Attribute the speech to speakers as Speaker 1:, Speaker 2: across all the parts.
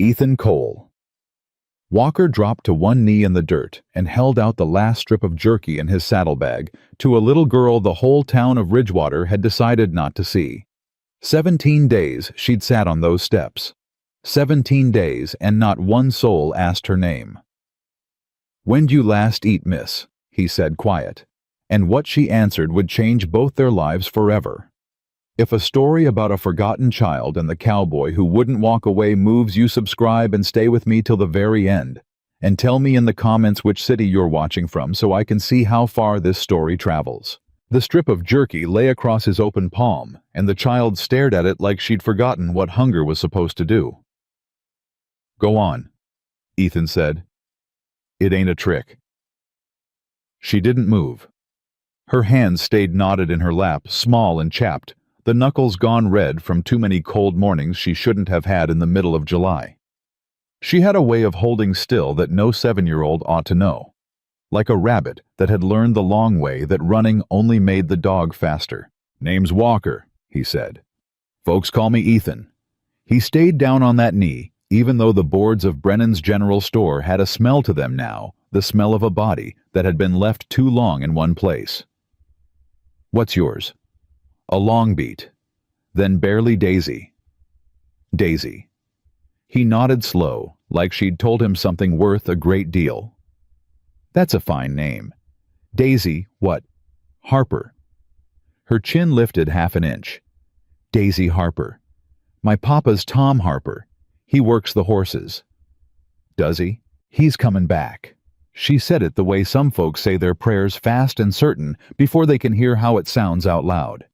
Speaker 1: Ethan Cole. Walker dropped to one knee in the dirt and held out the last strip of jerky in his saddlebag to a little girl the whole town of Ridgewater had decided not to see. 17 days she'd sat on those steps. 17 days and not one soul asked her name. "When'd you last eat, miss?" he said quiet, and what she answered would change both their lives forever. If a story about a forgotten child and the cowboy who wouldn't walk away moves you, subscribe and stay with me till the very end. And tell me in the comments which city you're watching from so I can see how far this story travels. The strip of jerky lay across his open palm, and the child stared at it like she'd forgotten what hunger was supposed to do. "Go on," Ethan said. "It ain't a trick." She didn't move. Her hands stayed knotted in her lap, small and chapped, the knuckles gone red from too many cold mornings she shouldn't have had in the middle of July. She had a way of holding still that no 7-year-old ought to know. Like a rabbit that had learned the long way that running only made the dog faster. "Name's Walker," he said. "Folks call me Ethan." He stayed down on that knee, even though the boards of Brennan's General Store had a smell to them now, the smell of a body that had been left too long in one place. "What's yours?" A long beat. Then barely Daisy. Daisy. He nodded slow, like she'd told him something worth a great deal. "That's a fine name. Daisy, what? Harper." Her chin lifted half an inch. "Daisy Harper. My papa's Tom Harper. He works the horses." "Does he? He's coming back." She said it the way some folks say their prayers fast and certain before they can hear how it sounds out loud.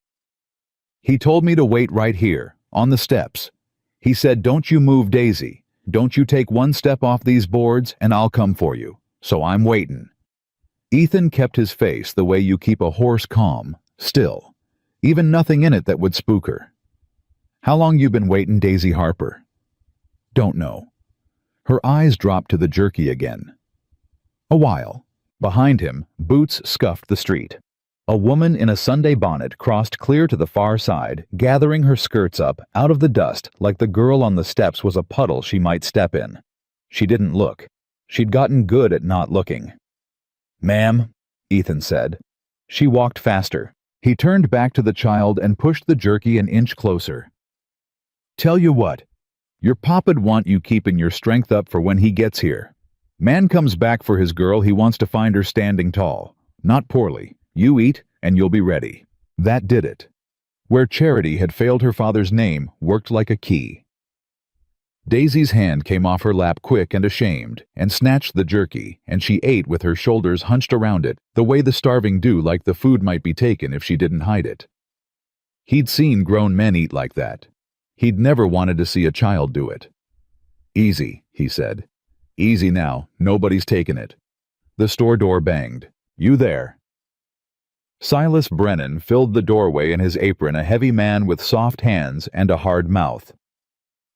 Speaker 1: "He told me to wait right here, on the steps. He said, 'Don't you move, Daisy. Don't you take one step off these boards and I'll come for you.' So I'm waitin'." Ethan kept his face the way you keep a horse calm, still, even nothing in it that would spook her. "How long you been waitin', Daisy Harper?" "Don't know." Her eyes dropped to the jerky again. "A while." Behind him, boots scuffed the street. A woman in a Sunday bonnet crossed clear to the far side, gathering her skirts up out of the dust like the girl on the steps was a puddle she might step in. She didn't look. She'd gotten good at not looking. "Ma'am," Ethan said. She walked faster. He turned back to the child and pushed the jerky an inch closer. "Tell you what, your papa'd want you keeping your strength up for when he gets here. Man comes back for his girl, he wants to find her standing tall, not poorly. You eat, and you'll be ready." That did it. Where Charity had failed her father's name worked like a key. Daisy's hand came off her lap quick and ashamed, and snatched the jerky, and she ate with her shoulders hunched around it, the way the starving do, like the food might be taken if she didn't hide it. He'd seen grown men eat like that. He'd never wanted to see a child do it. "Easy," he said. "Easy now, nobody's taken it." The store door banged. "You there?" Silas Brennan filled the doorway in his apron, a heavy man with soft hands and a hard mouth.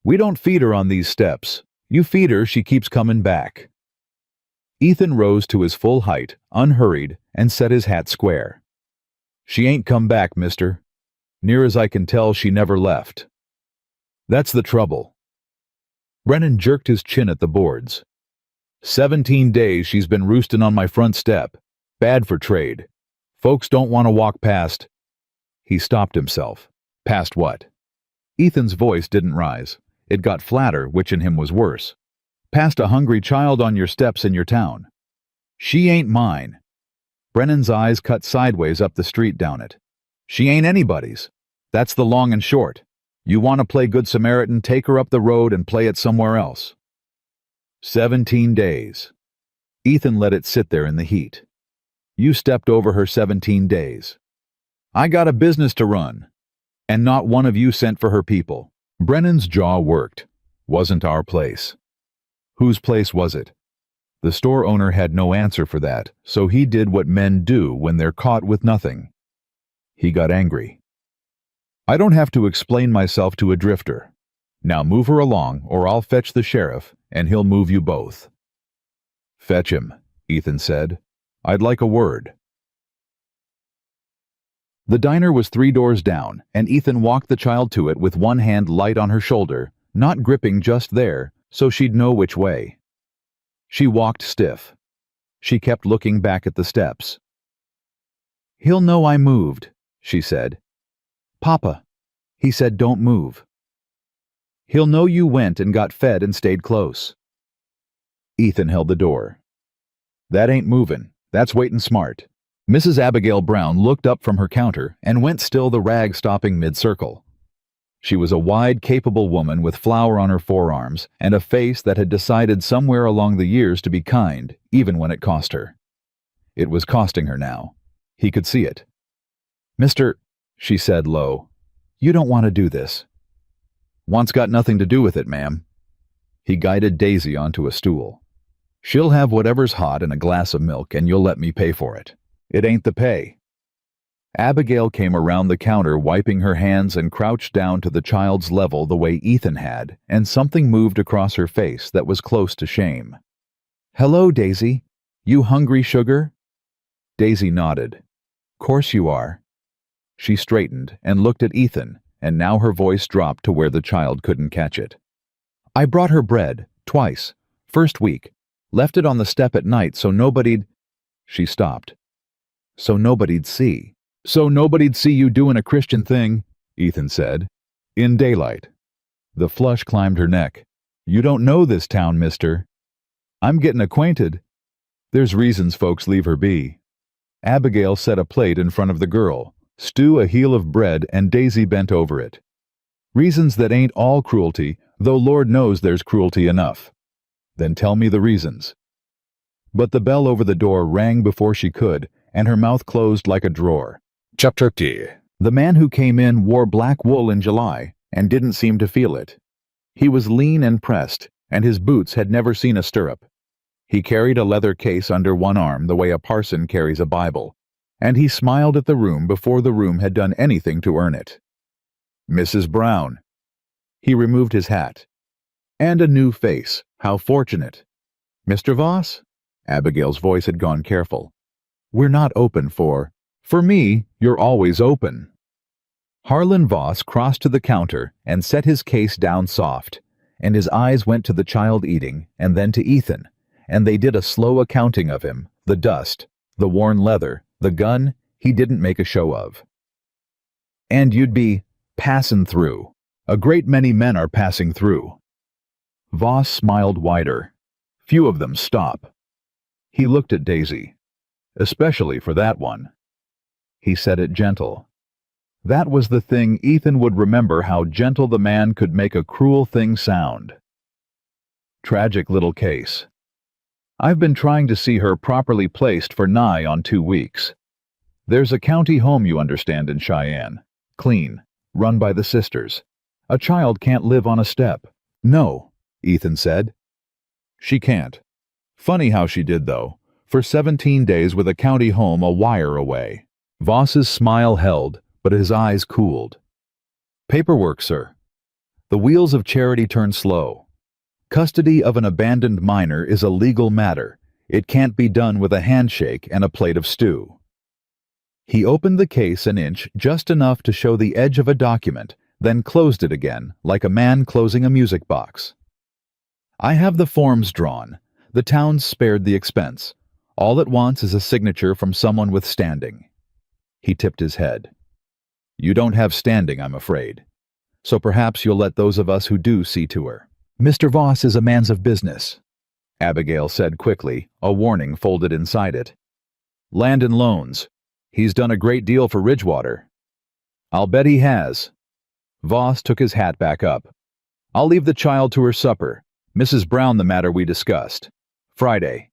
Speaker 1: "We don't feed her on these steps. You feed her, she keeps coming back." Ethan rose to his full height, unhurried, and set his hat square. "She ain't come back, mister. Near as I can tell, she never left. That's the trouble." Brennan jerked his chin at the boards. 17 days she's been roosting on my front step. Bad for trade. Folks don't want to walk past." He stopped himself. Past what? Ethan's voice didn't rise. It got flatter, which in him was worse. "Past a hungry child on your steps in your town." "She ain't mine." Brennan's eyes cut sideways up the street down it. "She ain't anybody's. That's the long and short. You want to play Good Samaritan, take her up the road and play it somewhere else." 17 days. Ethan let it sit there in the heat. "You stepped over her 17 days. I got a business to run. And not one of you sent for her people." Brennan's jaw worked. "Wasn't our place." Whose place was it? The store owner had no answer for that, so he did what men do when they're caught with nothing. He got angry. "I don't have to explain myself to a drifter. Now move her along, or I'll fetch the sheriff, and he'll move you both." "Fetch him," Ethan said. "I'd like a word." The diner was 3 doors down, and Ethan walked the child to it with one hand light on her shoulder, not gripping just there, so she'd know which way. She walked stiff. She kept looking back at the steps. "He'll know I moved," she said. "Papa, he said don't move. He'll know you went and got fed and stayed close." Ethan held the door. "That ain't movin'. That's waitin' smart." Mrs. Abigail Brown looked up from her counter and went still, the rag stopping mid-circle. She was a wide, capable woman with flour on her forearms and a face that had decided somewhere along the years to be kind, even when it cost her. It was costing her now. He could see it. "Mr. she said low, "you don't want to do this." "Want's got nothing to do with it, ma'am." He guided Daisy onto a stool. "She'll have whatever's hot and a glass of milk, and you'll let me pay for it. It ain't the pay." Abigail came around the counter, wiping her hands, and crouched down to the child's level the way Ethan had, and something moved across her face that was close to shame. "Hello, Daisy. You hungry, sugar?" Daisy nodded. "Course you are." She straightened and looked at Ethan, and now her voice dropped to where the child couldn't catch it. "I brought her bread, twice, first week. Left it on the step at night so nobody'd—" She stopped. "So nobody'd see." "So nobody'd see you doing a Christian thing," Ethan said. "In daylight." The flush climbed her neck. "You don't know this town, mister." "I'm getting acquainted." "There's reasons folks leave her be." Abigail set a plate in front of the girl, stew a heel of bread, and Daisy bent over it. "Reasons that ain't all cruelty, though Lord knows there's cruelty enough." "Then tell me the reasons." But the bell over the door rang before she could, and her mouth closed like a drawer. Chapter 2. The man who came in wore black wool in July and didn't seem to feel it. He was lean and pressed, and his boots had never seen a stirrup. He carried a leather case under one arm the way a parson carries a Bible, and he smiled at the room before the room had done anything to earn it. "Mrs. Brown." He removed his hat. "And a new face. How fortunate." "Mr. Voss?" Abigail's voice had gone careful. "We're not open for—" "For me, you're always open." Harlan Voss crossed to the counter and set his case down soft, and his eyes went to the child eating and then to Ethan, and they did a slow accounting of him, the dust, the worn leather, the gun he didn't make a show of. "And you'd be passin' through. A great many men are passing through." Voss smiled wider. "Few of them stop." He looked at Daisy. "Especially for that one." He said it gentle. That was the thing Ethan would remember, how gentle the man could make a cruel thing sound. "Tragic little case. I've been trying to see her properly placed for nigh on 2 weeks. There's a county home, you understand, in Cheyenne. Clean, run by the sisters. A child can't live on a step." "No," Ethan said. "She can't. Funny how she did, though, for 17 days with a county home a wire away." Voss's smile held, but his eyes cooled. "Paperwork, sir. The wheels of charity turn slow. Custody of an abandoned minor is a legal matter. It can't be done with a handshake and a plate of stew." He opened the case an inch, just enough to show the edge of a document, then closed it again, like a man closing a music box. "I have the forms drawn. The town's spared the expense. All it wants is a signature from someone with standing." He tipped his head. "You don't have standing, I'm afraid. So perhaps you'll let those of us who do see to her." "Mr. Voss is a man of business," Abigail said quickly, a warning folded inside it. "Land and loans. He's done a great deal for Ridgewater." "I'll bet he has." Voss took his hat back up. "I'll leave the child to her supper. Mrs. Brown, the matter we discussed. Friday."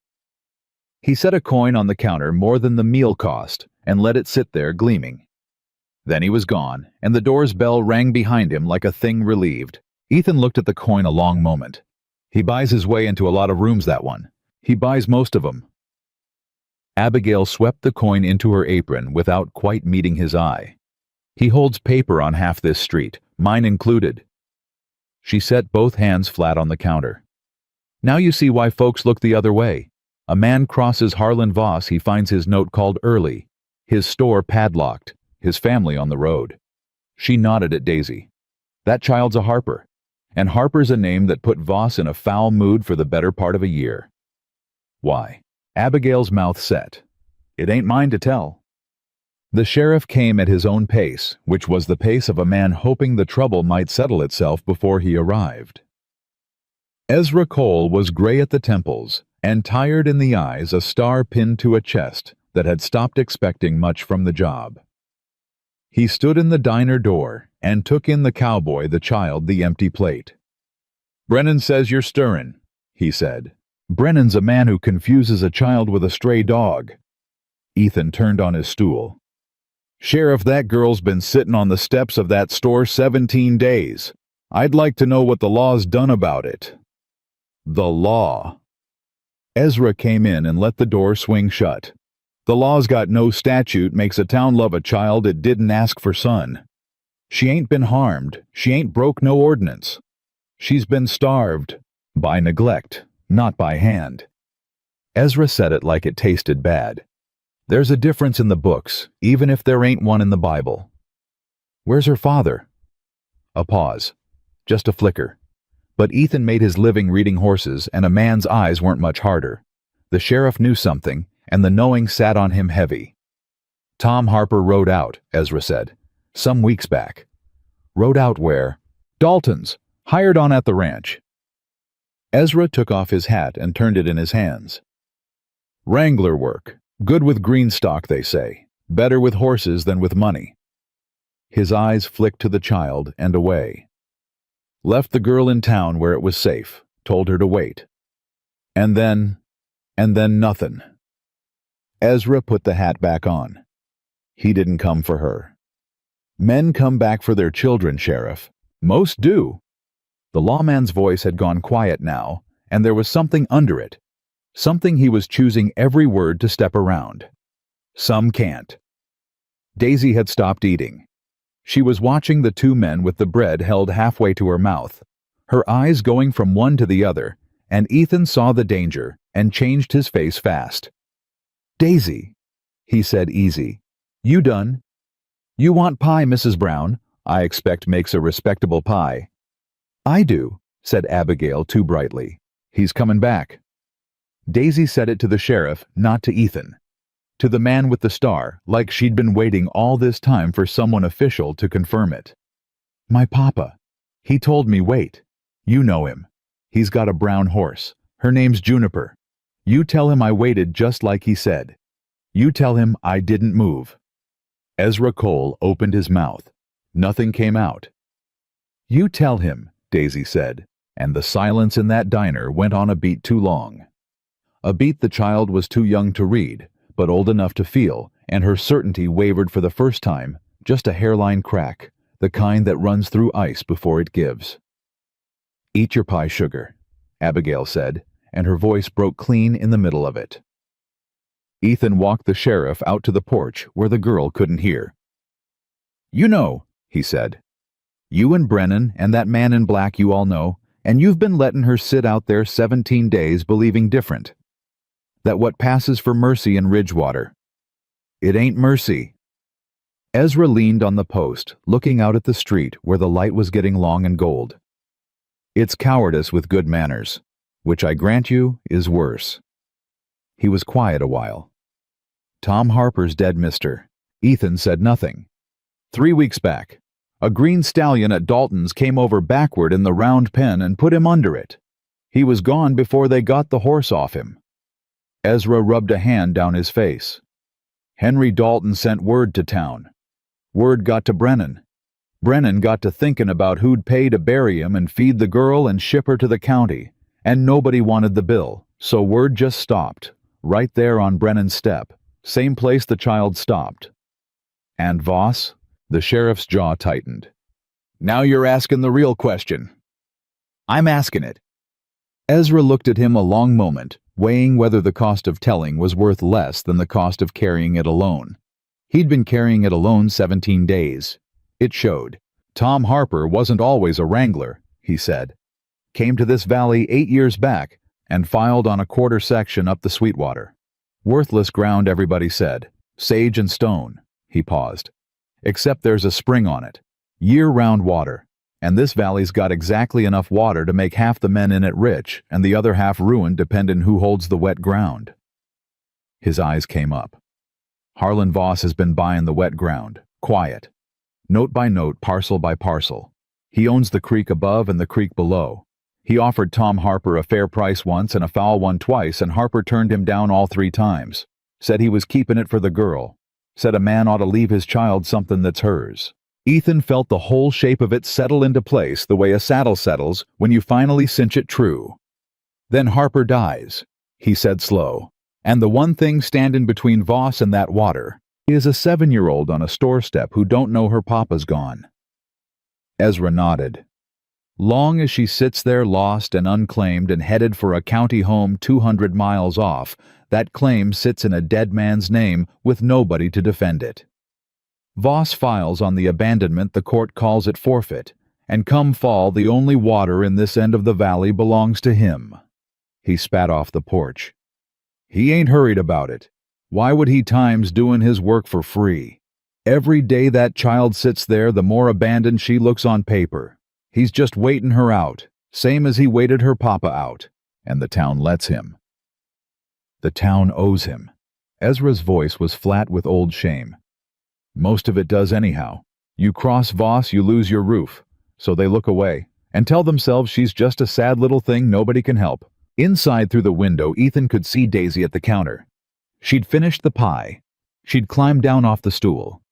Speaker 1: He set a coin on the counter more than the meal cost and let it sit there gleaming. Then he was gone, and the door's bell rang behind him like a thing relieved. Ethan looked at the coin a long moment. "He buys his way into a lot of rooms, that one. He buys most of them." Abigail swept the coin into her apron without quite meeting his eye. "He holds paper on half this street, mine included." She set both hands flat on the counter. "Now you see why folks look the other way. A man crosses Harlan Voss, he finds his note called early, his store padlocked, his family on the road." She nodded at Daisy. "That child's a harper. and Harper's a name that put Voss in a foul mood for the better part of a year. Why? Abigail's mouth set. It ain't mine to tell. The sheriff came at his own pace, which was the pace of a man hoping the trouble might settle itself before he arrived. Ezra Cole was gray at the temples and tired in the eyes, a star pinned to a chest that had stopped expecting much from the job. He stood in the diner door and took in the cowboy, the child, the empty plate. "Brennan says you're stirrin'," he said. "Brennan's a man who confuses a child with a stray dog." Ethan turned on his stool. "Sheriff, that girl's been sitting on the steps of that store 17 days. I'd like to know what the law's done about it." The law. Ezra came in and let the door swing shut. "The law's got no statute makes a town love a child it didn't ask for, son. She ain't been harmed. She ain't broke no ordinance. She's been starved. By neglect, not by hand." Ezra said it like it tasted bad. "There's a difference in the books, even if there ain't one in the Bible." "Where's her father?" A pause. Just a flicker. But Ethan made his living reading horses, and a man's eyes weren't much harder. The sheriff knew something, and the knowing sat on him heavy. "Tom Harper rode out," Ezra said. "Some weeks back." "Rode out where?" "Dalton's. Hired on at the ranch." Ezra took off his hat and turned it in his hands. "Wrangler work. Good with green stock, they say. Better with horses than with money." His eyes flicked to the child and away. "Left the girl in town where it was safe. Told her to wait. And then nothing." Ezra put the hat back on. "He didn't come for her." "Men come back for their children, Sheriff. Most do." The lawman's voice had gone quiet now, and there was something under it. Something he was choosing every word to step around. "Some can't." Daisy had stopped eating. She was watching the two men with the bread held halfway to her mouth, her eyes going from one to the other, and Ethan saw the danger and changed his face fast. "Daisy," he said easy. "You done? You want pie, Mrs. Brown? I expect makes a respectable pie." "I do," said Abigail too brightly. "He's coming back." Daisy said it to the sheriff, not to Ethan. To the man with the star, like she'd been waiting all this time for someone official to confirm it. "My papa. He told me wait. You know him. He's got a brown horse. Her name's Juniper. You tell him I waited just like he said. You tell him I didn't move." Ezra Cole opened his mouth. Nothing came out. "You tell him," Daisy said, and the silence in that diner went on a beat too long. A beat the child was too young to read, but old enough to feel, and her certainty wavered for the first time, just a hairline crack, the kind that runs through ice before it gives. "Eat your pie, sugar," Abigail said, and her voice broke clean in the middle of it. Ethan walked the sheriff out to the porch where the girl couldn't hear. "You know," he said. "You and Brennan and that man in black you all know, and you've been letting her sit out there 17 days believing different. That what passes for mercy in Ridgewater. It ain't mercy." Ezra leaned on the post, looking out at the street where the light was getting long and gold. "It's cowardice with good manners, which I grant you is worse." He was quiet a while. "Tom Harper's dead, mister." Ethan said nothing. 3 weeks back, a green stallion at Dalton's came over backward in the round pen and put him under it. He was gone before they got the horse off him." Ezra rubbed a hand down his face. "Henry Dalton sent word to town. Word got to Brennan. Brennan got to thinking about who'd pay to bury him and feed the girl and ship her to the county, and nobody wanted the bill, so word just stopped, right there on Brennan's step, same place the child stopped." "And Voss?" The sheriff's jaw tightened. "Now you're asking the real question." "I'm asking it." Ezra looked at him a long moment, weighing whether the cost of telling was worth less than the cost of carrying it alone. He'd been carrying it alone 17 days. It showed. "Tom Harper wasn't always a wrangler," he said. "Came to this valley 8 years back and filed on a quarter section up the Sweetwater. Worthless ground, everybody said. Sage and stone." He paused. "Except there's a spring on it. Year-round water. And this valley's got exactly enough water to make half the men in it rich and the other half ruined depending who holds the wet ground." His eyes came up. "Harlan Voss has been buying the wet ground, quiet. Note by note, parcel by parcel. He owns the creek above and the creek below. He offered Tom Harper a fair price once and a foul one twice, and Harper turned him down all 3 times. Said he was keeping it for the girl. Said a man ought to leave his child something that's hers." Ethan felt the whole shape of it settle into place the way a saddle settles when you finally cinch it true. "Then Harper dies," he said slow, "and the one thing standing between Voss and that water is a 7-year-old on a store step who don't know her papa's gone." Ezra nodded. "Long as she sits there lost and unclaimed and headed for a county home 200 miles off, that claim sits in a dead man's name with nobody to defend it. Voss files on the abandonment, the court calls it forfeit, and come fall the only water in this end of the valley belongs to him." He spat off the porch. "He ain't hurried about it. Why would he times doing his work for free? Every day that child sits there, the more abandoned she looks on paper. He's just waiting her out, same as he waited her papa out, and the town lets him." "The town owes him." Ezra's voice was flat with old shame. "Most of it does anyhow. You cross Voss, you lose your roof. So they look away, and tell themselves she's just a sad little thing nobody can help." Inside through the window, Ethan could see Daisy at the counter. She'd finished the pie. She'd climbed down off the stool.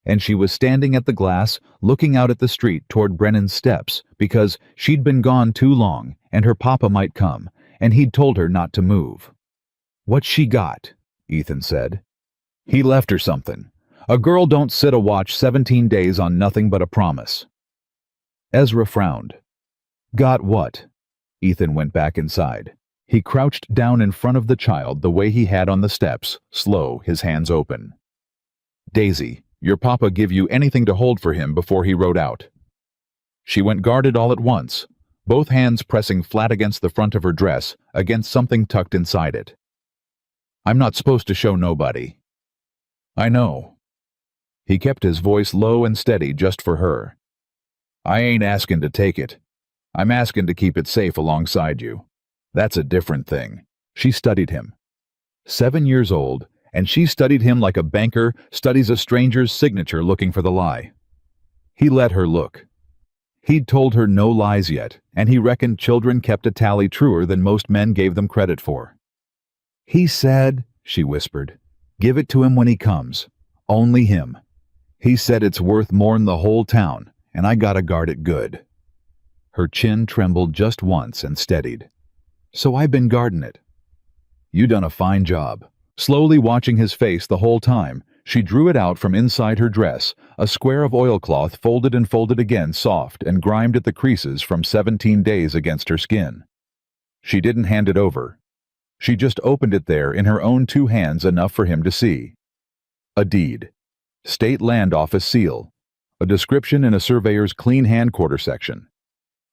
Speaker 1: And she was standing at the glass, looking out at the street toward Brennan's steps, because she'd been gone too long, and her papa might come, and he'd told her not to move. "What's she got?" Ethan said. "He left her something. A girl don't sit a watch 17 days on nothing but a promise." Ezra frowned. "Got what?" Ethan went back inside. He crouched down in front of the child the way he had on the steps, slow, his hands open. "Daisy, your papa give you anything to hold for him before he rode out?" She went guarded all at once, both hands pressing flat against the front of her dress, against something tucked inside it. "I'm not supposed to show nobody." "I know." He kept his voice low and steady just for her. "I ain't asking to take it. I'm asking to keep it safe alongside you. That's a different thing." She studied him. 7 years old, and she studied him like a banker studies a stranger's signature looking for the lie. He let her look. He'd told her no lies yet, and he reckoned children kept a tally truer than most men gave them credit for. "He said," she whispered, "give it to him when he comes. Only him. He said it's worth more'n the whole town, and I gotta guard it good." Her chin trembled just once and steadied. "So I've been guarding it." "You done a fine job." Slowly watching his face the whole time, she drew it out from inside her dress, a square of oilcloth folded and folded again, soft and grimed at the creases from 17 days against her skin. She didn't hand it over. She just opened it there in her own 2 hands, enough for him to see. A deed. State Land Office seal. A description in a surveyor's clean hand quarter section.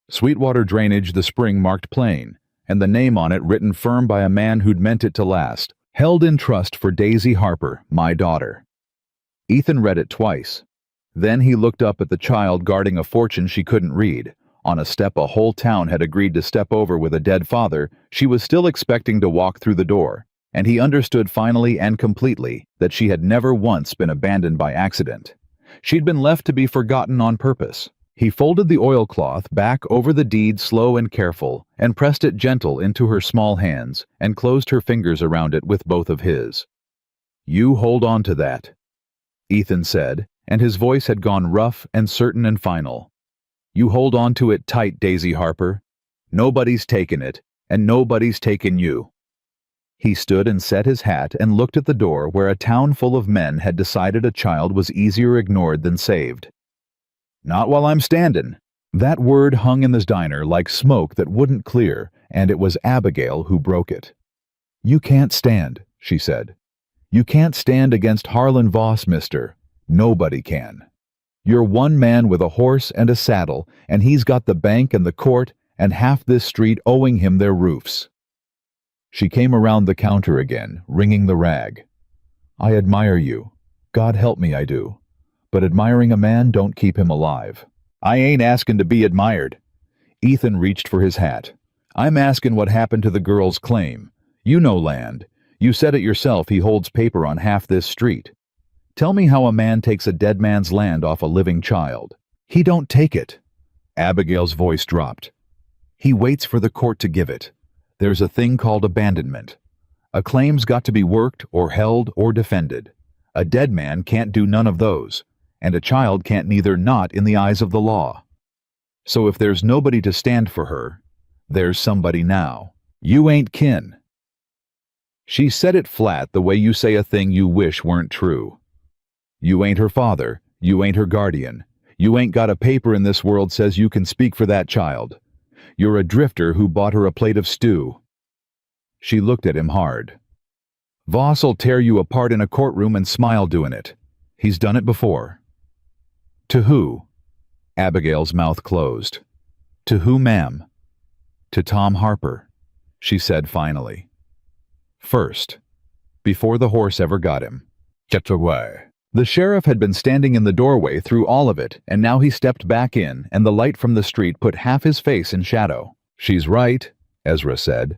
Speaker 1: Sweetwater drainage, the spring marked plain, and the name on it written firm by a man who'd meant it to last. Held in trust for Daisy Harper, my daughter. Ethan read it twice. Then he looked up at the child guarding a fortune she couldn't read. On a step a whole town had agreed to step over with a dead father, she was still expecting to walk through the door, and he understood finally and completely that she had never once been abandoned by accident. She'd been left to be forgotten on purpose. He folded the oilcloth back over the deed, slow and careful, and pressed it gentle into her small hands, and closed her fingers around it with both of his. "You hold on to that," Ethan said, and his voice had gone rough and certain and final. "You hold on to it tight, Daisy Harper. Nobody's taken it, and nobody's taken you." He stood and set his hat and looked at the door where a town full of men had decided a child was easier ignored than saved. "Not while I'm standing." That word hung in the diner like smoke that wouldn't clear, and it was Abigail who broke it. "You can't stand," she said. "You can't stand against Harlan Voss, mister. Nobody can. You're one man with a horse and a saddle, and he's got the bank and the court and half this street owing him their roofs." She came around the counter again, wringing the rag. "I admire you. God help me, I do. But admiring a man don't keep him alive. I ain't asking to be admired. Ethan reached for his hat. I'm asking what happened to the girl's claim. You know land. You said it yourself, he holds paper on half this street. Tell me how a man takes a dead man's land off a living child. He don't take it. Abigail's voice dropped. He waits for the court to give it. There's a thing called abandonment. A claim's got to be worked or held or defended. A dead man can't do none of those, and a child can't neither, not in the eyes of the law. So if there's nobody to stand for her, there's somebody now. You ain't kin. She said it flat, the way you say a thing you wish weren't true. You ain't her father, you ain't her guardian. You ain't got a paper in this world says you can speak for that child. You're a drifter who bought her a plate of stew. She looked at him hard. Voss'll tear you apart in a courtroom and smile doing it. He's done it before. To who? Abigail's mouth closed. To who, ma'am? To Tom Harper, she said finally. First, before the horse ever got him. Get away. The sheriff had been standing in the doorway through all of it, and now he stepped back in, and the light from the street put half his face in shadow. She's right, Ezra said.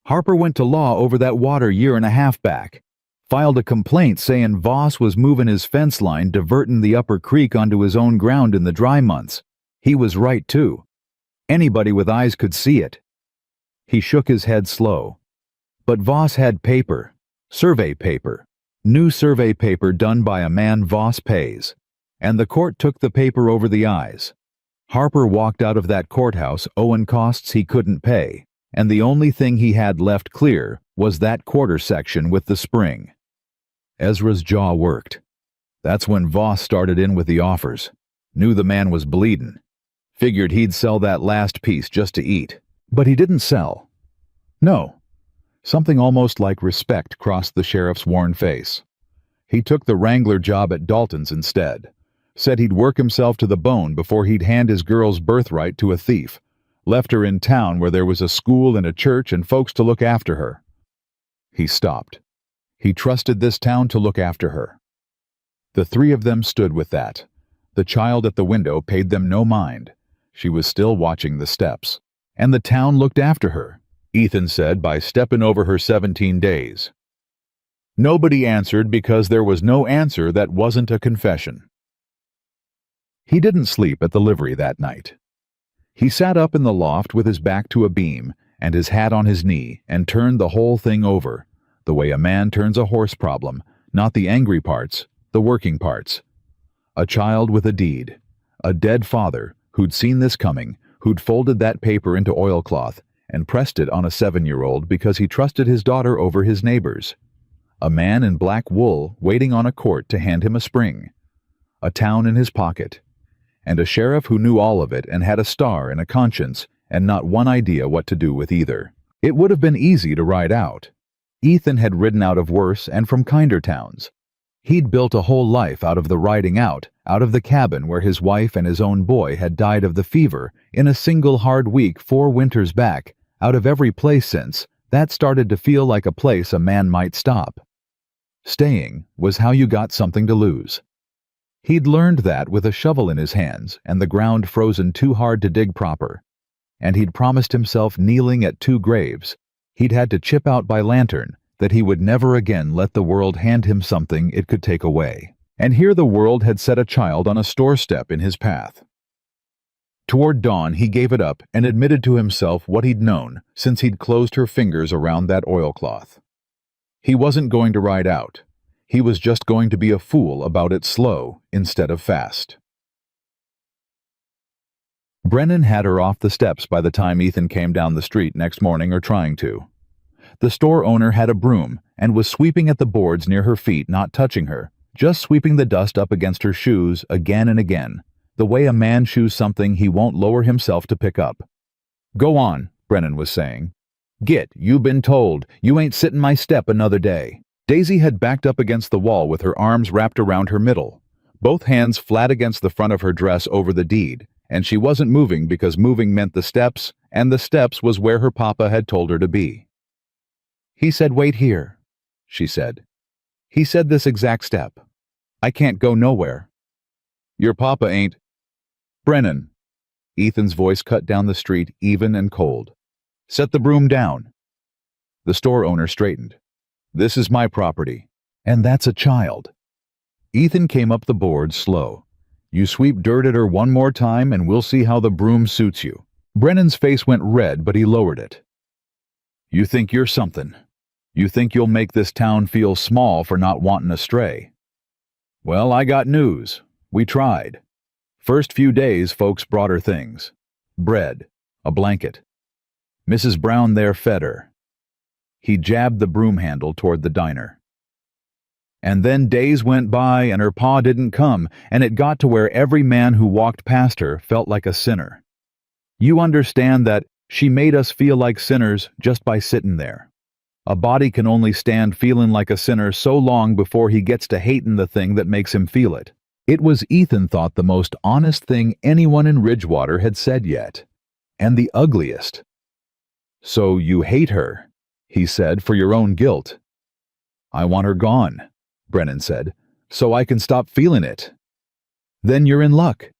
Speaker 1: Harper went to law over that water 1.5 years back. Filed a complaint saying Voss was moving his fence line, diverting the upper creek onto his own ground in the dry months. He was right, too. Anybody with eyes could see it. He shook his head slow. But Voss had paper. Survey paper. New survey paper done by a man Voss pays. And the court took the paper over the eyes. Harper walked out of that courthouse owing costs he couldn't pay, and the only thing he had left clear was that quarter section with the spring. Ezra's jaw worked. That's when Voss started in with the offers. Knew the man was bleeding. Figured he'd sell that last piece just to eat. But he didn't sell. No. Something almost like respect crossed the sheriff's worn face. He took the wrangler job at Dalton's instead. Said he'd work himself to the bone before he'd hand his girl's birthright to a thief. Left her in town where there was a school and a church and folks to look after her. He stopped. He trusted this town to look after her. The three of them stood with that. The child at the window paid them no mind. She was still watching the steps. And the town looked after her, Ethan said, by stepping over her 17 days. Nobody answered because there was no answer that wasn't a confession. He didn't sleep at the livery that night. He sat up in the loft with his back to a beam and his hat on his knee and turned the whole thing over, the way a man turns a horse problem, not the angry parts, the working parts. A child with a deed, a dead father who'd seen this coming, who'd folded that paper into oilcloth and pressed it on a 7-year-old because he trusted his daughter over his neighbors. A man in black wool waiting on a court to hand him a spring. A town in his pocket. And a sheriff who knew all of it and had a star and a conscience and not one idea what to do with either. It would have been easy to ride out. Ethan had ridden out of worse and from kinder towns. He'd built a whole life out of the riding out of the cabin where his wife and his own boy had died of the fever in a single hard week 4 winters back. Out of every place since, that started to feel like a place a man might stop. Staying was how you got something to lose. He'd learned that with a shovel in his hands and the ground frozen too hard to dig proper. And he'd promised himself kneeling at 2 graves he'd had to chip out by lantern that he would never again let the world hand him something it could take away. And here the world had set a child on a store step in his path. Toward dawn he gave it up and admitted to himself what he'd known since he'd closed her fingers around that oilcloth. He wasn't going to ride out. He was just going to be a fool about it slow instead of fast. Brennan had her off the steps by the time Ethan came down the street next morning, or trying to. The store owner had a broom and was sweeping at the boards near her feet, not touching her, just sweeping the dust up against her shoes again and again, the way a man shoes something he won't lower himself to pick up. "Go on," Brennan was saying. "Git, you been told. You ain't sitting my step another day." Daisy had backed up against the wall with her arms wrapped around her middle, both hands flat against the front of her dress over the deed, and she wasn't moving because moving meant the steps, and the steps was where her papa had told her to be. "He said wait here," she said. "He said this exact step. I can't go nowhere." "Your papa ain't—" Brennan. Ethan's voice cut down the street, even and cold. Set the broom down. The store owner straightened. This is my property. And that's a child. Ethan came up the board slow. You sweep dirt at her one more time and we'll see how the broom suits you. Brennan's face went red, but he lowered it. You think you're something. You think you'll make this town feel small for not wanting a stray. Well, I got news. We tried. First few days, folks brought her things. Bread. A blanket. Mrs. Brown there fed her. He jabbed the broom handle toward the diner. And then days went by and her pa didn't come, and it got to where every man who walked past her felt like a sinner. You understand that she made us feel like sinners just by sitting there. A body can only stand feeling like a sinner so long before he gets to hating the thing that makes him feel it. It was, Ethan thought, the most honest thing anyone in Ridgewater had said yet. And the ugliest. So you hate her, he said, for your own guilt. I want her gone, Brennan said, so I can stop feeling it. Then you're in luck.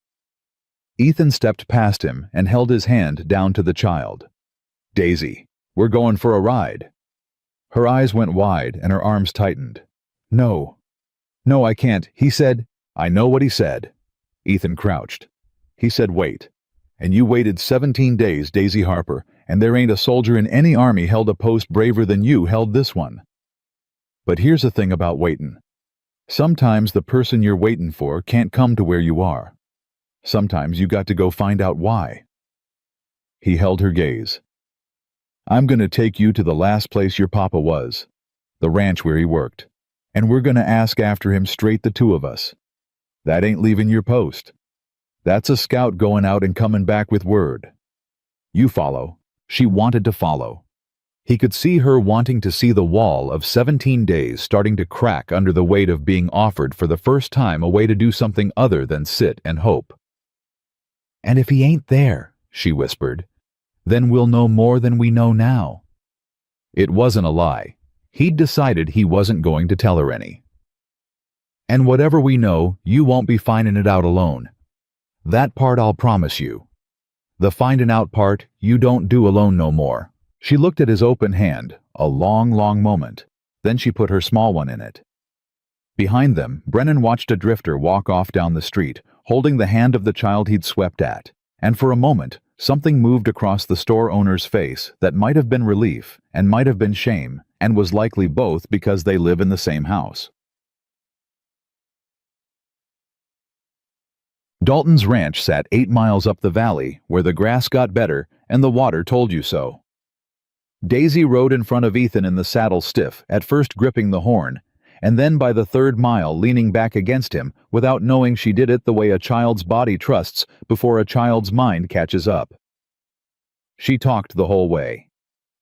Speaker 1: Ethan stepped past him and held his hand down to the child. Daisy, we're going for a ride. Her eyes went wide and her arms tightened. No, I can't, he said. I know what he said. Ethan crouched. He said wait. And you waited 17 days, Daisy Harper, and there ain't a soldier in any army held a post braver than you held this one. But here's the thing about waitin'. Sometimes the person you're waiting for can't come to where you are. Sometimes you got to go find out why. He held her gaze. I'm gonna take you to the last place your papa was, the ranch where he worked, and we're gonna ask after him straight, the two of us. That ain't leaving your post. That's a scout going out and coming back with word. You follow. She wanted to follow. He could see her wanting to see the wall of 17 days starting to crack under the weight of being offered for the first time a way to do something other than sit and hope. And if he ain't there, she whispered, then we'll know more than we know now. It wasn't a lie. He'd decided he wasn't going to tell her any. And whatever we know, you won't be finding it out alone. That part I'll promise you. The finding out part you don't do alone no more. She looked at his open hand, a long, long moment. Then she put her small one in it. Behind them, Brennan watched a drifter walk off down the street, holding the hand of the child he'd swept at. And for a moment, something moved across the store owner's face that might have been relief and might have been shame, and was likely both because they live in the same house. Dalton's ranch sat 8 miles up the valley, where the grass got better and the water told you so. Daisy rode in front of Ethan in the saddle stiff, at first gripping the horn, and then by the 3rd mile leaning back against him without knowing she did it the way a child's body trusts before a child's mind catches up. She talked the whole way.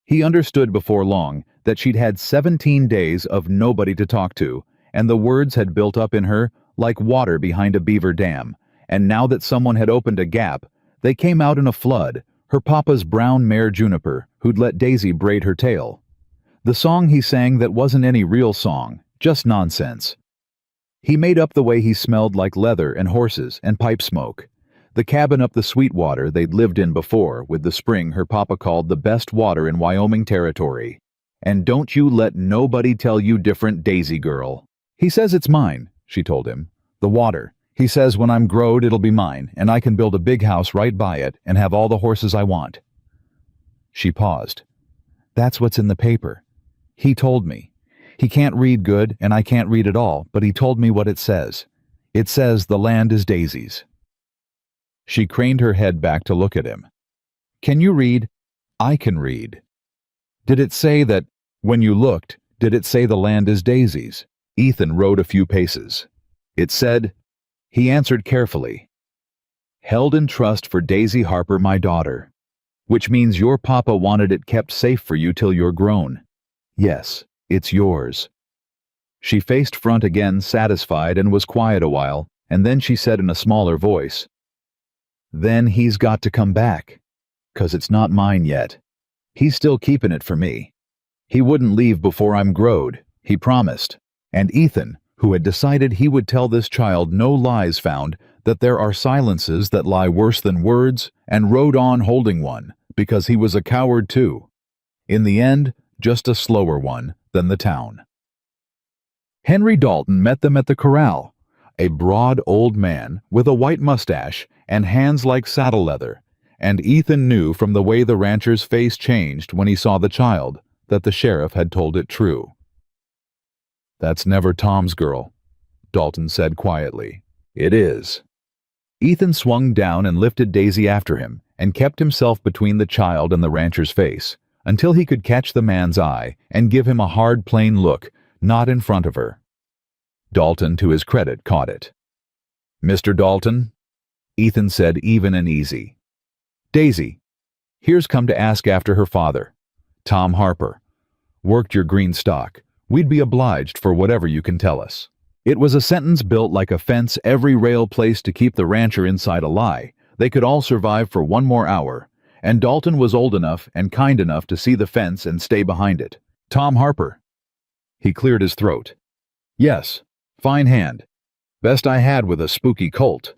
Speaker 1: He understood before long that she'd had 17 days of nobody to talk to, and the words had built up in her like water behind a beaver dam. And now that someone had opened a gap, they came out in a flood, her papa's brown mare Juniper, who'd let Daisy braid her tail. The song he sang that wasn't any real song, just nonsense. He made up the way he smelled like leather and horses and pipe smoke. The cabin up the Sweetwater they'd lived in before, with the spring her papa called the best water in Wyoming territory. And don't you let nobody tell you different, Daisy girl. He says it's mine, she told him. The water. He says when I'm growed it'll be mine, and I can build a big house right by it and have all the horses I want. She paused. That's what's in the paper. He told me. He can't read good, and I can't read at all, but he told me what it says. It says the land is Daisy's. She craned her head back to look at him. Can you read? I can read. Did it say that, when you looked, did it say the land is Daisy's? Ethan rode a few paces. It said, he answered carefully, held in trust for Daisy Harper, my daughter, which means your papa wanted it kept safe for you till you're grown. Yes, it's yours. She faced front again, satisfied, and was quiet a while, and then she said in a smaller voice, then he's got to come back, 'cause it's not mine yet. He's still keeping it for me. He wouldn't leave before I'm growed, he promised. And Ethan, who had decided he would tell this child no lies, found that there are silences that lie worse than words, and rode on holding one, because he was a coward too. In the end, just a slower one than the town. Henry Dalton met them at the corral, a broad old man with a white mustache and hands like saddle leather, and Ethan knew from the way the rancher's face changed when he saw the child that the sheriff had told it true. "That's never Tom's girl," Dalton said quietly. "It is." Ethan swung down and lifted Daisy after him and kept himself between the child and the rancher's face until he could catch the man's eye and give him a hard, plain look, not in front of her. Dalton, to his credit, caught it. "Mr. Dalton," Ethan said even and easy. "Daisy, here's come to ask after her father, Tom Harper. Worked your green stock. We'd be obliged for whatever you can tell us." It was a sentence built like a fence, every rail placed to keep the rancher inside a lie. They could all survive for one more hour, and Dalton was old enough and kind enough to see the fence and stay behind it. "Tom Harper." He cleared his throat. "Yes, fine hand. Best I had with a spooky colt."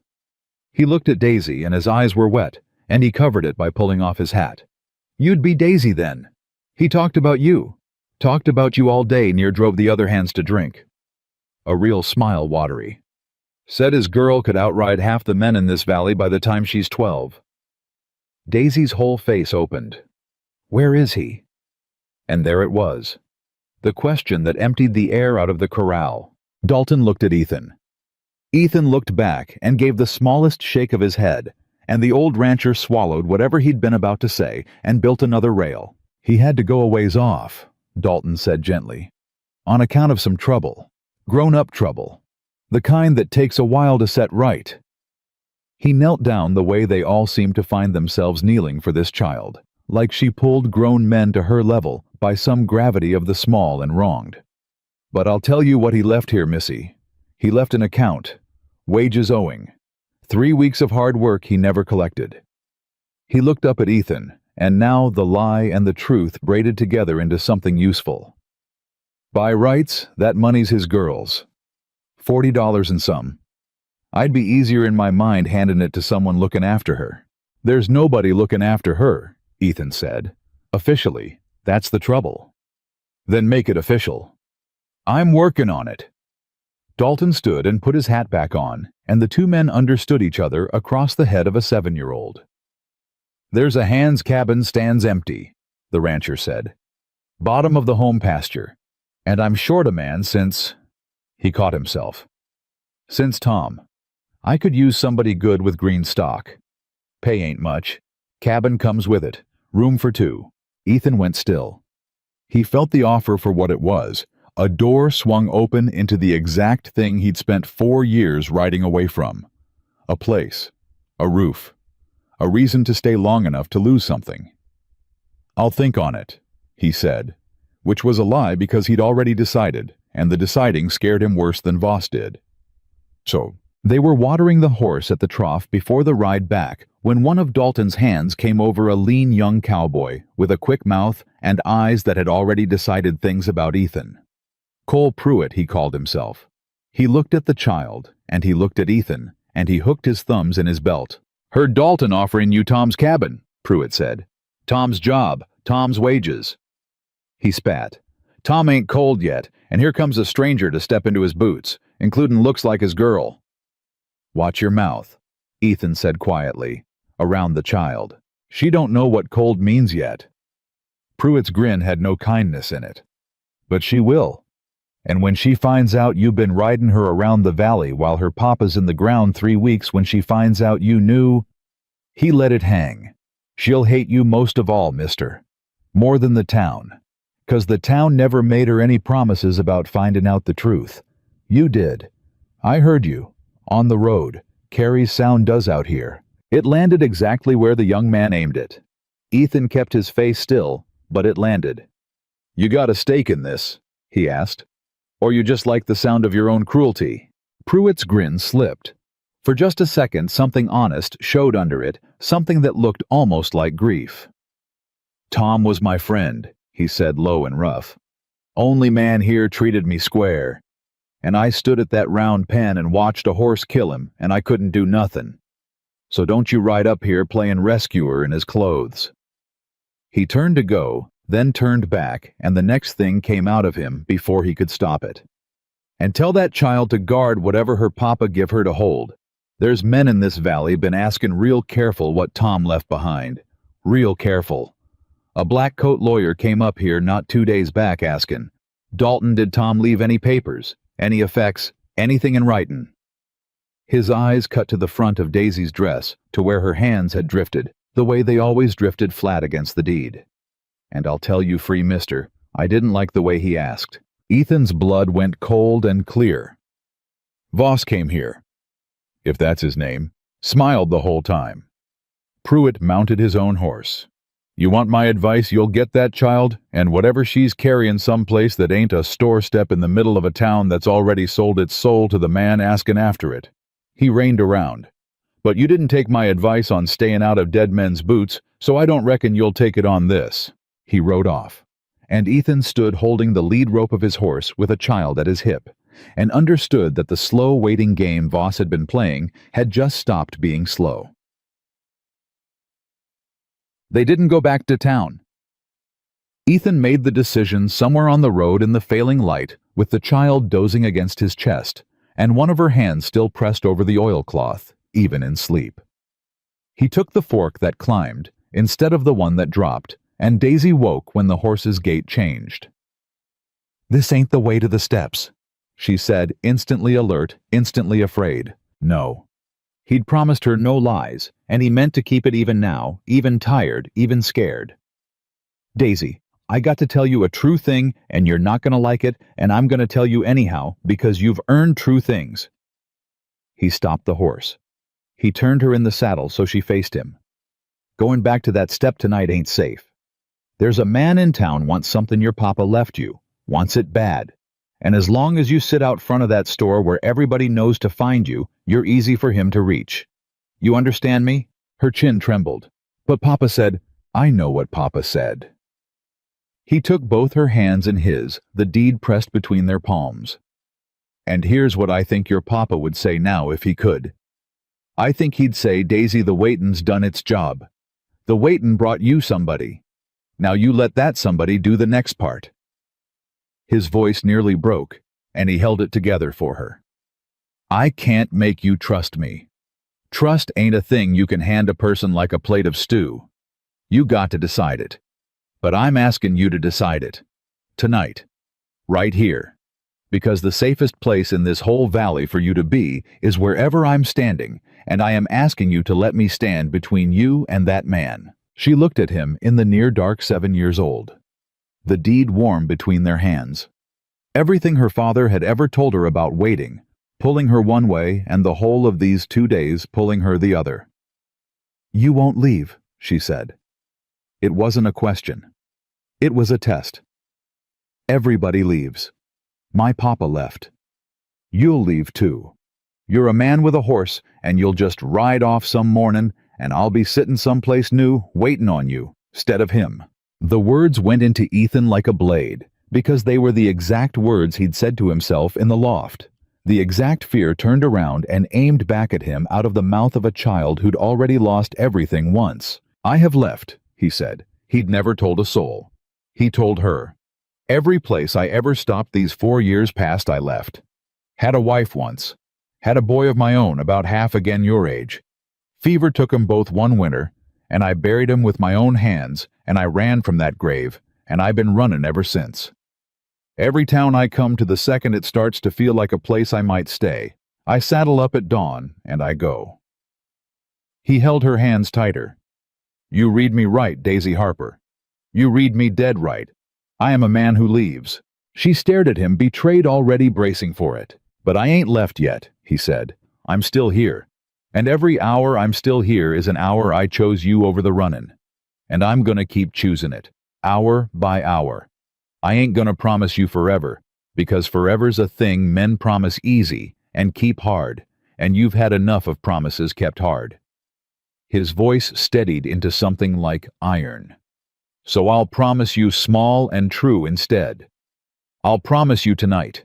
Speaker 1: He looked at Daisy and his eyes were wet, and he covered it by pulling off his hat. "You'd be Daisy then. He talked about you. Talked about you all day, near drove the other hands to drink." A real smile watery. "Said his girl could outride half the men in this valley by the time she's 12. Daisy's whole face opened. "Where is he?" And there it was. The question that emptied the air out of the corral. Dalton looked at Ethan. Ethan looked back and gave the smallest shake of his head, and the old rancher swallowed whatever he'd been about to say and built another rail. "He had to go a ways off," Dalton said gently, "on account of some trouble. Grown-up trouble. The kind that takes a while to set right." He knelt down the way they all seemed to find themselves kneeling for this child, like she pulled grown men to her level by some gravity of the small and wronged. "But I'll tell you what he left here, Missy. He left an account. Wages owing. 3 weeks of hard work he never collected." He looked up at Ethan, and now the lie and the truth braided together into something useful. "By rights, that money's his girl's. $40 and some. I'd be easier in my mind handing it to someone looking after her." "There's nobody looking after her," Ethan said. "Officially, that's the trouble." "Then make it official." "I'm working on it." Dalton stood and put his hat back on, and the two men understood each other across the head of a 7-year-old. "There's a hand's cabin stands empty," the rancher said. "Bottom of the home pasture. And I'm short a man since—" He caught himself. "Since Tom. I could use somebody good with green stock. Pay ain't much. Cabin comes with it. Room for 2. Ethan went still. He felt the offer for what it was. A door swung open into the exact thing he'd spent 4 years riding away from. A place. A roof. A reason to stay long enough to lose something. "I'll think on it," he said, which was a lie because he'd already decided, and the deciding scared him worse than Voss did. So, they were watering the horse at the trough before the ride back when one of Dalton's hands came over a lean young cowboy with a quick mouth and eyes that had already decided things about Ethan. Cole Pruitt, he called himself. He looked at the child, and he looked at Ethan, and he hooked his thumbs in his belt. "Heard Dalton offering you Tom's cabin," Pruitt said. "Tom's job, Tom's wages." He spat. "Tom ain't cold yet, and here comes a stranger to step into his boots, including looks like his girl." "Watch your mouth," Ethan said quietly, around the child. "She don't know what cold means yet." Pruitt's grin had no kindness in it. "But she will. And when she finds out you've been riding her around the valley while her papa's in the ground 3 weeks, when she finds out you knew—" He let it hang. "She'll hate you most of all, mister. More than the town. 'Cause the town never made her any promises about finding out the truth. You did. I heard you. On the road. Carrie's sound does out here." It landed exactly where the young man aimed it. Ethan kept his face still, but it landed. "You got a stake in this?" he asked. "Or you just like the sound of your own cruelty?" Pruitt's grin slipped. For just a second, something honest showed under it, something that looked almost like grief. "Tom was my friend," he said low and rough. "Only man here treated me square. And I stood at that round pen and watched a horse kill him, and I couldn't do nothing. So don't you ride up here playing rescuer in his clothes." He turned to go, then turned back, and the next thing came out of him before he could stop it. "And tell that child to guard whatever her papa give her to hold. There's men in this valley been asking real careful what Tom left behind. Real careful. A black coat lawyer came up here not 2 days back asking, 'Dalton, did Tom leave any papers, any effects, anything in writin'?'" His eyes cut to the front of Daisy's dress, to where her hands had drifted, the way they always drifted flat against the deed. "And I'll tell you free, mister, I didn't like the way he asked." Ethan's blood went cold and clear. "Voss came here," if that's his name, smiled the whole time. Pruitt mounted his own horse. "You want my advice, you'll get that child, and whatever she's carrying someplace that ain't a store step in the middle of a town that's already sold its soul to the man asking after it." He reined around. "But you didn't take my advice on staying out of dead men's boots, so I don't reckon you'll take it on this." He rode off, and Ethan stood holding the lead rope of his horse with a child at his hip, and understood that the slow waiting game Voss had been playing had just stopped being slow. They didn't go back to town. Ethan made the decision somewhere on the road in the failing light, with the child dozing against his chest, and one of her hands still pressed over the oilcloth, even in sleep. He took the fork that climbed, instead of the one that dropped, and Daisy woke when the horse's gait changed. "This ain't the way to the steps," she said, instantly alert, instantly afraid. No. He'd promised her no lies, and he meant to keep it even now, even tired, even scared. "Daisy, I got to tell you a true thing, and you're not gonna like it, and I'm gonna tell you anyhow, because you've earned true things." He stopped the horse. He turned her in the saddle so she faced him. "Going back to that step tonight ain't safe. There's a man in town wants something your papa left you, wants it bad. And as long as you sit out front of that store where everybody knows to find you, you're easy for him to reach. You understand me?" Her chin trembled. "But Papa said—" "I know what Papa said." He took both her hands in his, the deed pressed between their palms. "And here's what I think your papa would say now if he could. I think he'd say Daisy the waitin's done its job. The waitin brought you somebody. Now you let that somebody do the next part." His voice nearly broke, and he held it together for her. "I can't make you trust me. Trust ain't a thing you can hand a person like a plate of stew. You got to decide it. But I'm asking you to decide it. Tonight. Right here. Because the safest place in this whole valley for you to be is wherever I'm standing, and I am asking you to let me stand between you and that man." She looked at him in the near dark 7 years old. The deed warm between their hands. Everything her father had ever told her about waiting, pulling her one way and the whole of these 2 days pulling her the other. "You won't leave," she said. It wasn't a question. It was a test. "Everybody leaves. My papa left. You'll leave too. You're a man with a horse, and you'll just ride off some mornin', and I'll be sittin' someplace new, waitin' on you, 'stead of him." The words went into Ethan like a blade, because they were the exact words he'd said to himself in the loft. The exact fear turned around and aimed back at him out of the mouth of a child who'd already lost everything once. "I have left," he said. He'd never told a soul. He told her. "Every place I ever stopped these 4 years past I left. Had a wife once. Had a boy of my own about half again your age. Fever took 'em both one winter, and I buried 'em with my own hands, and I ran from that grave, and I've been runnin' ever since. Every town I come to the second it starts to feel like a place I might stay, I saddle up at dawn, and I go." He held her hands tighter. "You read me right, Daisy Harper. You read me dead right. I am a man who leaves." She stared at him, betrayed already, bracing for it. "But I ain't left yet," he said. "I'm still here. And every hour I'm still here is an hour I chose you over the runnin'. And I'm gonna keep choosing it, hour by hour. I ain't gonna promise you forever, because forever's a thing men promise easy and keep hard, and you've had enough of promises kept hard." His voice steadied into something like iron. "So I'll promise you small and true instead. I'll promise you tonight.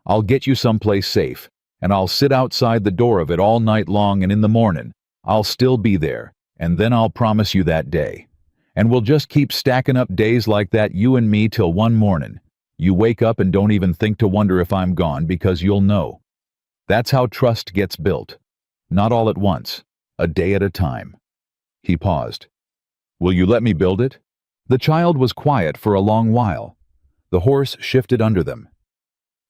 Speaker 1: I'll get you someplace safe, and I'll sit outside the door of it all night long, and in the morning, I'll still be there, and then I'll promise you that day. And we'll just keep stacking up days like that, you and me, till one morning you wake up and don't even think to wonder if I'm gone, because you'll know. That's how trust gets built. Not all at once, a day at a time." He paused. "Will you let me build it?" The child was quiet for a long while. The horse shifted under them.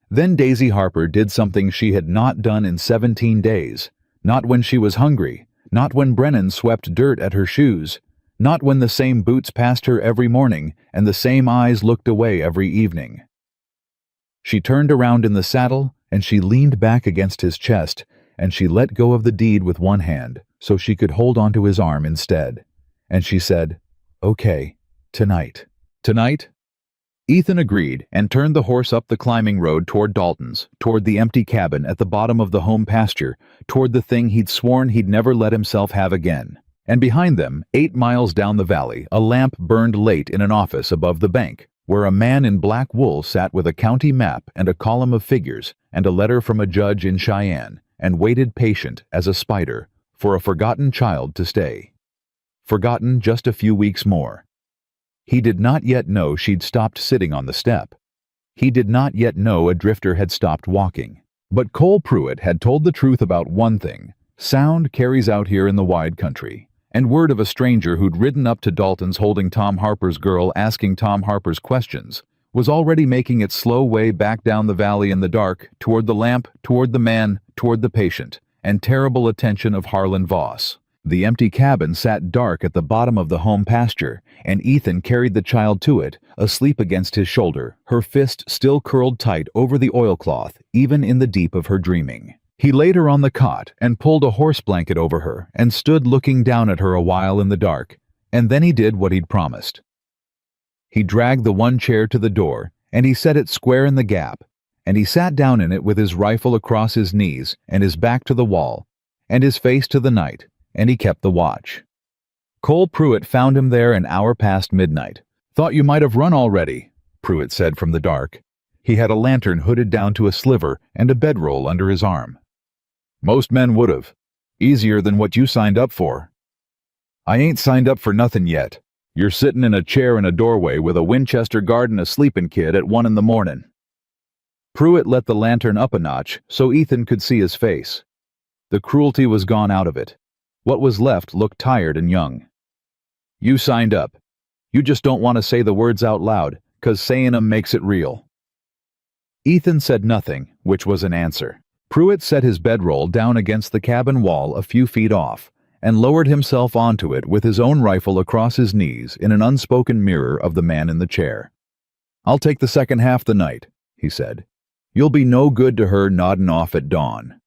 Speaker 1: Then Daisy Harper did something she had not done in 17 days, not when she was hungry, not when Brennan swept dirt at her shoes, not when the same boots passed her every morning and the same eyes looked away every evening. She turned around in the saddle, and she leaned back against his chest, and she let go of the deed with one hand so she could hold onto his arm instead. And she said, "Okay, tonight." "Tonight?" Ethan agreed and turned the horse up the climbing road toward Dalton's, toward the empty cabin at the bottom of the home pasture, toward the thing he'd sworn he'd never let himself have again. And behind them, 8 miles down the valley, a lamp burned late in an office above the bank, where a man in black wool sat with a county map and a column of figures and a letter from a judge in Cheyenne, and waited patient as a spider for a forgotten child to stay. Forgotten just a few weeks more. He did not yet know she'd stopped sitting on the step. He did not yet know a drifter had stopped walking. But Cole Pruitt had told the truth about one thing: sound carries out here in the wide country. And word of a stranger who'd ridden up to Dalton's holding Tom Harper's girl, asking Tom Harper's questions, was already making its slow way back down the valley in the dark, toward the lamp, toward the man, toward the patient, and terrible attention of Harlan Voss. The empty cabin sat dark at the bottom of the home pasture, and Ethan carried the child to it, asleep against his shoulder, her fist still curled tight over the oilcloth, even in the deep of her dreaming. He laid her on the cot and pulled a horse blanket over her and stood looking down at her a while in the dark, and then he did what he'd promised. He dragged the one chair to the door, and he set it square in the gap, and he sat down in it with his rifle across his knees and his back to the wall, and his face to the night, and he kept the watch. Cole Pruitt found him there an hour past midnight. "Thought you might have run already," Pruitt said from the dark. He had a lantern hooded down to a sliver and a bedroll under his arm. "Most men would have. Easier than what you signed up for." "I ain't signed up for nothing yet. You're sitting in a chair in a doorway with a Winchester guard and a sleeping kid at 1 in the morning. Pruitt let the lantern up a notch so Ethan could see his face. The cruelty was gone out of it. What was left looked tired and young. "You signed up. You just don't want to say the words out loud, 'cause saying 'em makes it real." Ethan said nothing, which was an answer. Pruitt set his bedroll down against the cabin wall a few feet off, and lowered himself onto it with his own rifle across his knees in an unspoken mirror of the man in the chair. "I'll take the second half the night," he said. "You'll be no good to her nodding off at dawn."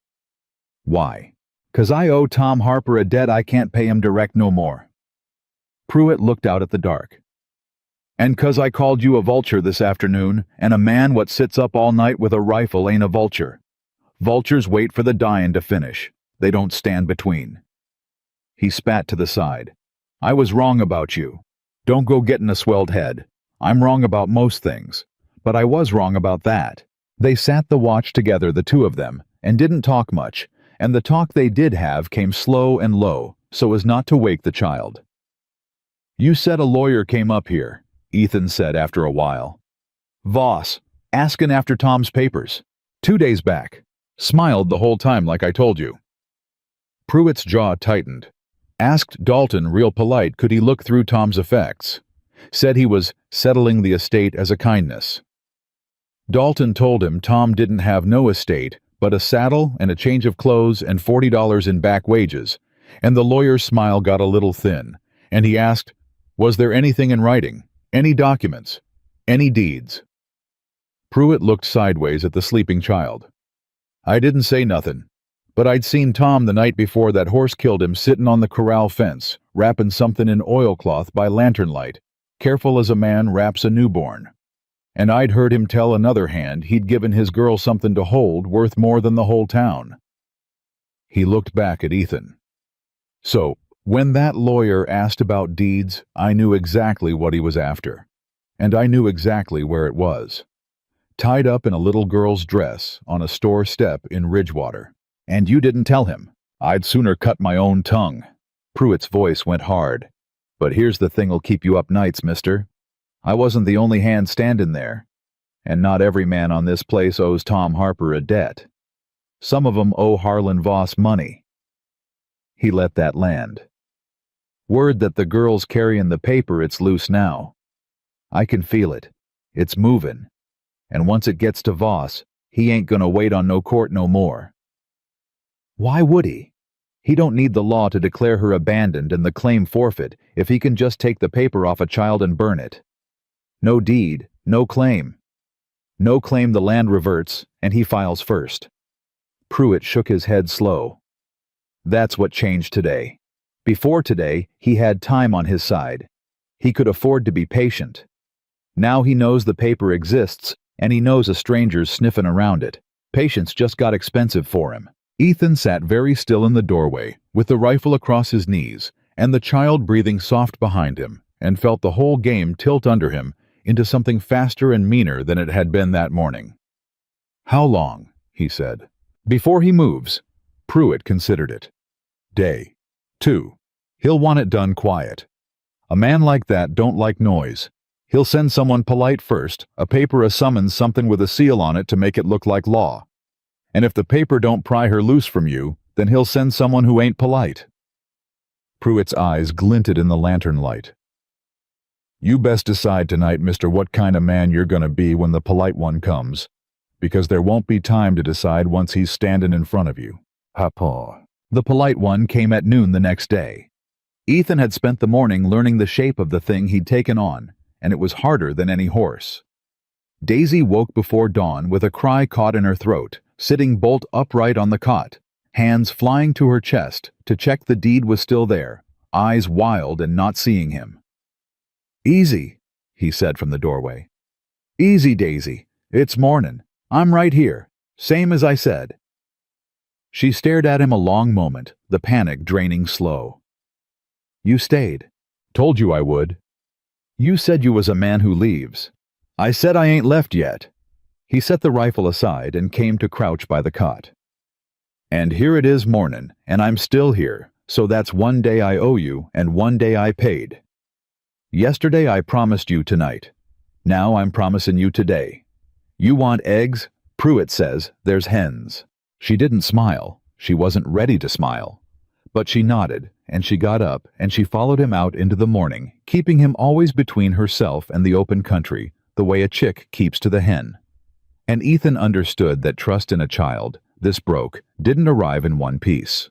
Speaker 1: "Why?" "'Cause I owe Tom Harper a debt I can't pay him direct no more." Pruitt looked out at the dark. "And 'cause I called you a vulture this afternoon, and a man what sits up all night with a rifle ain't a vulture. Vultures wait for the dyin' to finish. They don't stand between." He spat to the side. "I was wrong about you. Don't go getting a swelled head. I'm wrong about most things. But I was wrong about that." They sat the watch together, the two of them, and didn't talk much, and the talk they did have came slow and low, so as not to wake the child. "You said a lawyer came up here," Ethan said after a while. "Voss, asking after Tom's papers. 2 days back. Smiled the whole time like I told you." Pruitt's jaw tightened. Asked Dalton real polite could he look through Tom's effects. Said he was settling the estate as a kindness. Dalton told him Tom didn't have no estate, but a saddle and a change of clothes and $40 in back wages, and the lawyer's smile got a little thin, and he asked, was there anything in writing? Any documents? Any deeds? Pruitt looked sideways at the sleeping child. "I didn't say nothin', but I'd seen Tom the night before that horse killed him sittin' on the corral fence, wrappin' something in oilcloth by lantern light, careful as a man wraps a newborn. And I'd heard him tell another hand he'd given his girl something to hold worth more than the whole town." He looked back at Ethan. "So, when that lawyer asked about deeds, I knew exactly what he was after. And I knew exactly where it was. tied up in a little girl's dress on a store step in Ridgewater. And you didn't tell him. I'd sooner cut my own tongue. Pruitt's voice went hard. But here's the thing'll keep you up nights, mister. I wasn't the only hand standing there. And not every man on this place owes Tom Harper a debt. Some of 'em owe Harlan Voss money. He let that land. Word that the girl's carrying the paper, it's loose now. I can feel it. It's moving. And once it gets to Voss, he ain't gonna wait on no court no more. Why would he? He don't need the law to declare her abandoned and the claim forfeit if he can just take the paper off a child and burn it. No deed, no claim. No claim, the land reverts, and he files first. Pruitt shook his head slow. That's what changed today. Before today, he had time on his side. He could afford to be patient. Now he knows the paper exists, and he knows a stranger's sniffing around it. Patience just got expensive for him. Ethan sat very still in the doorway, with the rifle across his knees, and the child breathing soft behind him, and felt the whole game tilt under him into something faster and meaner than it had been that morning. How long? He said. Before he moves. Pruitt considered it. Day. 2. He'll want it done quiet. A man like that don't like noise. He'll send someone polite first, a paper, a summons, something with a seal on it to make it look like law. And if the paper don't pry her loose from you, then he'll send someone who ain't polite. Pruitt's eyes glinted in the lantern light. You best decide tonight, mister, what kind of man you're gonna be when the polite one comes, because there won't be time to decide once he's standing in front of you. Papa. The polite one came at noon the next day. Ethan had spent the morning learning the shape of the thing he'd taken on, and it was harder than any horse. Daisy woke before dawn with a cry caught in her throat, sitting bolt upright on the cot, hands flying to her chest to check the deed was still there, eyes wild and not seeing him. Easy, he said from the doorway. Easy, Daisy. It's mornin'. I'm right here, same as I said. She stared at him a long moment, the panic draining slow. You stayed. Told you I would. You said you was a man who leaves. I said I ain't left yet. He set the rifle aside and came to crouch by the cot. And here it is mornin', and I'm still here, so that's one day I owe you and one day I paid. Yesterday I promised you tonight. Now I'm promising you today. You want eggs? Pruitt says there's hens. She didn't smile. She wasn't ready to smile. But she nodded, and she got up, and she followed him out into the morning, keeping him always between herself and the open country, the way a chick keeps to the hen. And Ethan understood that trust in a child, this broke, didn't arrive in one piece.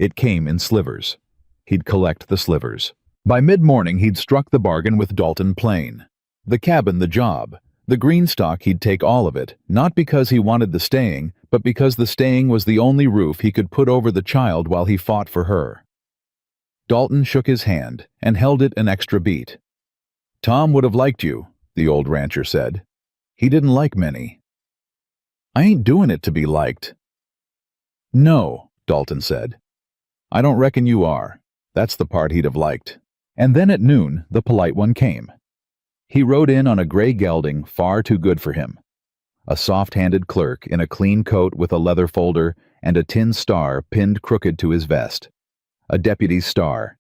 Speaker 1: It came in slivers. He'd collect the slivers. By mid-morning he'd struck the bargain with Dalton Plain. The cabin, the job. The greenstock, he'd take all of it, not because he wanted the staying, but because the staying was the only roof he could put over the child while he fought for her. Dalton shook his hand and held it an extra beat. Tom would have liked you, the old rancher said. He didn't like many. I ain't doing it to be liked. No, Dalton said. I don't reckon you are. That's the part he'd have liked. And then at noon, the polite one came. He rode in on a gray gelding far too good for him. A soft-handed clerk in a clean coat with a leather folder and a tin star pinned crooked to his vest. A deputy's star.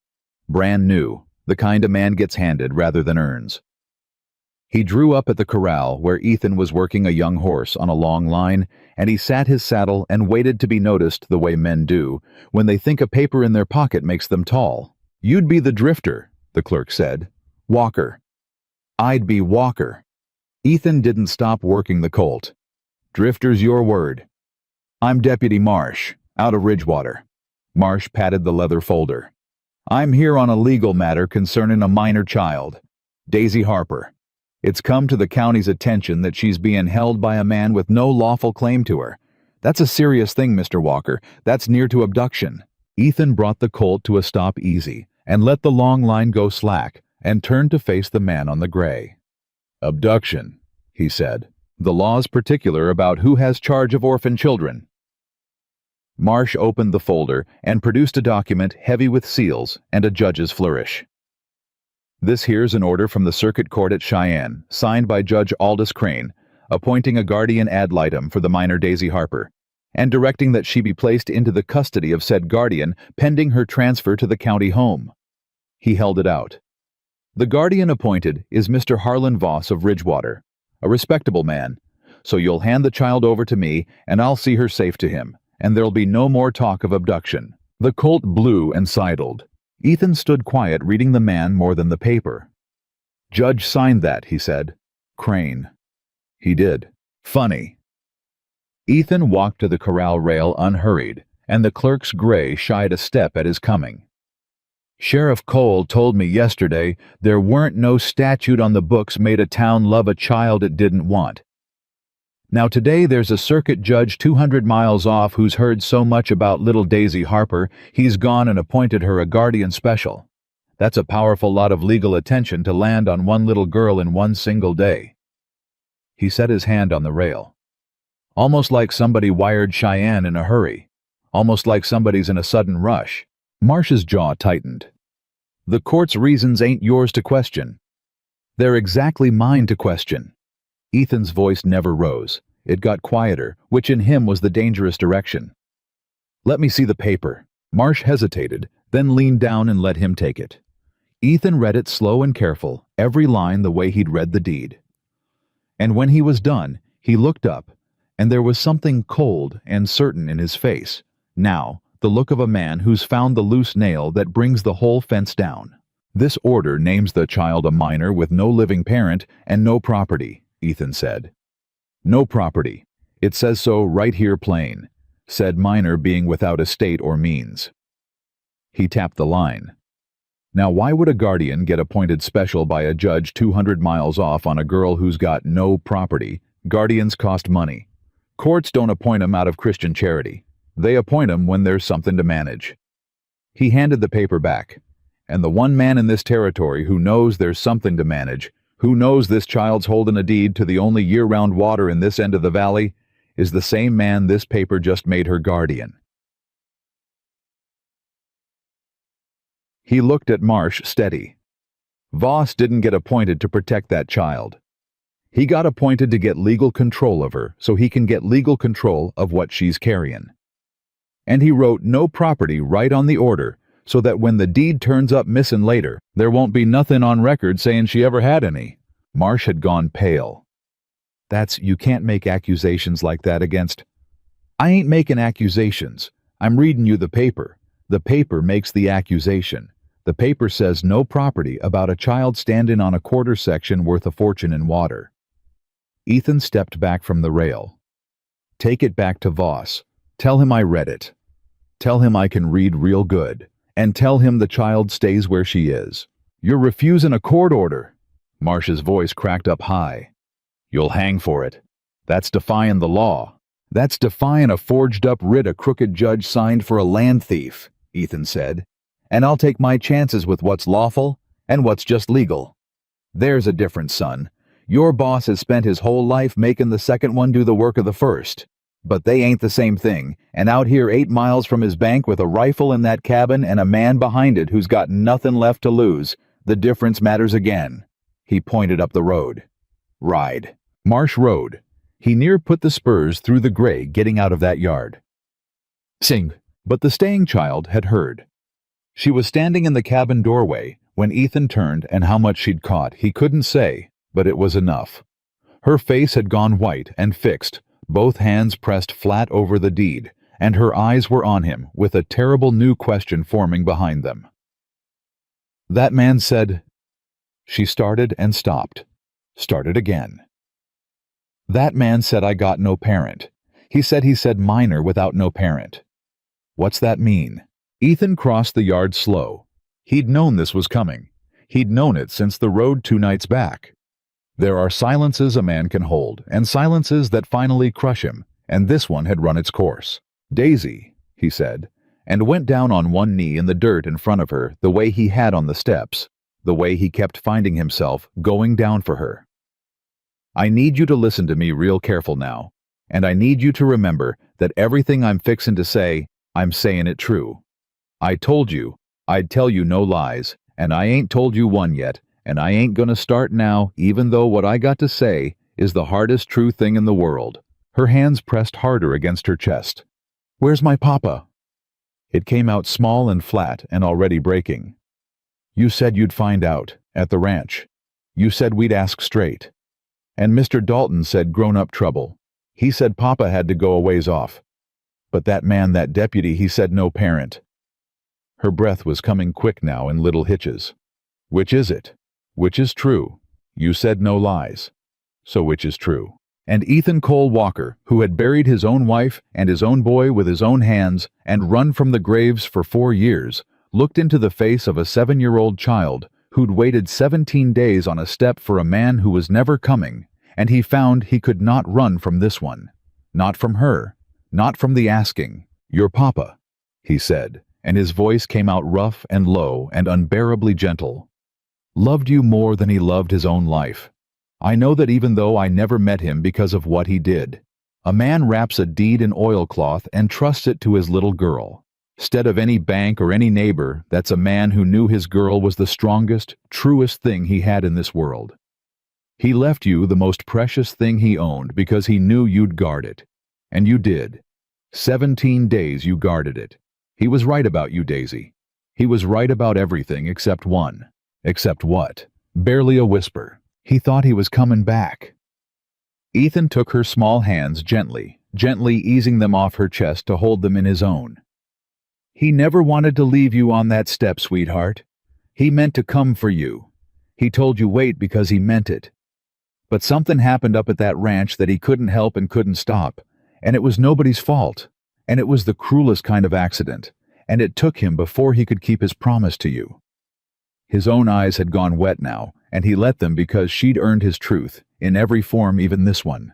Speaker 1: Brand new, the kind a man gets handed rather than earns. He drew up at the corral where Ethan was working a young horse on a long line, and he sat his saddle and waited to be noticed the way men do when they think a paper in their pocket makes them tall. You'd be the drifter, the clerk said. Walker. I'd be Walker. Ethan didn't stop working the colt. Drifter's your word. I'm Deputy Marsh, out of Ridgewater. Marsh patted the leather folder. I'm here on a legal matter concerning a minor child, Daisy Harper. It's come to the county's attention that she's being held by a man with no lawful claim to her. That's a serious thing, Mr. Walker. That's near to abduction. Ethan brought the colt to a stop easy and let the long line go slack and turned to face the man on the gray. Abduction, he said. The law's particular about who has charge of orphan children. Marsh opened the folder and produced a document heavy with seals and a judge's flourish. This here's an order from the Circuit Court at Cheyenne, signed by Judge Aldous Crane, appointing a guardian ad litem for the minor Daisy Harper, and directing that she be placed into the custody of said guardian pending her transfer to the county home. He held it out. The guardian appointed is Mr. Harlan Voss of Ridgewater, a respectable man, so you'll hand the child over to me and I'll see her safe to him, and there'll be no more talk of abduction. The colt blew and sidled. Ethan stood quiet, reading the man more than the paper. Judge signed that, he said. Crane. He did. Funny. Ethan walked to the corral rail unhurried, and the clerk's gray shied a step at his coming. Sheriff Cole told me yesterday there weren't no statute on the books made a town love a child it didn't want. Now today there's a circuit judge 200 miles off who's heard so much about little Daisy Harper, he's gone and appointed her a guardian special. That's a powerful lot of legal attention to land on one little girl in one single day. He set his hand on the rail. Almost like somebody wired Cheyenne in a hurry. Almost like somebody's in a sudden rush. Marsh's jaw tightened. The court's reasons ain't yours to question. They're exactly mine to question. Ethan's voice never rose. It got quieter, which in him was the dangerous direction. Let me see the paper. Marsh hesitated, then leaned down and let him take it. Ethan read it slow and careful, every line the way he'd read the deed. And when he was done, he looked up, and there was something cold and certain in his face. Now, the look of a man who's found the loose nail that brings the whole fence down. This order names the child a minor with no living parent and no property, Ethan said. No property. It says so right here plain. Said minor being without estate or means. He tapped the line. Now why would a guardian get appointed special by a judge 200 miles off on a girl who's got no property? Guardians cost money. Courts don't appoint 'em out of Christian charity. They appoint 'em when there's something to manage. He handed the paper back. And the one man in this territory who knows there's something to manage, who knows this child's holding a deed to the only year-round water in this end of the valley, is the same man this paper just made her guardian. He looked at Marsh steady. Voss didn't get appointed to protect that child. He got appointed to get legal control of her so he can get legal control of what she's carrying. And he wrote no property right on the order so that when the deed turns up missing later, there won't be nothing on record saying she ever had any. Marsh had gone pale. You can't make accusations like that against... I ain't making accusations. I'm reading you the paper. The paper makes the accusation. The paper says no property about a child standing on a quarter section worth a fortune in water. Ethan stepped back from the rail. Take it back to Voss. Tell him I read it. Tell him I can read real good. And tell him the child stays where she is. You're refusing a court order. Marsh's voice cracked up high. You'll hang for it. That's defying the law. That's defying a forged-up writ a crooked judge signed for a land thief, Ethan said. And I'll take my chances with what's lawful and what's just legal. There's a difference, son. Your boss has spent his whole life making the second one do the work of the first. But they ain't the same thing, and out here 8 miles from his bank with a rifle in that cabin and a man behind it who's got nothing left to lose, the difference matters again. He pointed up the road. Ride. Marsh rode. He near put the spurs through the gray getting out of that yard. Sing. But the staying child had heard. She was standing in the cabin doorway when Ethan turned, and how much she'd caught he couldn't say, but it was enough. Her face had gone white and fixed, both hands pressed flat over the deed, and her eyes were on him with a terrible new question forming behind them. That man said... She started and stopped. Started again. That man said I got no parent. He said minor without no parent. What's that mean? Ethan crossed the yard slow. He'd known this was coming. He'd known it since the road 2 nights back. There are silences a man can hold, and silences that finally crush him, and this one had run its course. Daisy, he said, and went down on one knee in the dirt in front of her the way he had on the steps, the way he kept finding himself going down for her. I need you to listen to me real careful now, and I need you to remember that everything I'm fixin' to say, I'm sayin' it true. I told you I'd tell you no lies, and I ain't told you one yet, and I ain't gonna start now even though what I got to say is the hardest true thing in the world. Her hands pressed harder against her chest. Where's my papa? It came out small and flat and already breaking. You said you'd find out, at the ranch. You said we'd ask straight. And Mr. Dalton said grown-up trouble. He said papa had to go a ways off. But that man, that deputy, he said no parent. Her breath was coming quick now in little hitches. Which is it? Which is true? You said no lies. So which is true? And Ethan Cole Walker, who had buried his own wife and his own boy with his own hands and run from the graves for 4 years, looked into the face of a 7-year-old child who'd waited 17 days on a step for a man who was never coming, and he found he could not run from this one. Not from her. Not from the asking. Your papa, he said, and his voice came out rough and low and unbearably gentle. Loved you more than he loved his own life. I know that even though I never met him because of what he did. A man wraps a deed in oilcloth and trusts it to his little girl. Instead of any bank or any neighbor, that's a man who knew his girl was the strongest, truest thing he had in this world. He left you the most precious thing he owned because he knew you'd guard it. And you did. 17 days you guarded it. He was right about you, Daisy. He was right about everything except one. Except what? Barely a whisper. He thought he was coming back. Ethan took her small hands gently easing them off her chest to hold them in his own. He never wanted to leave you on that step, sweetheart. He meant to come for you. He told you wait because he meant it. But something happened up at that ranch that he couldn't help and couldn't stop, and it was nobody's fault, and it was the cruelest kind of accident, and it took him before he could keep his promise to you. His own eyes had gone wet now, and he let them because she'd earned his truth, in every form, even this one.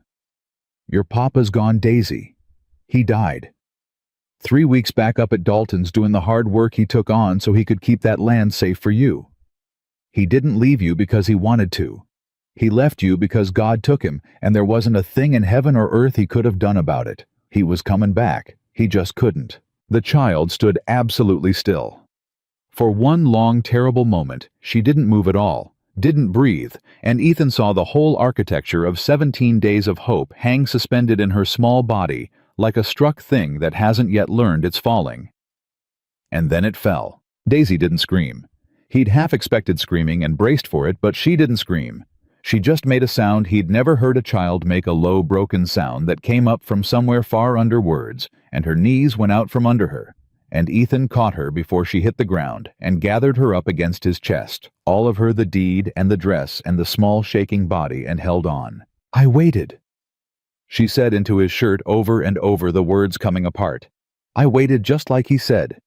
Speaker 1: Your papa's gone, Daisy. He died. 3 weeks back up at Dalton's doing the hard work he took on so he could keep that land safe for you. He didn't leave you because he wanted to. He left you because God took him, and there wasn't a thing in heaven or earth he could have done about it. He was coming back. He just couldn't. The child stood absolutely still. For one long, terrible moment, she didn't move at all, didn't breathe, and Ethan saw the whole architecture of 17 days of hope hang suspended in her small body like a struck thing that hasn't yet learned it's falling. And then it fell. Daisy didn't scream. He'd half expected screaming and braced for it, but she didn't scream. She just made a sound he'd never heard a child make, a low, broken sound that came up from somewhere far under words, and her knees went out from under her, and Ethan caught her before she hit the ground and gathered her up against his chest, all of her, the deed and the dress and the small shaking body, and held on. I waited, she said into his shirt over and over, the words coming apart. I waited just like he said.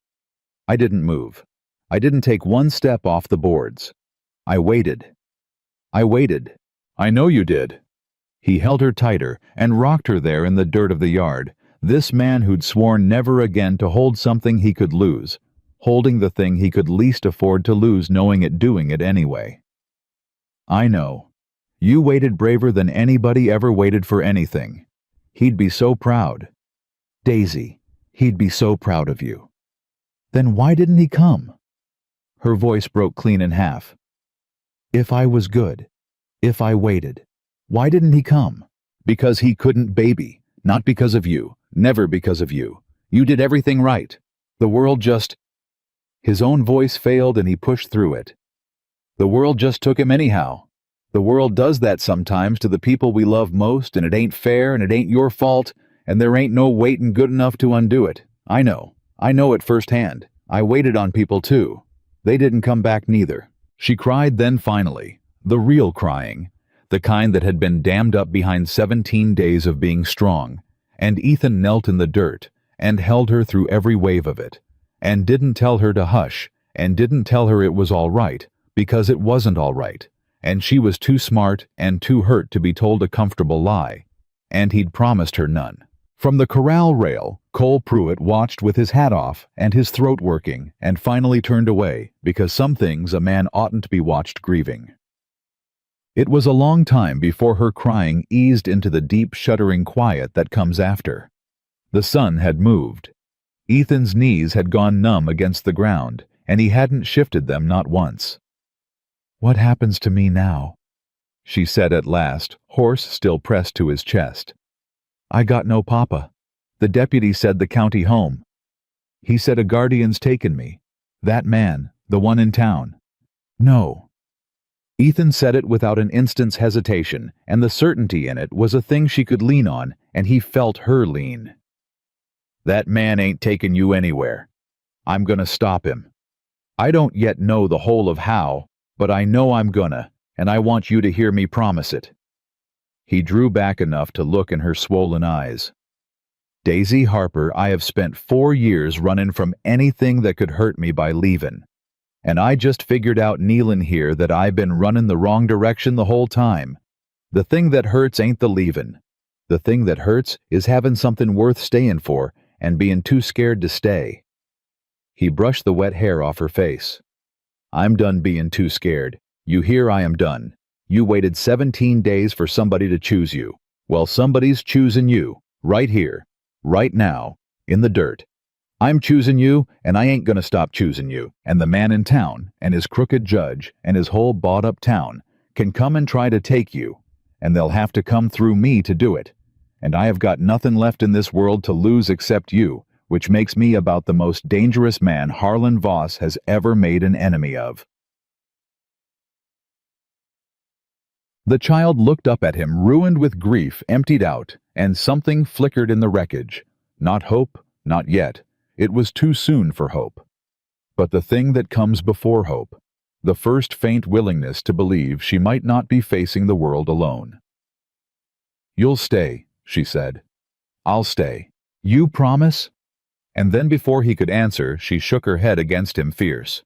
Speaker 1: I didn't move. I didn't take one step off the boards. I waited. I waited. I know you did. He held her tighter and rocked her there in the dirt of the yard, this man who'd sworn never again to hold something he could lose, holding the thing he could least afford to lose, knowing it, doing it anyway. I know. You waited braver than anybody ever waited for anything. He'd be so proud. Daisy, he'd be so proud of you. Then why didn't he come? Her voice broke clean in half. If I was good, if I waited, why didn't he come? Because he couldn't, baby. Not because of you. Never because of you. You did everything right. The world just... His own voice failed and he pushed through it. The world just took him anyhow. The world does that sometimes to the people we love most, and it ain't fair and it ain't your fault, and there ain't no waiting good enough to undo it. I know. I know it firsthand. I waited on people too. They didn't come back neither. She cried then finally, the real crying, the kind that had been dammed up behind 17 days of being strong, and Ethan knelt in the dirt and held her through every wave of it, and didn't tell her to hush, and didn't tell her it was all right, because it wasn't all right, and she was too smart and too hurt to be told a comfortable lie, and he'd promised her none. From the corral rail, Cole Pruitt watched with his hat off and his throat working, and finally turned away, because some things a man oughtn't to be watched grieving. It was a long time before her crying eased into the deep, shuddering quiet that comes after. The sun had moved. Ethan's knees had gone numb against the ground, and he hadn't shifted them not once. What happens to me now? she said at last, horse still pressed to his chest. "I got no papa. The deputy said the county home. He said a guardian's taken me. That man, the one in town. No." Ethan said it without an instant's hesitation, and the certainty in it was a thing she could lean on, and he felt her lean. "That man ain't taking you anywhere. I'm gonna stop him. I don't yet know the whole of how, but I know I'm gonna, and I want you to hear me promise it." He drew back enough to look in her swollen eyes. "Daisy Harper, I have spent 4 years running from anything that could hurt me by leavin'. And I just figured out kneelin' here that I been runnin' the wrong direction the whole time. The thing that hurts ain't the leavin'. The thing that hurts is havin' something worth stayin' for and bein' too scared to stay." He brushed the wet hair off her face. "I'm done bein' too scared. You hear I am done. You waited 17 days for somebody to choose you. Well, somebody's choosin' you, right here, right now, in the dirt. I'm choosing you, and I ain't gonna stop choosing you, and the man in town, and his crooked judge, and his whole bought-up town, can come and try to take you, and they'll have to come through me to do it. And I have got nothing left in this world to lose except you, which makes me about the most dangerous man Harlan Voss has ever made an enemy of." The child looked up at him, ruined with grief, emptied out, and something flickered in the wreckage. Not hope, not yet. It was too soon for hope. But the thing that comes before hope, the first faint willingness to believe she might not be facing the world alone. "You'll stay," she said. "I'll stay. You promise?" And then before he could answer, she shook her head against him fierce.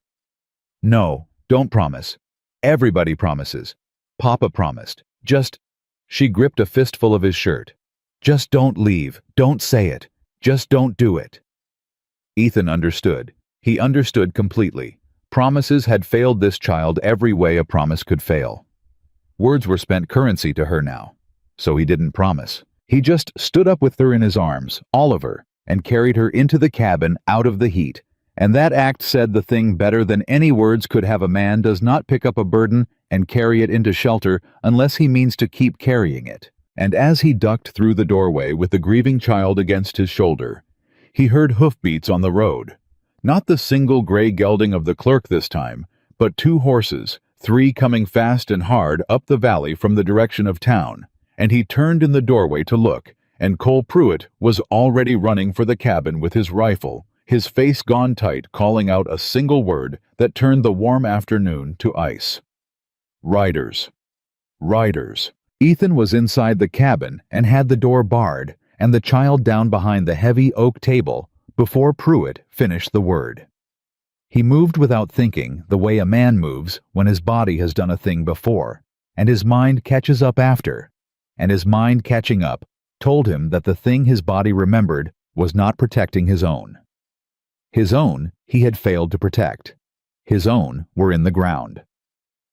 Speaker 1: "No, don't promise. Everybody promises. Papa promised. Just—" She gripped a fistful of his shirt. "Just don't leave. Don't say it. Just don't do it." Ethan understood. He understood completely. Promises had failed this child every way a promise could fail. Words were spent currency to her now. So he didn't promise. He just stood up with her in his arms, all of her, and carried her into the cabin out of the heat. And that act said the thing better than any words could have: a man does not pick up a burden and carry it into shelter unless he means to keep carrying it. And as he ducked through the doorway with the grieving child against his shoulder, he heard hoofbeats on the road. Not the single gray gelding of the clerk this time, but 2 horses, 3 coming fast and hard up the valley from the direction of town. And he turned in the doorway to look, and Cole Pruitt was already running for the cabin with his rifle, his face gone tight, calling out a single word that turned the warm afternoon to ice. "Riders. Riders." Ethan was inside the cabin and had the door barred, and the child down behind the heavy oak table before Pruitt finished the word. He moved without thinking, the way a man moves when his body has done a thing before, and his mind catches up after. And his mind catching up told him that the thing his body remembered was not protecting his own. His own he had failed to protect. His own were in the ground.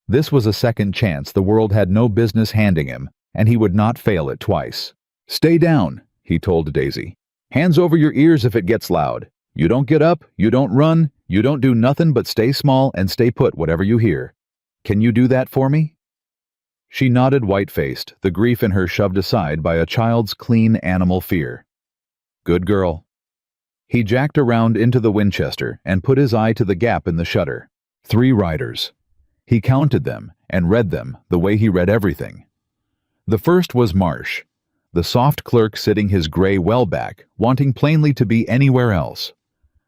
Speaker 1: This was a second chance the world had no business handing him, and he would not fail it twice. "Stay down," he told Daisy. "Hands over your ears if it gets loud. You don't get up, you don't run, you don't do nothing but stay small and stay put whatever you hear. Can you do that for me?" She nodded white-faced, the grief in her shoved aside by a child's clean animal fear. "Good girl." He jacked around into the Winchester and put his eye to the gap in the shutter. 3 riders. He counted them and read them the way he read everything. The first was Marsh, the soft clerk sitting his gray well back, wanting plainly to be anywhere else.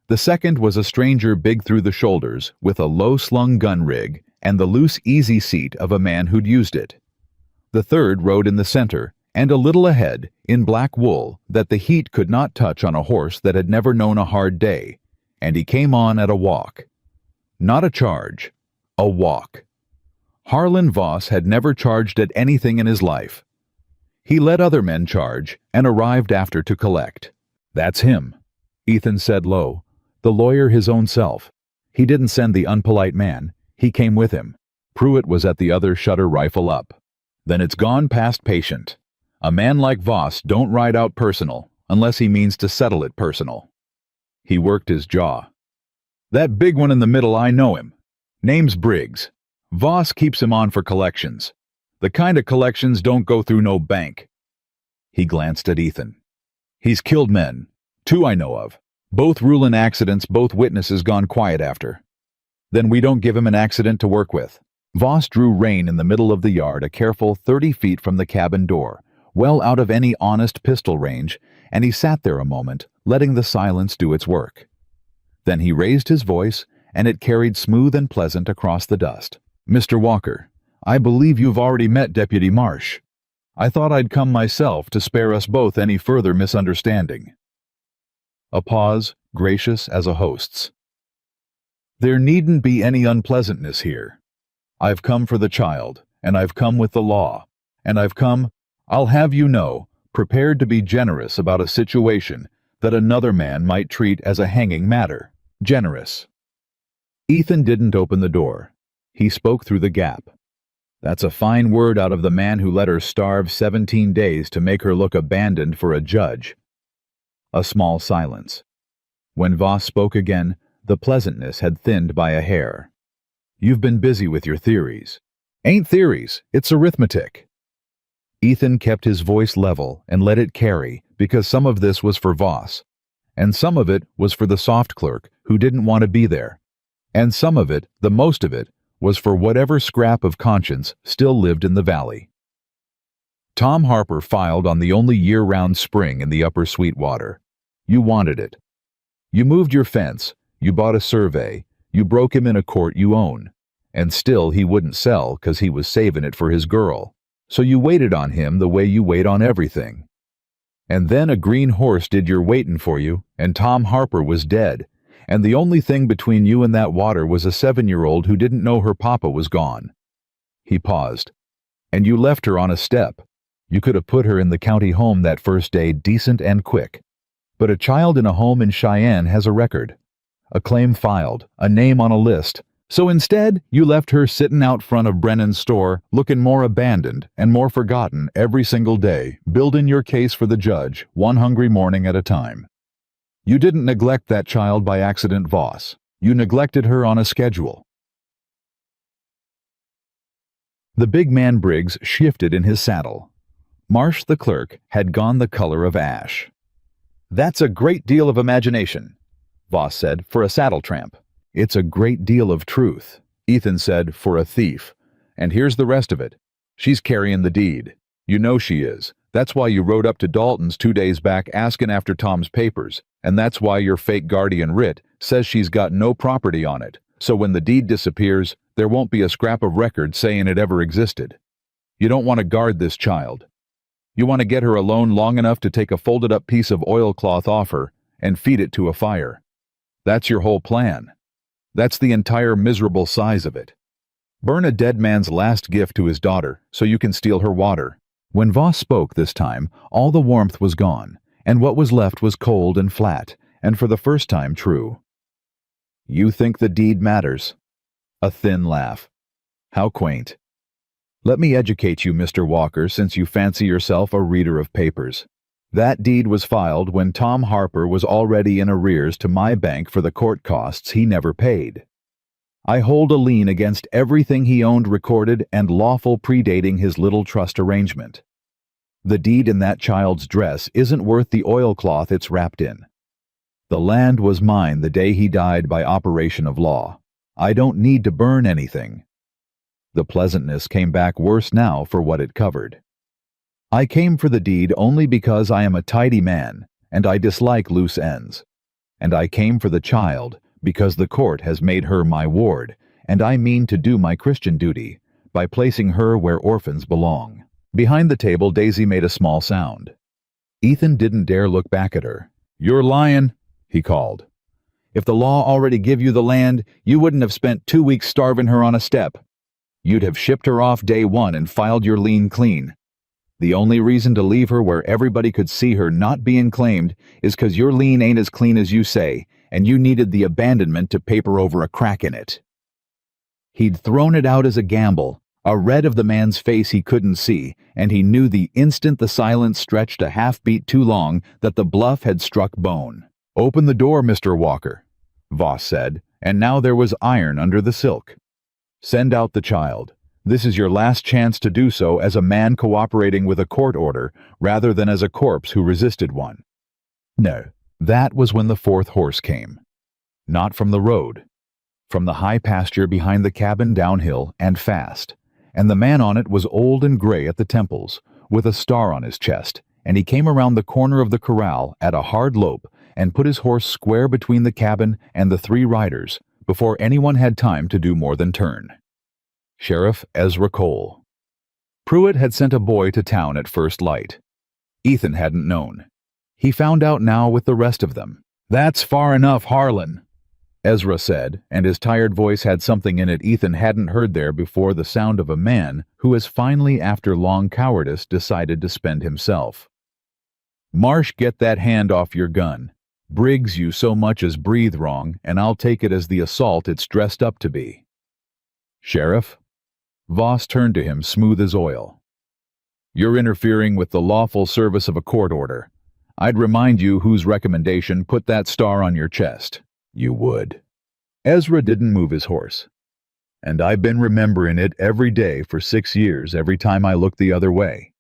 Speaker 1: The second was a stranger big through the shoulders, with a low-slung gun rig and the loose easy seat of a man who'd used it. The third rode in the center, and a little ahead, in black wool that the heat could not touch on a horse that had never known a hard day, and he came on at a walk. Not a charge, a walk. Harlan Voss had never charged at anything in his life. He let other men charge and arrived after to collect. "That's him," Ethan said low, "the lawyer his own self. He didn't send the unpolite man, he came with him." Pruitt was at the other shutter, rifle up. "Then it's gone past patient. A man like Voss don't ride out personal, unless he means to settle it personal." He worked his jaw. "That big one in the middle, I know him. Name's Briggs. Voss keeps him on for collections. The kind of collections don't go through no bank. He glanced at Ethan. He's killed men. 2 I know of. Both rulin' accidents, both witnesses gone quiet after. Then we don't give him an accident to work with. Voss drew rein in the middle of the yard, a careful 30 feet from the cabin door, well out of any honest pistol range, and he sat there a moment, letting the silence do its work. Then he raised his voice, and it carried smooth and pleasant across the dust. Mr. Walker, I believe you've already met Deputy Marsh. I thought I'd come myself to spare us both any further misunderstanding. A pause, gracious as a host's. There needn't be any unpleasantness here. I've come for the child, and I've come with the law, and I've come, I'll have you know, prepared to be generous about a situation that another man might treat as a hanging matter. Generous. Ethan didn't open the door. He spoke through the gap. That's a fine word out of the man who let her starve 17 days to make her look abandoned for a judge. A small silence. When Voss spoke again, the pleasantness had thinned by a hair. You've been busy with your theories. Ain't theories, it's arithmetic. Ethan kept his voice level and let it carry because some of this was for Voss, and some of it was for the soft clerk who didn't want to be there, and some of it, the most of it, was for whatever scrap of conscience still lived in the valley. Tom Harper filed on the only year-round spring in the upper Sweetwater. You wanted it. You moved your fence, you bought a survey, you broke him in a court you own, and still he wouldn't sell 'cause he was saving it for his girl, so you waited on him the way you wait on everything. And then a green horse did your waitin' for you, and Tom Harper was dead, and the only thing between you and that water was a 7-year-old who didn't know her papa was gone. He paused. And you left her on a step. You could have put her in the county home that first day decent and quick. But a child in a home in Cheyenne has a record. A claim filed, a name on a list. So instead, you left her sittin' out front of Brennan's store, looking more abandoned and more forgotten every single day, building your case for the judge, one hungry morning at a time. You didn't neglect that child by accident, Voss. You neglected her on a schedule. The big man Briggs shifted in his saddle. Marsh, the clerk, had gone the color of ash. That's a great deal of imagination, Voss said, for a saddle tramp. It's a great deal of truth, Ethan said, for a thief. And here's the rest of it. She's carrying the deed. You know she is. That's why you rode up to Dalton's 2 days back asking after Tom's papers, and that's why your fake guardian writ says she's got no property on it, so when the deed disappears, there won't be a scrap of record saying it ever existed. You don't want to guard this child. You want to get her alone long enough to take a folded-up piece of oilcloth off her and feed it to a fire. That's your whole plan. That's the entire miserable size of it. Burn a dead man's last gift to his daughter so you can steal her water. When Voss spoke this time, all the warmth was gone, and what was left was cold and flat, and for the first time true. You think the deed matters? A thin laugh. How quaint. Let me educate you, Mr. Walker, since you fancy yourself a reader of papers. That deed was filed when Tom Harper was already in arrears to my bank for the court costs he never paid. I hold a lien against everything he owned recorded and lawful predating his little trust arrangement. The deed in that child's dress isn't worth the oilcloth it's wrapped in. The land was mine the day he died by operation of law. I don't need to burn anything. The pleasantness came back worse now for what it covered. I came for the deed only because I am a tidy man, and I dislike loose ends. And I came for the child because the court has made her my ward, and I mean to do my Christian duty by placing her where orphans belong. Behind the table, Daisy made a small sound. Ethan didn't dare look back at her. You're lying, he called. If the law already give you the land, you wouldn't have spent 2 weeks starving her on a step. You'd have shipped her off day one and filed your lien clean. The only reason to leave her where everybody could see her not being claimed is 'cause your lien ain't as clean as you say, and you needed the abandonment to paper over a crack in it. He'd thrown it out as a gamble, a red of the man's face he couldn't see, and he knew the instant the silence stretched a half-beat too long that the bluff had struck bone. Open the door, Mr. Walker, Voss said, and now there was iron under the silk. Send out the child. This is your last chance to do so as a man cooperating with a court order rather than as a corpse who resisted one. No, that was when the fourth horse came. Not from the road. From the high pasture behind the cabin downhill and fast. And the man on it was old and gray at the temples, with a star on his chest, and he came around the corner of the corral at a hard lope and put his horse square between the cabin and the three riders before anyone had time to do more than turn. Sheriff Ezra Cole. Pruitt had sent a boy to town at first light. Ethan hadn't known. He found out now with the rest of them. "That's far enough, Harlan," Ezra said, and his tired voice had something in it Ethan hadn't heard there before, the sound of a man who has finally, after long cowardice, decided to spend himself. "Marsh, get that hand off your gun. Briggs, you so much as breathe wrong, and I'll take it as the assault it's dressed up to be." "Sheriff?" Voss turned to him, smooth as oil. "You're interfering with the lawful service of a court order. I'd remind you whose recommendation put that star on your chest. You would." Ezra didn't move his horse. "And I've been remembering it every day for 6 years every time I looked the other way.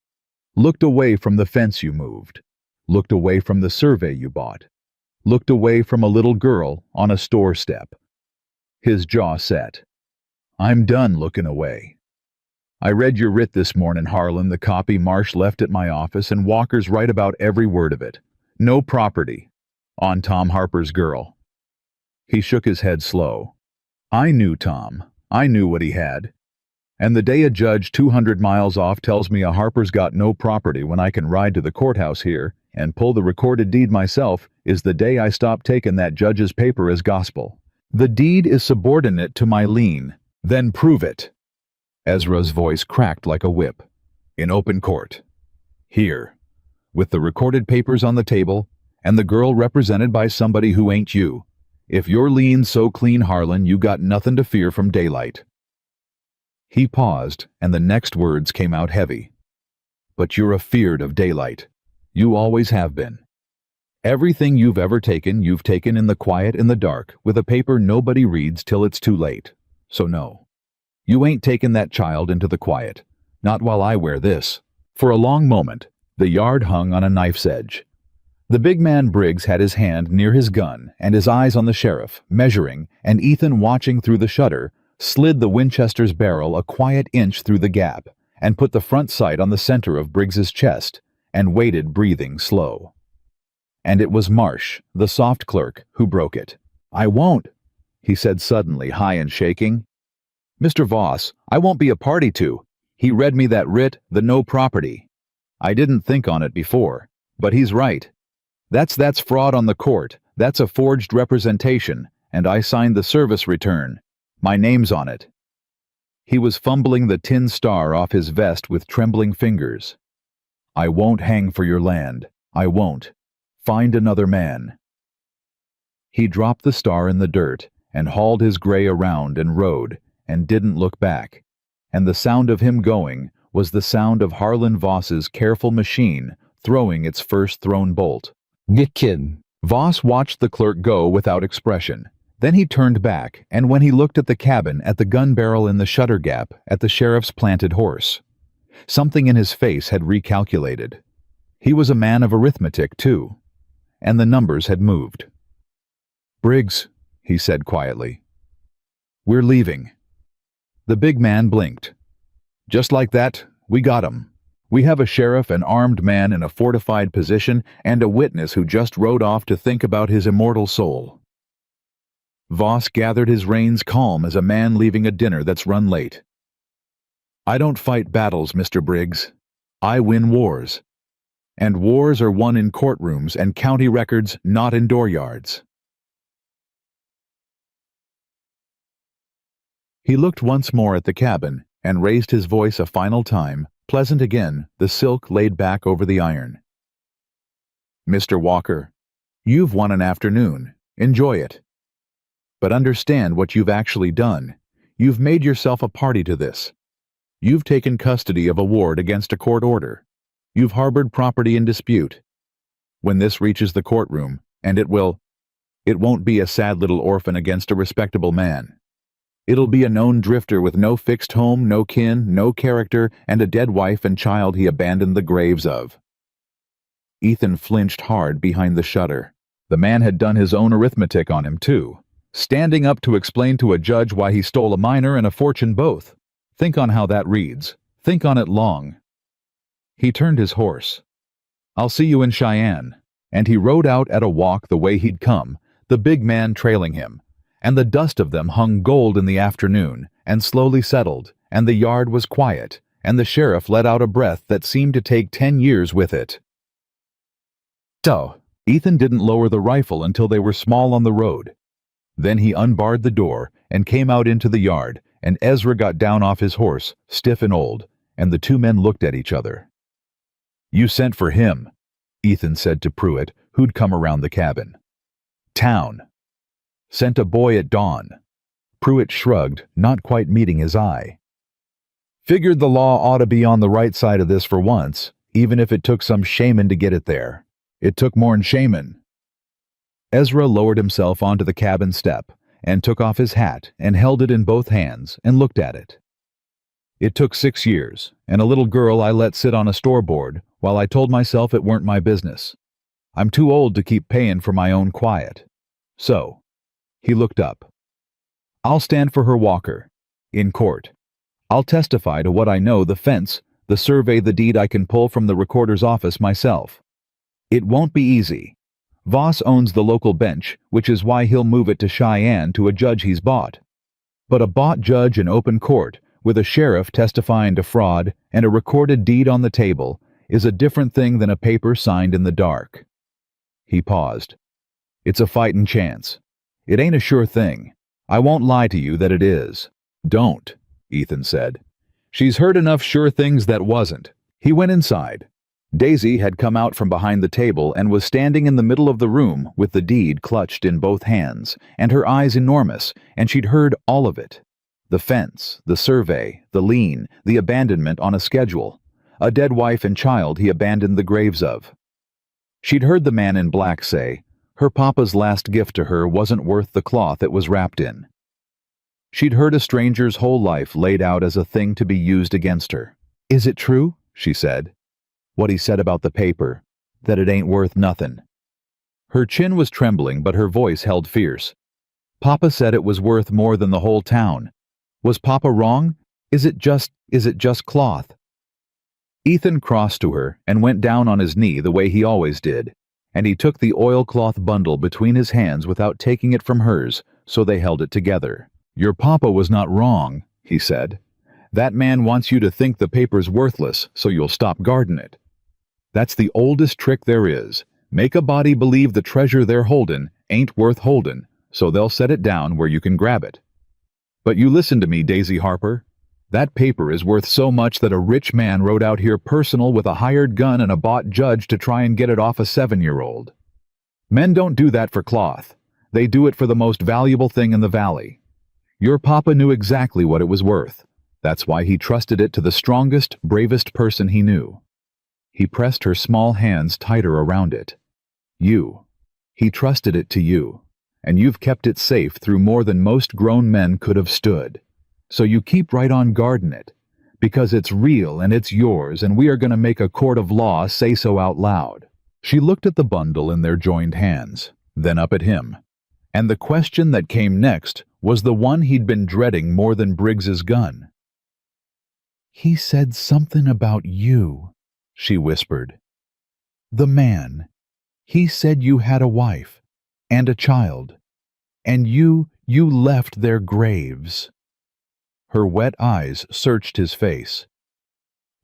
Speaker 1: Looked away from the fence you moved. Looked away from the survey you bought. Looked away from a little girl on a store step." His jaw set. "I'm done looking away. I read your writ this morning, Harlan, the copy Marsh left at my office, and Walker's right about every word of it. No property. On Tom Harper's girl." He shook his head slow. "I knew Tom. I knew what he had. And the day a judge 200 miles off tells me a Harper's got no property when I can ride to the courthouse here and pull the recorded deed myself is the day I stop taking that judge's paper as gospel. The deed is subordinate to my lien. Then prove it." Ezra's voice cracked like a whip. "In open court. Here. With the recorded papers on the table, and the girl represented by somebody who ain't you. If your lien's so clean, Harlan, you got nothing to fear from daylight." He paused, and the next words came out heavy. "But you're afeard of daylight. You always have been. Everything you've ever taken, you've taken in the quiet, in the dark, with a paper nobody reads till it's too late. So no. You ain't taken that child into the quiet. Not while I wear this." For a long moment, the yard hung on a knife's edge. The big man Briggs had his hand near his gun and his eyes on the sheriff, measuring, and Ethan, watching through the shutter, slid the Winchester's barrel a quiet inch through the gap and put the front sight on the center of Briggs's chest and waited, breathing slow. And it was Marsh, the soft clerk, who broke it. "I won't," he said suddenly, high and shaking. "Mr. Voss, I won't be a party to. He read me that writ, the no property. I didn't think on it before, but he's right. That's fraud on the court. That's a forged representation, and I signed the service return. My name's on it." He was fumbling the tin star off his vest with trembling fingers. "I won't hang for your land. I won't. Find another man." He dropped the star in the dirt and hauled his gray around and rode, and didn't look back. And the sound of him going was the sound of Harlan Voss's careful machine throwing its first thrown bolt. "Get kid." Voss watched the clerk go without expression. Then he turned back, and when he looked at the cabin, at the gun barrel in the shutter gap, at the sheriff's planted horse, something in his face had recalculated. He was a man of arithmetic, too, and the numbers had moved. "Briggs," he said quietly, "we're leaving." The big man blinked. "Just like that, we got him. We have a sheriff, an armed man in a fortified position, and a witness who just rode off to think about his immortal soul." Voss gathered his reins, calm as a man leaving a dinner that's run late. "I don't fight battles, Mr. Briggs. I win wars. And wars are won in courtrooms and county records, not in dooryards." He looked once more at the cabin and raised his voice a final time, pleasant again, the silk laid back over the iron. "Mr. Walker, you've won an afternoon. Enjoy it. But understand what you've actually done. You've made yourself a party to this. You've taken custody of a ward against a court order. You've harbored property in dispute. When this reaches the courtroom, and it won't be a sad little orphan against a respectable man. It'll be a known drifter with no fixed home, no kin, no character, and a dead wife and child he abandoned the graves of." Ethan flinched hard behind the shutter. The man had done his own arithmetic on him, too, standing up to explain to a judge why he stole a minor and a fortune both. Think on how that reads. Think on it long. He turned his horse. "I'll see you in Cheyenne." And he rode out at a walk the way he'd come, the big man trailing him, and the dust of them hung gold in the afternoon, and slowly settled, and the yard was quiet, and the sheriff let out a breath that seemed to take 10 years with it. So, Ethan didn't lower the rifle until they were small on the road. Then he unbarred the door and came out into the yard, and Ezra got down off his horse, stiff and old, and the two men looked at each other. "You sent for him," Ethan said to Pruitt, who'd come around the cabin. "Town. Sent a boy at dawn." Pruitt shrugged, not quite meeting his eye. "Figured the law ought to be on the right side of this for once, even if it took some shaman to get it there. It took more'n shaman." Ezra lowered himself onto the cabin step and took off his hat and held it in both hands and looked at it. "It took 6 years, and a little girl I let sit on a store board while I told myself it weren't my business. I'm too old to keep paying for my own quiet. So," he looked up, "I'll stand for her Walker. In court. I'll testify to what I know, the fence, the survey, the deed I can pull from the recorder's office myself. It won't be easy. Voss owns the local bench, which is why he'll move it to Cheyenne to a judge he's bought. But a bought judge in open court, with a sheriff testifying to fraud and a recorded deed on the table, is a different thing than a paper signed in the dark." He paused. "It's a fightin' chance. It ain't a sure thing. I won't lie to you that it is." "Don't," Ethan said. "She's heard enough sure things that wasn't." He went inside. Daisy had come out from behind the table and was standing in the middle of the room with the deed clutched in both hands, and her eyes enormous, and she'd heard all of it. The fence, the survey, the lien, the abandonment on a schedule, a dead wife and child he abandoned the graves of. She'd heard the man in black say, her papa's last gift to her wasn't worth the cloth it was wrapped in. She'd heard a stranger's whole life laid out as a thing to be used against her. "Is it true?" she said. "What he said about the paper, that it ain't worth nothin'." Her chin was trembling, but her voice held fierce. "Papa said it was worth more than the whole town. Was Papa wrong? Is it just cloth?" Ethan crossed to her and went down on his knee the way he always did, and he took the oilcloth bundle between his hands without taking it from hers, so they held it together. "Your papa was not wrong," he said. "That man wants you to think the paper's worthless, so you'll stop guarding it. That's the oldest trick there is. Make a body believe the treasure they're holdin' ain't worth holdin', so they'll set it down where you can grab it. But you listen to me, Daisy Harper. That paper is worth so much that a rich man rode out here personal with a hired gun and a bought judge to try and get it off a 7-year-old. Men don't do that for cloth. They do it for the most valuable thing in the valley. Your papa knew exactly what it was worth. That's why he trusted it to the strongest, bravest person he knew." He pressed her small hands tighter around it. "You. He trusted it to you, and you've kept it safe through more than most grown men could have stood. So you keep right on guarding it, because it's real and it's yours, and we are going to make a court of law say so out loud." She looked at the bundle in their joined hands, then up at him. And the question that came next was the one he'd been dreading more than Briggs's gun. "He said something about you," she whispered. "The man. He said you had a wife and a child, and you left their graves." Her wet eyes searched his face.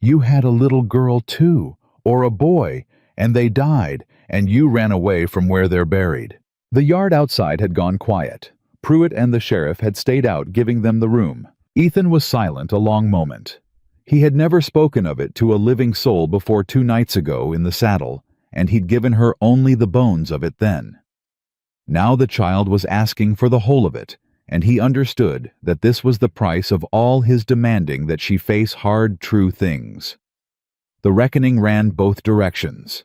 Speaker 1: "You had a little girl too, or a boy, and they died, and you ran away from where they're buried." The yard outside had gone quiet. Pruitt and the sheriff had stayed out, giving them the room. Ethan was silent a long moment. He had never spoken of it to a living soul before 2 nights ago in the saddle, and he'd given her only the bones of it then. Now the child was asking for the whole of it, and he understood that this was the price of all his demanding that she face hard, true things. The reckoning ran both directions.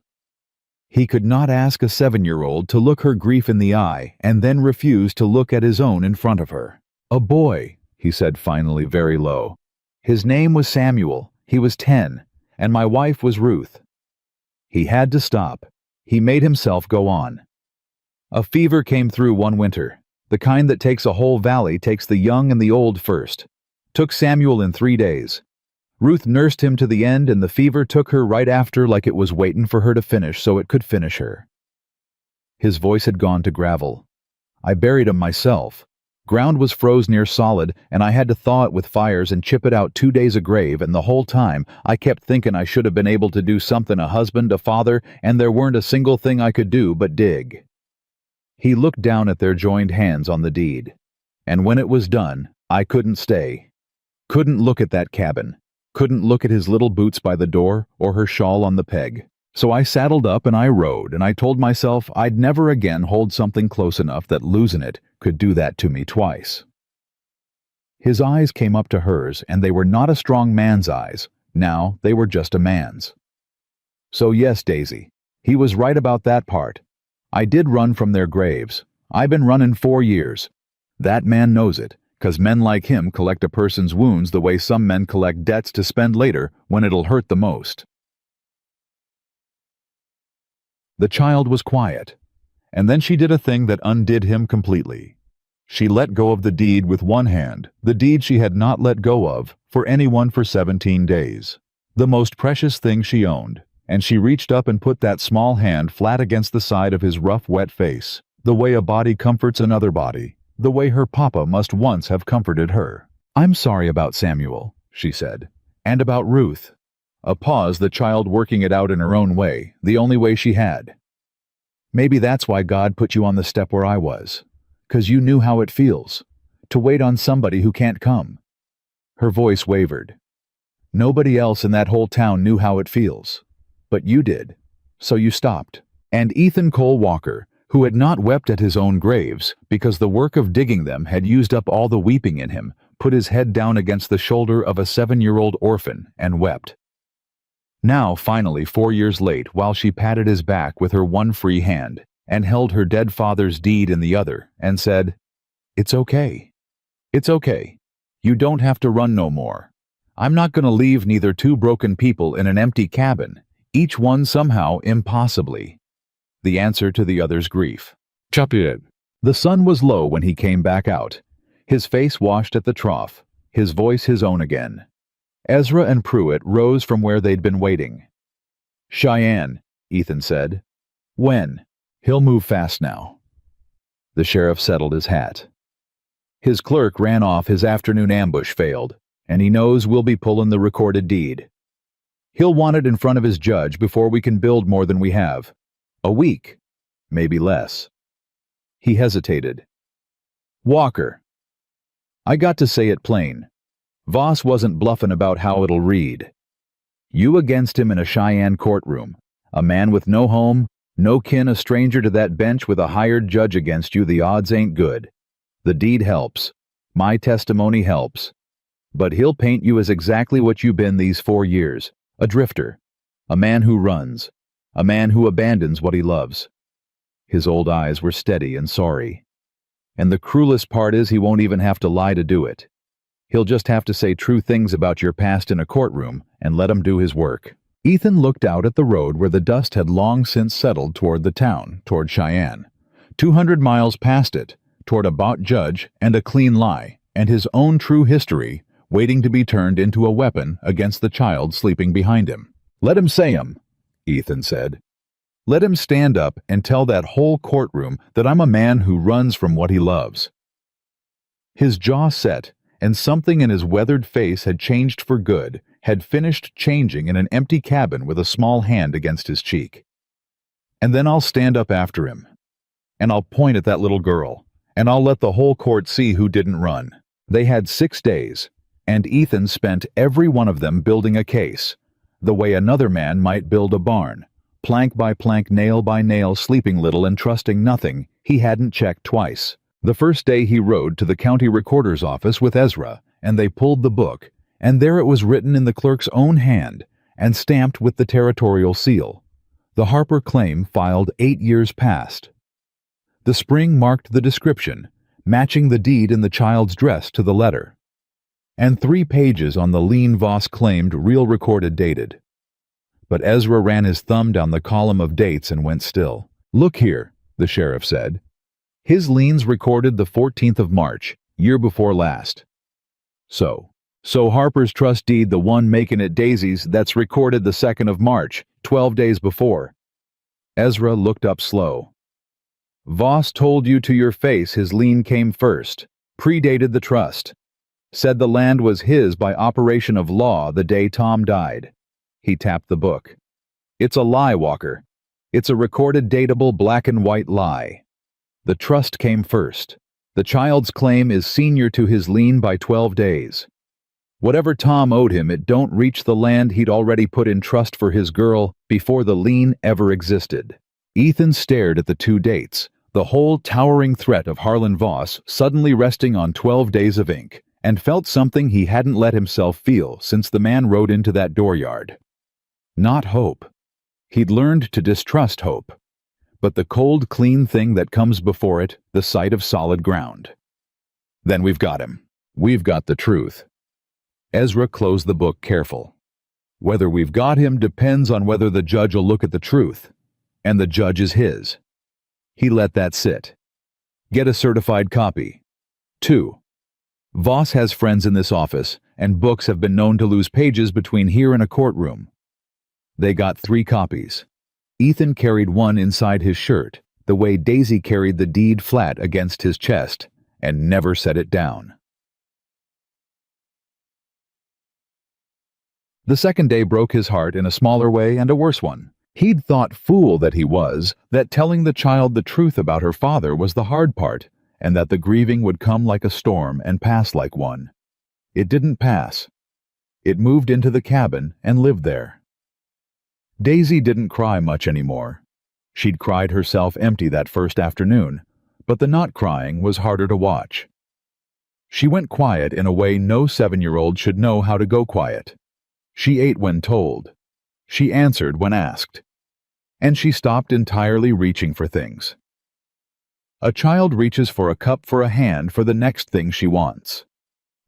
Speaker 1: He could not ask a 7-year-old to look her grief in the eye and then refuse to look at his own in front of her. A boy, he said finally, very low. His name was Samuel. He was 10, and my wife was Ruth. He had to stop. He made himself go on. A fever came through one winter. The kind that takes a whole valley takes the young and the old first. Took Samuel in 3 days. Ruth nursed him to the end, and the fever took her right after, like it was waiting for her to finish so it could finish her. His voice had gone to gravel. I buried him myself. Ground was froze near solid, and I had to thaw it with fires and chip it out 2 days a grave, and the whole time I kept thinking I should have been able to do something, a husband, a father, and there weren't a single thing I could do but dig. He looked down at their joined hands on the deed. And when it was done, I couldn't stay. Couldn't look at that cabin. Couldn't look at his little boots by the door or her shawl on the peg. So I saddled up and I rode, and I told myself I'd never again hold something close enough that losing it could do that to me twice. His eyes came up to hers, and they were not a strong man's eyes. Now they were just a man's. So yes, Daisy, he was right about that part. I did run from their graves. I've been running 4 years. That man knows it, 'cause men like him collect a person's wounds the way some men collect debts to spend later when it'll hurt the most. The child was quiet, and then she did a thing that undid him completely. She let go of the deed with one hand, the deed she had not let go of for anyone for 17 days. The most precious thing she owned, and she reached up and put that small hand flat against the side of his rough, wet face, the way a body comforts another body, the way her papa must once have comforted her. "I'm sorry about Samuel," she said, "and about Ruth." A pause, the child working it out in her own way, the only way she had. "Maybe that's why God put you on the step where I was. 'Cause you knew how it feels, to wait on somebody who can't come." Her voice wavered. "Nobody else in that whole town knew how it feels. But you did. So you stopped." And Ethan Cole Walker, who had not wept at his own graves, because the work of digging them had used up all the weeping in him, put his head down against the shoulder of a 7-year-old orphan and wept. Now, finally, 4 years late, while she patted his back with her one free hand, and held her dead father's deed in the other, and said, "It's okay. It's okay. You don't have to run no more. I'm not gonna leave neither two broken people in an empty cabin, each one somehow impossibly." The answer to the other's grief. Chapter. The sun was low when he came back out, his face washed at the trough, his voice his own again. Ezra and Pruitt rose from where they'd been waiting. "Cheyenne," Ethan said. "When? He'll move fast now." The sheriff settled his hat. "His clerk ran off, his afternoon ambush failed, and he knows we'll be pulling the recorded deed. He'll want it in front of his judge before we can build more than we have. A week, maybe less." He hesitated. "Walker. I got to say it plain. Voss wasn't bluffing about how it'll read. You against him in a Cheyenne courtroom, a man with no home, no kin, a stranger to that bench with a hired judge against you. The odds ain't good. The deed helps. My testimony helps. But he'll paint you as exactly what you've been these 4 years, a drifter, a man who runs, a man who abandons what he loves." His old eyes were steady and sorry. "And the cruelest part is he won't even have to lie to do it. He'll just have to say true things about your past in a courtroom and let him do his work." Ethan looked out at the road where the dust had long since settled toward the town, toward Cheyenne. 200 miles past it, toward a bought judge and a clean lie, and his own true history, waiting to be turned into a weapon against the child sleeping behind him. "Let him say 'em," Ethan said. "Let him stand up and tell that whole courtroom that I'm a man who runs from what he loves." His jaw set, and something in his weathered face had changed for good, had finished changing in an empty cabin with a small hand against his cheek. "And then I'll stand up after him. And I'll point at that little girl, and I'll let the whole court see who didn't run." They had 6 days, and Ethan spent every one of them building a case, the way another man might build a barn, plank by plank, nail by nail, sleeping little and trusting nothing he hadn't checked twice. The first day he rode to the county recorder's office with Ezra, and they pulled the book, and there it was written in the clerk's own hand and stamped with the territorial seal. The Harper claim filed 8 years past. The spring marked the description, matching the deed in the child's dress to the letter. and 3 pages on the lien Voss claimed real recorded dated. But Ezra ran his thumb down the column of dates and went still. "Look here," the sheriff said. "His liens recorded the 14th of March, year before last. So Harper's trust deed, the one making it Daisy's, that's recorded the 2nd of March, 12 days before." Ezra looked up slow. "Voss told you to your face his lien came first, predated the trust. Said the land was his by operation of law the day Tom died." He tapped the book. "It's a lie, Walker. It's a recorded datable black and white lie. The trust came first. The child's claim is senior to his lien by 12 days. Whatever Tom owed him, it don't reach the land he'd already put in trust for his girl before the lien ever existed." Ethan stared at the 2 dates, the whole towering threat of Harlan Voss suddenly resting on 12 days of ink, and felt something he hadn't let himself feel since the man rode into that dooryard. Not hope. He'd learned to distrust hope. But the cold, clean thing that comes before it, the sight of solid ground. "Then we've got him. We've got the truth." Ezra closed the book careful. "Whether we've got him depends on whether the judge will look at the truth. And the judge is his." He let that sit. "Get a certified copy. 2. Voss has friends in this office, and books have been known to lose pages between here and a courtroom. They got 3 copies. Ethan carried one inside his shirt, the way Daisy carried the deed flat against his chest, and never set it down." The second day broke his heart in a smaller way and a worse one. He'd thought, fool that he was, that telling the child the truth about her father was the hard part, and that the grieving would come like a storm and pass like one. It didn't pass. It moved into the cabin and lived there. Daisy didn't cry much anymore. She'd cried herself empty that first afternoon, but the not crying was harder to watch. She went quiet in a way no 7-year-old should know how to go quiet. She ate when told. She answered when asked. And she stopped entirely reaching for things. A child reaches for a cup for a hand for the next thing she wants.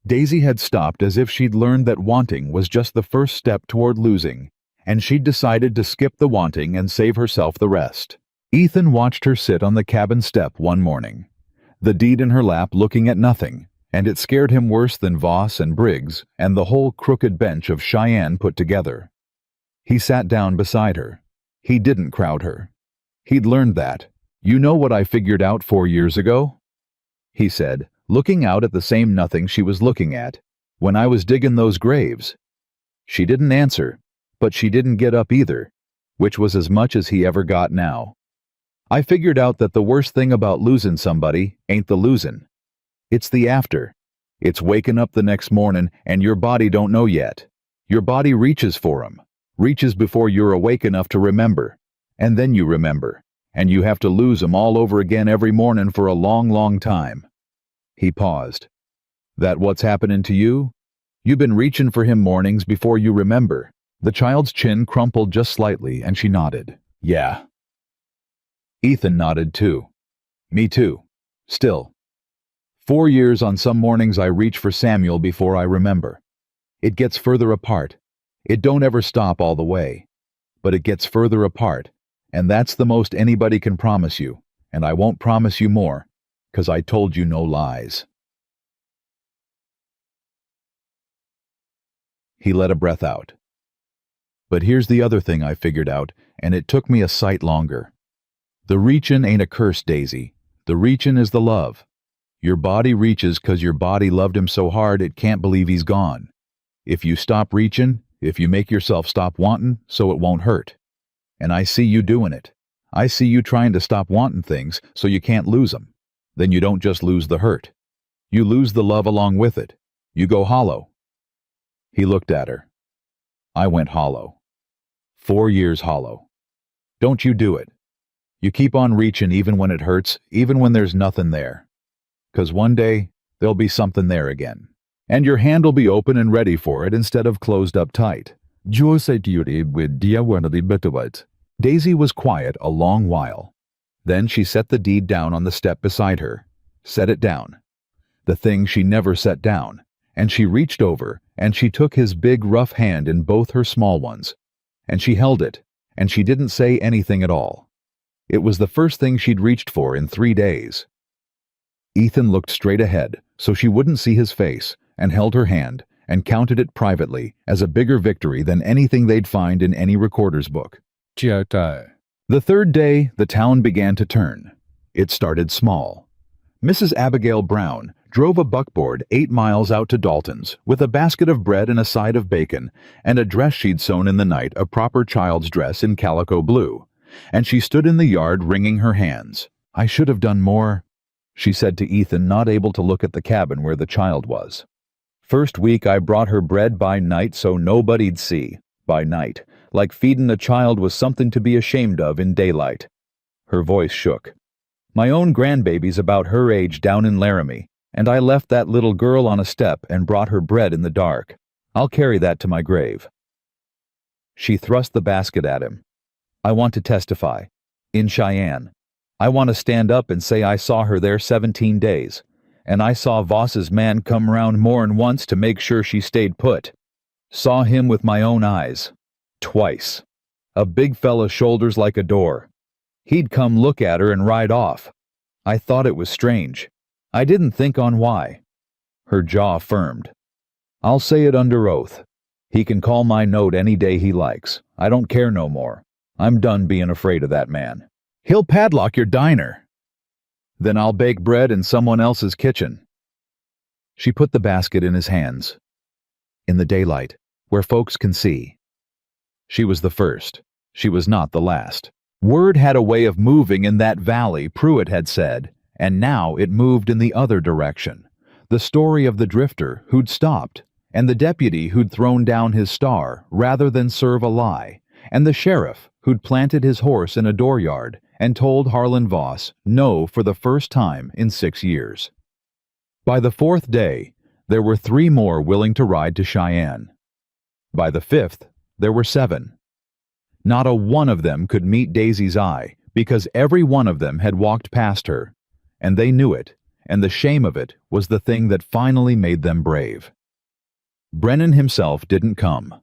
Speaker 1: Daisy had stopped as if she'd learned that wanting was just the first step toward losing, and she'd decided to skip the wanting and save herself the rest. Ethan watched her sit on the cabin step one morning, the deed in her lap looking at nothing, and it scared him worse than Voss and Briggs and the whole crooked bench of Cheyenne put together. He sat down beside her. He didn't crowd her. He'd learned that. "You know what I figured out 4 years ago?" he said, looking out at the same nothing she was looking at, "when I was digging those graves." She didn't answer, but she didn't get up either, which was as much as he ever got now. "I figured out that the worst thing about losing somebody ain't the losing. It's the after. It's waking up the next morning and your body don't know yet. Your body reaches for 'em, reaches before you're awake enough to remember, and then you remember, and you have to lose 'em all over again every morning for a long, long time." He paused. "That what's happening to you? You've been reaching for him mornings before you remember." The child's chin crumpled just slightly and she nodded. "Yeah." Ethan nodded too. "Me too. Still. 4 years on some mornings I reach for Samuel before I remember. It gets further apart. It don't ever stop all the way. But it gets further apart, and that's the most anybody can promise you, and I won't promise you more, 'cause I told you no lies." He let a breath out. "But here's the other thing I figured out, and it took me a sight longer. The reachin' ain't a curse, Daisy. The reachin' is the love. Your body reaches 'cause your body loved him so hard it can't believe he's gone. If you stop reachin', if you make yourself stop wantin', so it won't hurt. And I see you doing it. I see you trying to stop wantin' things so you can't lose 'em. Then you don't just lose the hurt. You lose the love along with it. You go hollow." He looked at her. "I went hollow. 4 years hollow. Don't you do it. You keep on reaching even when it hurts, even when there's nothing there. 'Cause one day, there'll be something there again. And your hand'll be open and ready for it instead of closed up tight." Daisy was quiet a long while. Then she set the deed down on the step beside her. Set it down. The thing she never set down, and she reached over, and she took his big rough hand in both her small ones, and she held it, and she didn't say anything at all. It was the first thing she'd reached for in 3 days. Ethan looked straight ahead, so she wouldn't see his face, and held her hand, and counted it privately as a bigger victory than anything they'd find in any recorder's book.
Speaker 2: 9代
Speaker 1: The 3rd day, the town began to turn. It started small. Mrs. Abigail Brown drove a buckboard 8 miles out to Dalton's with a basket of bread and a side of bacon and a dress she'd sewn in the night, a proper child's dress in calico blue. And she stood in the yard wringing her hands. "I should have done more," she said to Ethan, not able to look at the cabin where the child was. "First week I brought her bread by night so nobody'd see. By night. Like feedin' a child was something to be ashamed of in daylight." Her voice shook. "My own grandbaby's about her age down in Laramie, and I left that little girl on a step and brought her bread in the dark. I'll carry that to my grave." She thrust the basket at him. "I want to testify. In Cheyenne. I want to stand up and say I saw her there 17 days, and I saw Voss's man come round more'n once to make sure she stayed put. Saw him with my own eyes. Twice. A big fella, shoulders like a door. He'd come look at her and ride off. I thought it was strange. I didn't think on why." Her jaw firmed. "I'll say it under oath. He can call my note any day he likes. I don't care no more. I'm done being afraid of that man. He'll padlock your diner. Then I'll bake bread in someone else's kitchen." She put the basket in his hands. "In the daylight, where folks can see." She was the first. She was not the last. Word had a way of moving in that valley, Pruitt had said, and now it moved in the other direction. The story of the drifter who'd stopped, and the deputy who'd thrown down his star rather than serve a lie, and the sheriff who'd planted his horse in a dooryard and told Harlan Voss no for the first time in 6 years. By the 4th day, there were 3 more willing to ride to Cheyenne. By the 5th, there were 7. Not a one of them could meet Daisy's eye, because every one of them had walked past her, and they knew it, and the shame of it was the thing that finally made them brave. Brennan himself didn't come,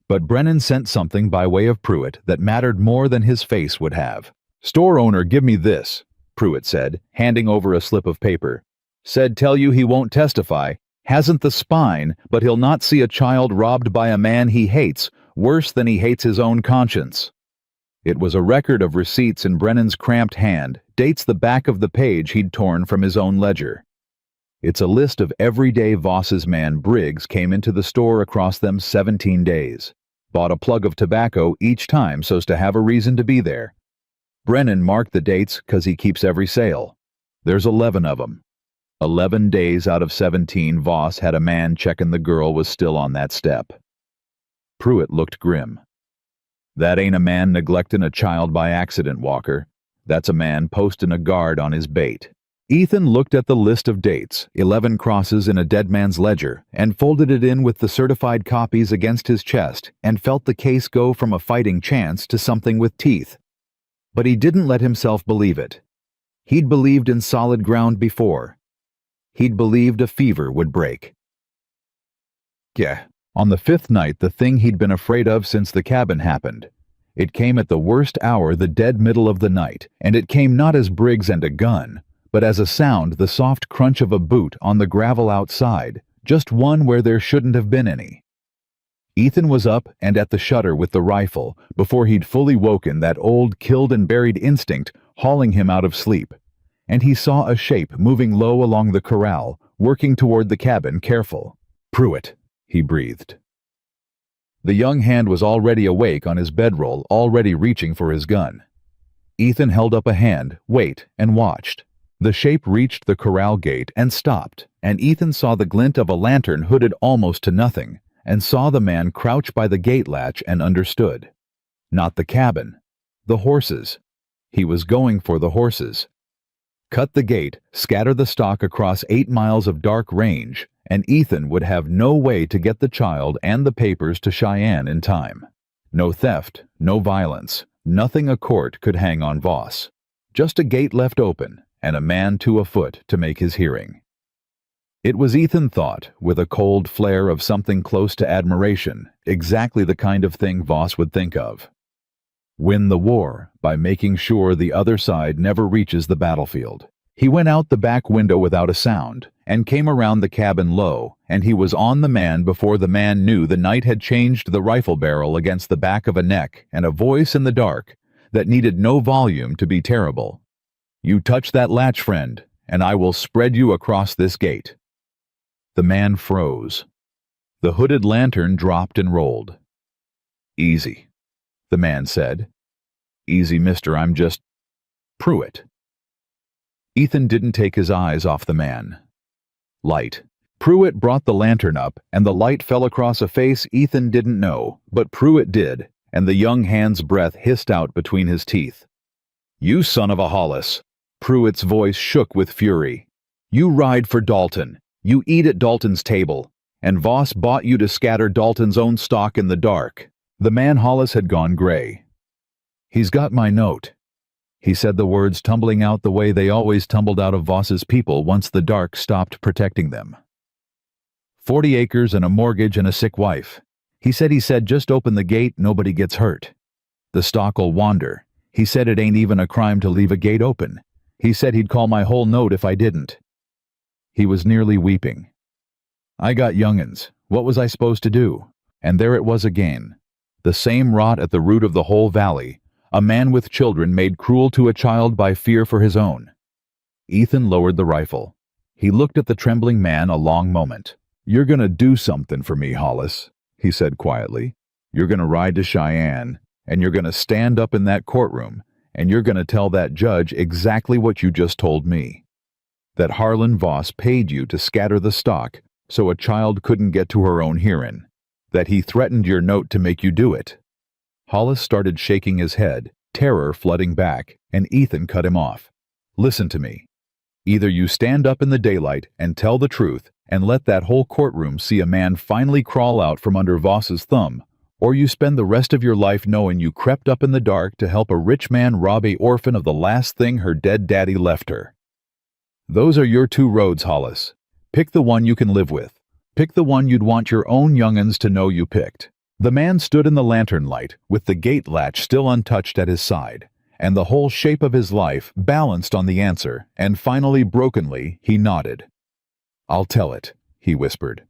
Speaker 1: but Brennan sent something by way of Pruitt that mattered more than his face would have. "Store owner, give me this," Pruitt said, handing over a slip of paper. "Said tell you he won't testify, hasn't the spine, but he'll not see a child robbed by a man he hates worse than he hates his own conscience." It was a record of receipts in Brennan's cramped hand, dates the back of the page he'd torn from his own ledger. It's a list of every day Voss's man Briggs came into the store across them 17 days. Bought a plug of tobacco each time so's to have a reason to be there. Brennan marked the dates 'cause he keeps every sale. There's 11 of 'em. 11 days out of 17 Voss had a man checking the girl was still on that step. Pruitt looked grim. "That ain't a man neglectin' a child by accident, Walker. That's a man postin' a guard on his bait." Ethan looked at the list of dates, 11 crosses in a dead man's ledger, and folded it in with the certified copies against his chest, and felt the case go from a fighting chance to something with teeth. But he didn't let himself believe it. He'd believed in solid ground before. He'd believed a fever would break. Yeah. On the 5th night, the thing he'd been afraid of since the cabin happened. It came at the worst hour, the dead middle of the night, and it came not as Briggs and a gun, but as a sound, the soft crunch of a boot on the gravel outside, just one where there shouldn't have been any. Ethan was up and at the shutter with the rifle before he'd fully woken, that old killed and buried instinct hauling him out of sleep, and he saw a shape moving low along the corral, working toward the cabin, careful. "Pruitt," he breathed. The young hand was already awake on his bedroll, already reaching for his gun. Ethan held up a hand, wait, and watched. The shape reached the corral gate and stopped, and Ethan saw the glint of a lantern hooded almost to nothing, and saw the man crouch by the gate latch and understood. Not the cabin. The horses. He was going for the horses. Cut the gate, scatter the stock across 8 miles of dark range, and Ethan would have no way to get the child and the papers to Cheyenne in time. No theft, no violence, nothing a court could hang on Voss. Just a gate left open, and a man 2 afoot to make his hearing. It was, Ethan thought, with a cold flare of something close to admiration, exactly the kind of thing Voss would think of. Win the war by making sure the other side never reaches the battlefield. He went out the back window without a sound, and came around the cabin low, and he was on the man before the man knew the night had changed the rifle barrel against the back of a neck and a voice in the dark that needed no volume to be terrible. You touch that latch, friend, and I will spread you across this gate. The man froze. The hooded lantern dropped and rolled. Easy, the man said. Easy, mister, I'm just Pruitt. Ethan didn't take his eyes off the man. Light. Pruitt brought the lantern up, and the light fell across a face Ethan didn't know, but Pruitt did, and the young hand's breath hissed out between his teeth. You son of a Hollis! Pruitt's voice shook with fury. You ride for Dalton. You eat at Dalton's table, and Voss bought you to scatter Dalton's own stock in the dark. The man Hollis had gone gray. He's got my note. He said the words tumbling out the way they always tumbled out of Voss's people once the dark stopped protecting them. 40 acres and a mortgage and a sick wife. He said just open the gate, nobody gets hurt. The stock'll wander. He said it ain't even a crime to leave a gate open. He said he'd call my whole note if I didn't. He was nearly weeping. I got young'uns. What was I supposed to do? And there it was again. The same rot at the root of the whole valley. A man with children made cruel to a child by fear for his own. Ethan lowered the rifle. He looked at the trembling man a long moment. You're gonna do something for me, Hollis, he said quietly. You're gonna ride to Cheyenne, and you're gonna stand up in that courtroom, and you're gonna tell that judge exactly what you just told me. That Harlan Voss paid you to scatter the stock so a child couldn't get to her own hearing. That he threatened your note to make you do it. Hollis started shaking his head, terror flooding back, and Ethan cut him off. Listen to me. Either you stand up in the daylight and tell the truth and let that whole courtroom see a man finally crawl out from under Voss's thumb, or you spend the rest of your life knowing you crept up in the dark to help a rich man rob an orphan of the last thing her dead daddy left her. Those are your two roads, Hollis. Pick the one you can live with. Pick the one you'd want your own young'uns to know you picked. The man stood in the lantern light, with the gate latch still untouched at his side, and the whole shape of his life balanced on the answer, and finally, brokenly, he nodded. I'll tell it, he whispered.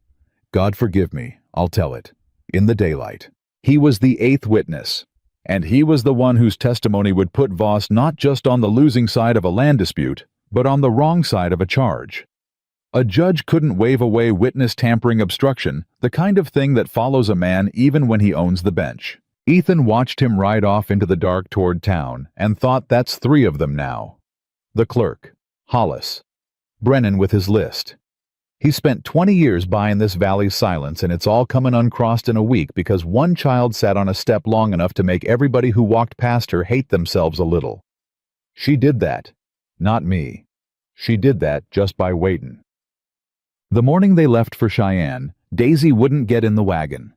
Speaker 1: God forgive me, I'll tell it. In the daylight. He was the eighth witness, and he was the one whose testimony would put Voss not just on the losing side of a land dispute, but on the wrong side of a charge. A judge couldn't wave away witness tampering obstruction, the kind of thing that follows a man even when he owns the bench. Ethan watched him ride off into the dark toward town and thought that's 3 of them now. The clerk, Hollis, Brennan with his list. He spent 20 years buying this valley's silence, and it's all coming uncrossed in a week because one child sat on a step long enough to make everybody who walked past her hate themselves a little. She did that, not me. She did that just by waiting. The morning they left for Cheyenne, Daisy wouldn't get in the wagon.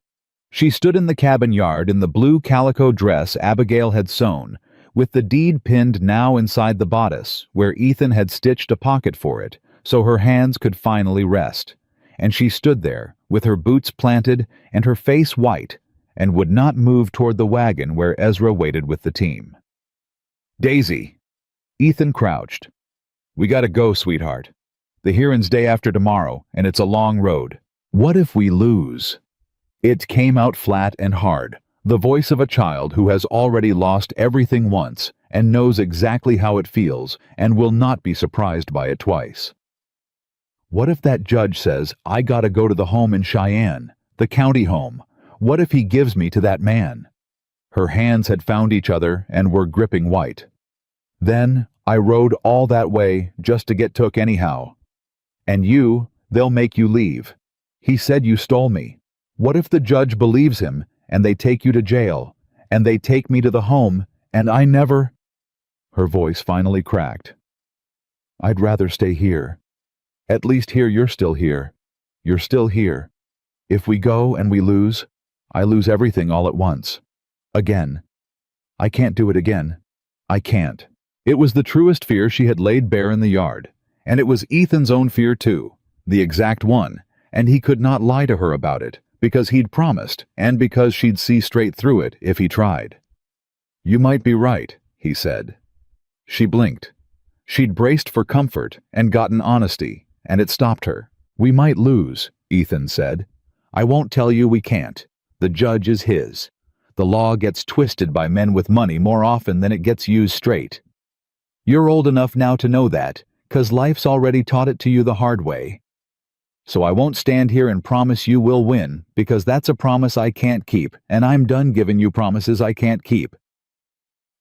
Speaker 1: She stood in the cabin yard in the blue calico dress Abigail had sewn, with the deed pinned now inside the bodice, where Ethan had stitched a pocket for it, so her hands could finally rest. And she stood there, with her boots planted and her face white, and would not move toward the wagon where Ezra waited with the team. Daisy! Ethan crouched. We gotta go, sweetheart. The hearing's day after tomorrow, and it's a long road. What if we lose? It came out flat and hard, the voice of a child who has already lost everything once and knows exactly how it feels and will not be surprised by it twice. What if that judge says, I gotta go to the home in Cheyenne, the county home? What if he gives me to that man? Her hands had found each other and were gripping white. Then I rode all that way just to get took anyhow. And they'll make you leave. He said you stole me. What if the judge believes him, and they take you to jail, and they take me to the home, and I never... Her voice finally cracked. I'd rather stay here. At least here you're still here. You're still here. If we go and we lose, I lose everything all at once. Again. I can't do it again. I can't. It was the truest fear she had laid bare in the yard. And it was Ethan's own fear, too. The exact one, and he could not lie to her about it, because he'd promised, and because she'd see straight through it if he tried. "You might be right," he said. She blinked. She'd braced for comfort and gotten honesty, and it stopped her. "We might lose," Ethan said. "I won't tell you we can't. The judge is his. The law gets twisted by men with money more often than it gets used straight. You're old enough now to know that, 'cause life's already taught it to you the hard way. So I won't stand here and promise you we'll win, because that's a promise I can't keep, and I'm done giving you promises I can't keep."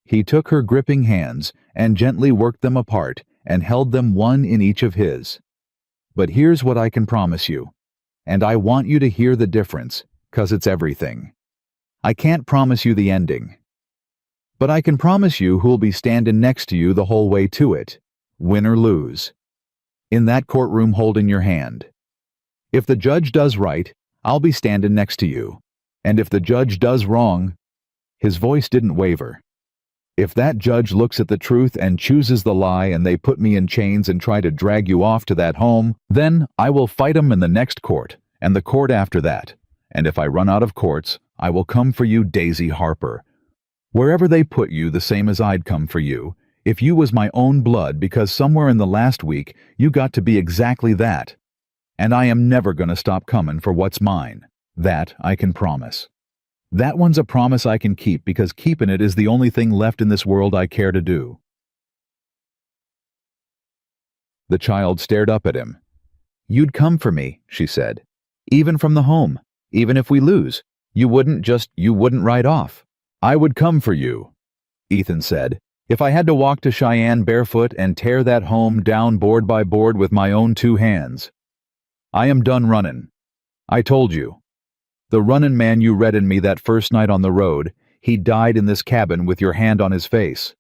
Speaker 1: He took her gripping hands and gently worked them apart and held them one in each of his. "But here's what I can promise you, and I want you to hear the difference, 'cause it's everything. I can't promise you the ending. But I can promise you who'll be standing next to you the whole way to it, win or lose. In that courtroom holding your hand. If the judge does right, I'll be standing next to you. And if the judge does wrong," his voice didn't waver, "if that judge looks at the truth and chooses the lie and they put me in chains and try to drag you off to that home, then I will fight 'em in the next court, and the court after that. And if I run out of courts, I will come for you, Daisy Harper. Wherever they put you, the same as I'd come for you, if you was my own blood, because somewhere in the last week you got to be exactly that. And I am never going to stop coming for what's mine. That I can promise. That one's a promise I can keep, because keeping it is the only thing left in this world I care to do." The child stared up at him. "You'd come for me," she said. "Even from the home. Even if we lose. You wouldn't ride off." "I would come for you," Ethan said, "if I had to walk to Cheyenne barefoot and tear that home down board by board with my own 2 hands. I am done running. I told you. The running man you read in me that first night on the road, he died in this cabin with your hand on his face.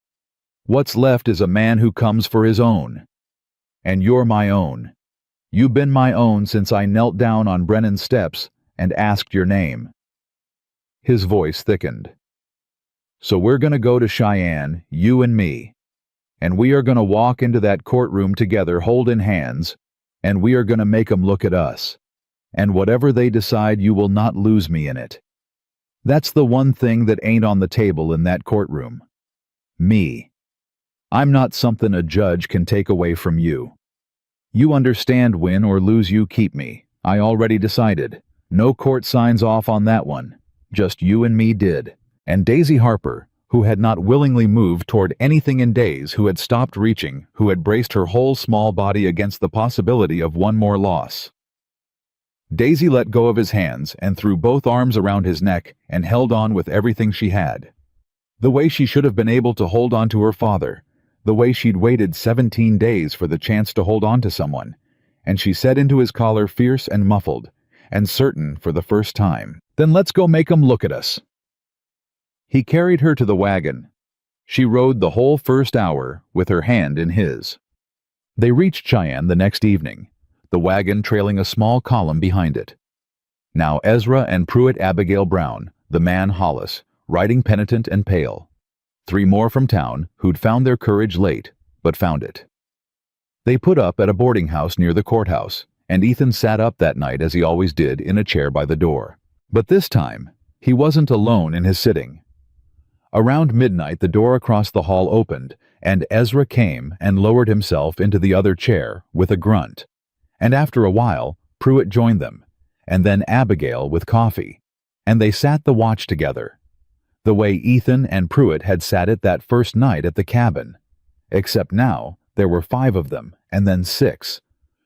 Speaker 1: What's left is a man who comes for his own. And you're my own. You've been my own since I knelt down on Brennan's steps and asked your name." His voice thickened. "So we're going to go to Cheyenne, you and me. And we are going to walk into that courtroom together holding hands, and we are going to make 'em look at us. And whatever they decide, you will not lose me in it. That's the one thing that ain't on the table in that courtroom. Me. I'm not something a judge can take away from you. You understand, win or lose you keep me. I already decided. No court signs off on that one. Just you and me did." And Daisy Harper, who had not willingly moved toward anything in days, who had stopped reaching, who had braced her whole small body against the possibility of one more loss. Daisy let go of his hands and threw both arms around his neck and held on with everything she had. The way she should have been able to hold on to her father, the way she'd waited 17 days for the chance to hold on to someone, and she said into his collar, fierce and muffled, and certain for the first time, "Then let's go make 'em look at us." He carried her to the wagon. She rode the whole first hour with her hand in his. They reached Cheyenne the next evening, the wagon trailing a small column behind it. Now Ezra and Pruitt Abigail Brown, the man Hollis, riding penitent and pale. 3 more from town who'd found their courage late, but found it. They put up at a boarding house near the courthouse, and Ethan sat up that night as he always did in a chair by the door. But this time, he wasn't alone in his sitting. Around midnight the door across the hall opened, and Ezra came and lowered himself into the other chair with a grunt. And after a while, Pruitt joined them, and then Abigail with coffee, and they sat the watch together, the way Ethan and Pruitt had sat it that first night at the cabin. Except now, there were 5 of them, and then 6.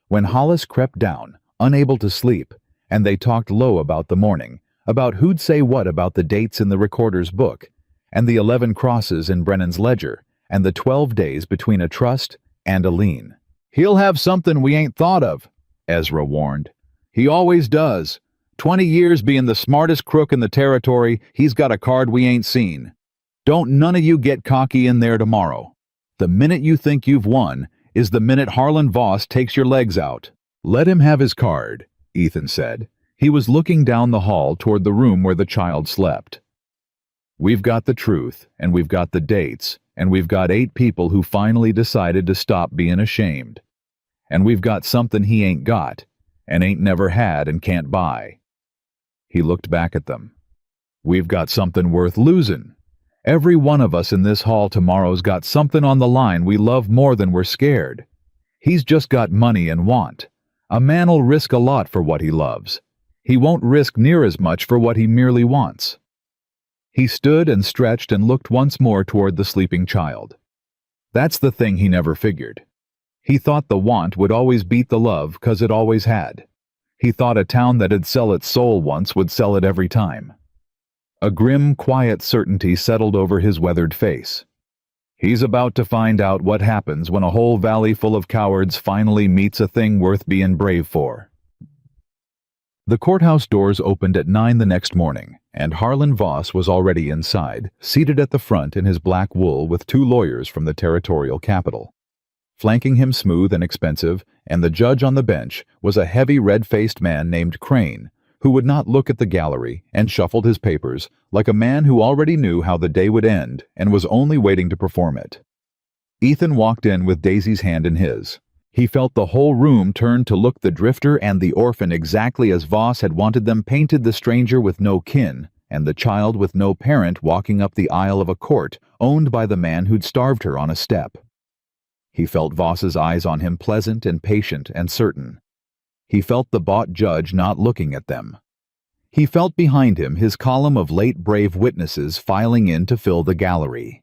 Speaker 1: When Hollis crept down, unable to sleep, and they talked low about the morning, about who'd say what about the dates in the recorder's book, and the 11 crosses in Brennan's ledger, and the 12 days between a trust and a lien. "He'll have something we ain't thought of," Ezra warned. "He always does. 20 years being the smartest crook in the territory, he's got a card we ain't seen. Don't none of you get cocky in there tomorrow. The minute you think you've won is the minute Harlan Voss takes your legs out." "Let him have his card," Ethan said. He was looking down the hall toward the room where the child slept. "We've got the truth, and we've got the dates, and we've got 8 people who finally decided to stop being ashamed. and we've got something he ain't got, and ain't never had and can't buy." He looked back at them. "We've got something worth losing. Every one of us in this hall tomorrow's got something on the line we love more than we're scared. He's just got money and want. A man'll risk a lot for what he loves. He won't risk near as much for what he merely wants." He stood and stretched and looked once more toward the sleeping child. That's the thing he never figured. He thought the want would always beat the love 'cause it always had. He thought a town that'd sell its soul once would sell it every time. A grim, quiet certainty settled over his weathered face. He's about to find out what happens when a whole valley full of cowards finally meets a thing worth being brave for. The courthouse doors opened at 9 the next morning, and Harlan Voss was already inside, seated at the front in his black wool with 2 lawyers from the territorial capital. Flanking him, smooth and expensive, and the judge on the bench, was a heavy red-faced man named Crane, who would not look at the gallery and shuffled his papers like a man who already knew how the day would end and was only waiting to perform it. Ethan walked in with Daisy's hand in his. He felt the whole room turn to look the drifter and the orphan exactly as Voss had wanted them painted, the stranger with no kin and the child with no parent walking up the aisle of a court owned by the man who'd starved her on a step. He felt Voss's eyes on him, pleasant and patient and certain. He felt the bought judge not looking at them. He felt behind him his column of late brave witnesses filing in to fill the gallery.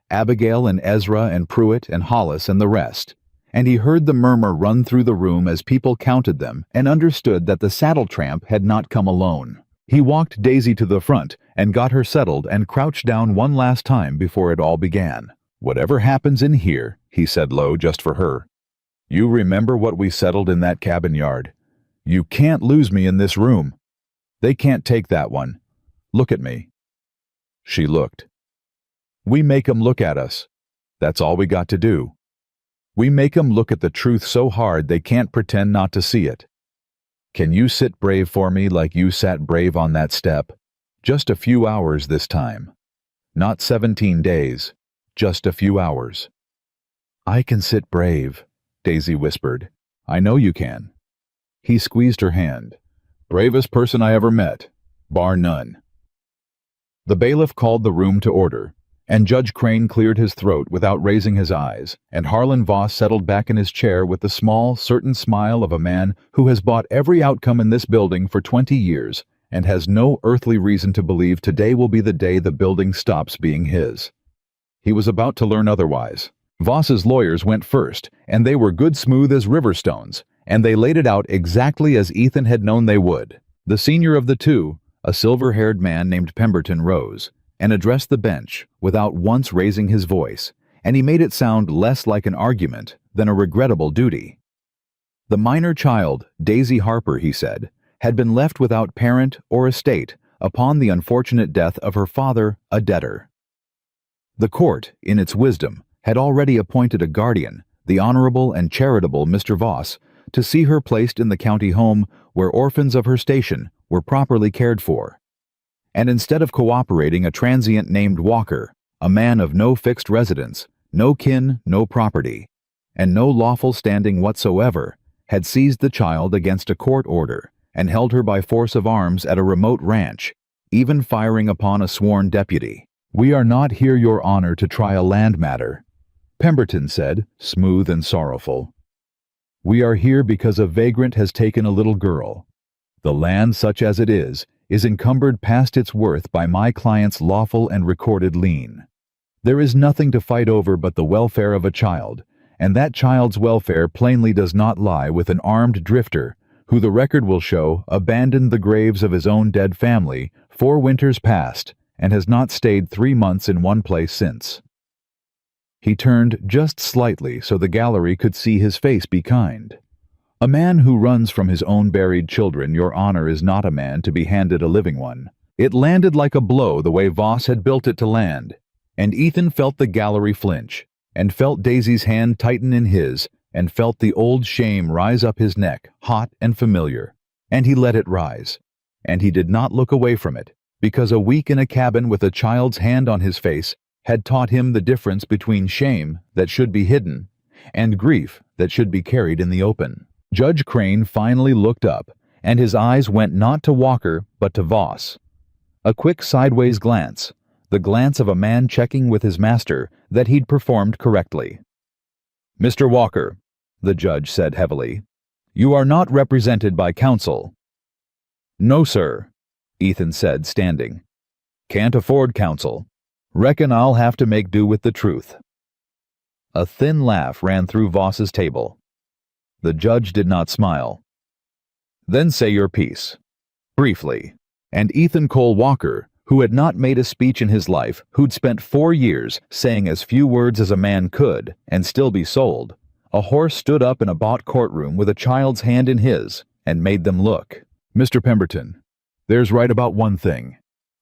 Speaker 1: Abigail and Ezra and Pruitt and Hollis and the rest. And he heard the murmur run through the room as people counted them and understood that the saddle tramp had not come alone. He walked Daisy to the front and got her settled and crouched down one last time before it all began. "Whatever happens in here," he said low just for her, "you remember what we settled in that cabin yard. You can't lose me in this room. They can't take that one. Look at me." She looked. "We make 'em look at us. That's all we got to do. We make 'em look at the truth so hard they can't pretend not to see it. Can you sit brave for me like you sat brave on that step? Just a few hours this time. Not 17 days, just a few hours." "I can sit brave," Daisy whispered. "I know you can." He squeezed her hand. "Bravest person I ever met, bar none." The bailiff called the room to order, and Judge Crane cleared his throat without raising his eyes, and Harlan Voss settled back in his chair with the small, certain smile of a man who has bought every outcome in this building for 20 years and has no earthly reason to believe today will be the day the building stops being his. He was about to learn otherwise. Voss's lawyers went first, and they were good smooth as river stones, and they laid it out exactly as Ethan had known they would. The senior of the two, a silver-haired man named Pemberton, rose and addressed the bench without once raising his voice, and he made it sound less like an argument than a regrettable duty. The minor child, Daisy Harper, he said, had been left without parent or estate upon the unfortunate death of her father, a debtor. The court, in its wisdom, had already appointed a guardian, the honorable and charitable Mr. Voss, to see her placed in the county home where orphans of her station were properly cared for. And instead of cooperating, a transient named Walker, a man of no fixed residence, no kin, no property, and no lawful standing whatsoever, had seized the child against a court order and held her by force of arms at a remote ranch, even firing upon a sworn deputy. "We are not here, Your Honor, to try a land matter," Pemberton said, smooth and sorrowful. "We are here because a vagrant has taken a little girl. The land, such as it is encumbered past its worth by my client's lawful and recorded lien. There is nothing to fight over but the welfare of a child, and that child's welfare plainly does not lie with an armed drifter who the record will show abandoned the graves of his own dead family 4 winters past and has not stayed 3 months in one place since." He turned just slightly so the gallery could see his face be kind. "A man who runs from his own buried children, Your Honor, is not a man to be handed a living one." It landed like a blow the way Voss had built it to land, and Ethan felt the gallery flinch, and felt Daisy's hand tighten in his, and felt the old shame rise up his neck, hot and familiar, and he let it rise, and he did not look away from it, because a week in a cabin with a child's hand on his face had taught him the difference between shame that should be hidden and grief that should be carried in the open. Judge Crane finally looked up, and his eyes went not to Walker but to Voss. A quick sideways glance, the glance of a man checking with his master that he'd performed correctly. "Mr. Walker," the judge said heavily, "you are not represented by counsel." "No, sir," Ethan said, standing. "Can't afford counsel. Reckon I'll have to make do with the truth." A thin laugh ran through Voss's table. The judge did not smile. "Then say your piece. Briefly." And Ethan Cole Walker, who had not made a speech in his life, who'd spent 4 years saying as few words as a man could and still be sold, a horse stood up in a bought courtroom with a child's hand in his and made them look. "Mr. Pemberton, there's right about one thing,"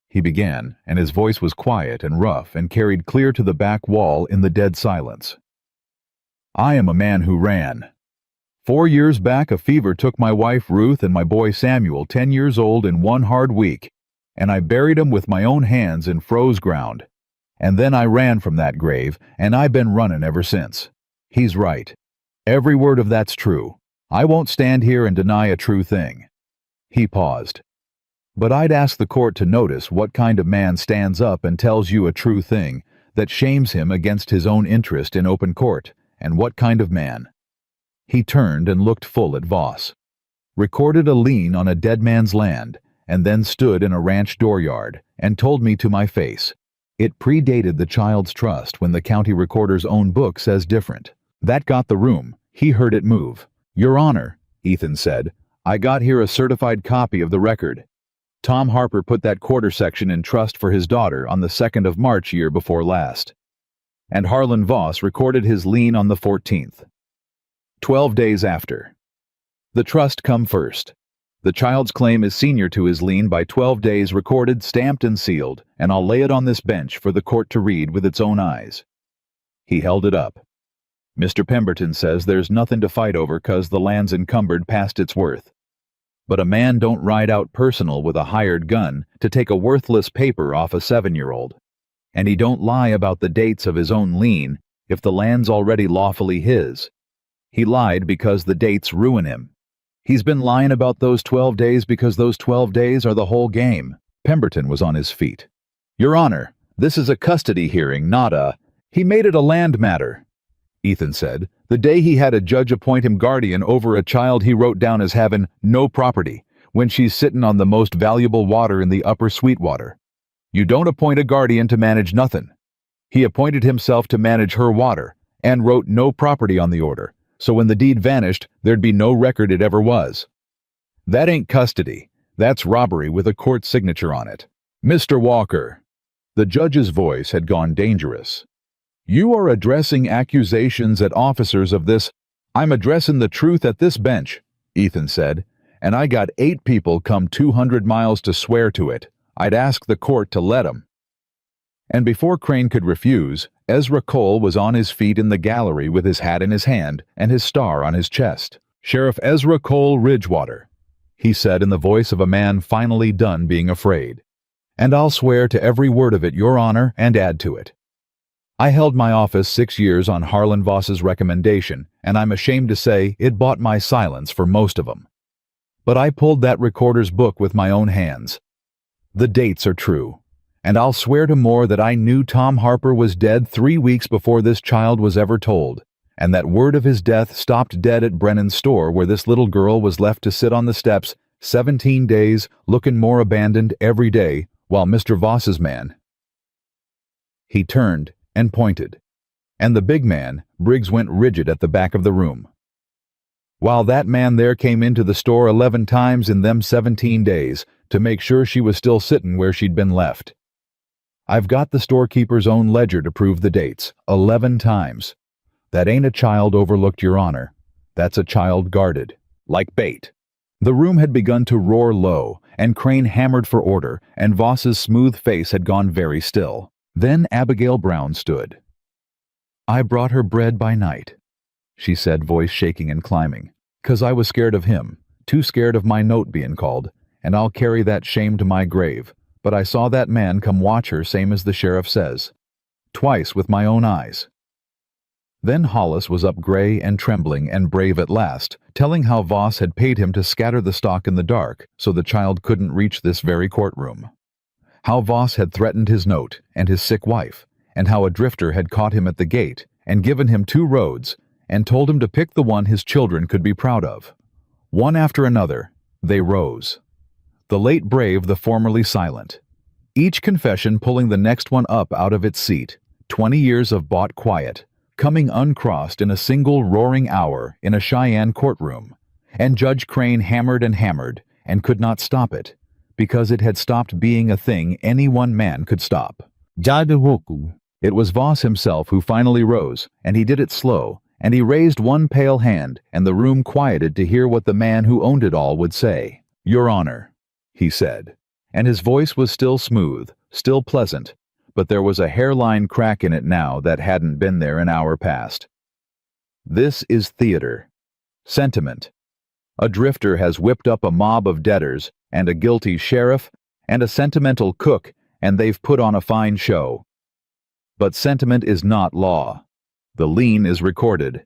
Speaker 1: he began, and his voice was quiet and rough and carried clear to the back wall in the dead silence. "I am a man who ran. 4 years back a fever took my wife Ruth and my boy Samuel, 10 years old, in one hard week, and I buried 'em with my own hands in froze ground. And then I ran from that grave, and I've been running ever since. He's right. Every word of that's true. I won't stand here and deny a true thing." He paused. "But I'd ask the court to notice what kind of man stands up and tells you a true thing that shames him against his own interest in open court, and what kind of man." He turned and looked full at Voss. "Recorded a lien on a dead man's land, and then stood in a ranch dooryard and told me to my face. It predated the child's trust when the county recorder's own book says different. That got the room. He heard it move. 'Your Honor,' Ethan said, 'I got here a certified copy of the record. Tom Harper put that quarter section in trust for his daughter on the 2nd of March year before last. And Harlan Voss recorded his lien on the 14th. 12 days after. The trust come first. The child's claim is senior to his lien by 12 days, recorded, stamped, and sealed, and I'll lay it on this bench for the court to read with its own eyes." He held it up. "Mr. Pemberton says there's nothing to fight over 'cause the land's encumbered past its worth. But a man don't ride out personal with a hired gun to take a worthless paper off a 7-year-old. And he don't lie about the dates of his own lien if the land's already lawfully his. He lied because the dates ruin him. He's been lying about those 12 days because those 12 days are the whole game." Pemberton was on his feet. "Your Honor, this is a custody hearing, not a—" "He made it a land matter," Ethan said, "the day he had a judge appoint him guardian over a child he wrote down as having no property, when she's sittin' on the most valuable water in the upper Sweetwater. You don't appoint a guardian to manage nothin'. He appointed himself to manage her water, and wrote no property on the order, so when the deed vanished, there'd be no record it ever was. That ain't custody. That's robbery with a court signature on it. Mr. Walker." The judge's voice had gone dangerous. "You are addressing accusations at officers of this—" "I'm addressing the truth at this bench," Ethan said, "and I got 8 people come 200 miles to swear to it. I'd ask the court to let 'em." And before Crane could refuse, Ezra Cole was on his feet in the gallery with his hat in his hand and his star on his chest. "Sheriff Ezra Cole Ridgewater," he said in the voice of a man finally done being afraid. "And I'll swear to every word of it, Your Honor, and add to it. I held my office 6 years on Harlan Voss's recommendation, and I'm ashamed to say it bought my silence for most of 'em. But I pulled that recorder's book with my own hands. The dates are true, and I'll swear to more that I knew Tom Harper was dead 3 weeks before this child was ever told, and that word of his death stopped dead at Brennan's store where this little girl was left to sit on the steps 17 days, looking more abandoned every day, while Mr. Voss's man—" He turned and pointed, and the big man, Briggs, went rigid at the back of the room. "While that man there came into the store 11 times in them 17 days to make sure she was still sittin' where she'd been left. I've got the storekeeper's own ledger to prove the dates, 11 times. That ain't a child overlooked, Your Honor. That's a child guarded, like bait." The room had begun to roar low, and Crane hammered for order, and Voss's smooth face had gone very still. Then Abigail Brown stood. "I brought her bread by night," she said, voice shaking and climbing, "'cause I was scared of him, too scared of my note being called, and I'll carry that shame to my grave. But I saw that man come watch her same as the sheriff says. Twice with my own eyes." Then Hollis was up gray and trembling and brave at last, telling how Voss had paid him to scatter the stock in the dark so the child couldn't reach this very courtroom. How Voss had threatened his note and his sick wife, and how a drifter had caught him at the gate and given him 2 roads and told him to pick the one his children could be proud of. One after another, they rose. The late brave, the formerly silent. Each confession pulling the next one up out of its seat, 20 years of bought quiet, coming uncrossed in a single roaring hour in a Cheyenne courtroom, and Judge Crane hammered and could not stop it, because it had stopped being a thing any one man could stop. It was Voss himself who finally rose, and he did it slow, and he raised one pale hand, and the room quieted to hear what the man who owned it all would say. "Your Honor," he said, and his voice was still smooth, still pleasant, but there was a hairline crack in it now that hadn't been there an hour past. "This is theater. Sentiment. A drifter has whipped up a mob of debtors, and a guilty sheriff, and a sentimental cook, and they've put on a fine show. But sentiment is not law. The lien is recorded.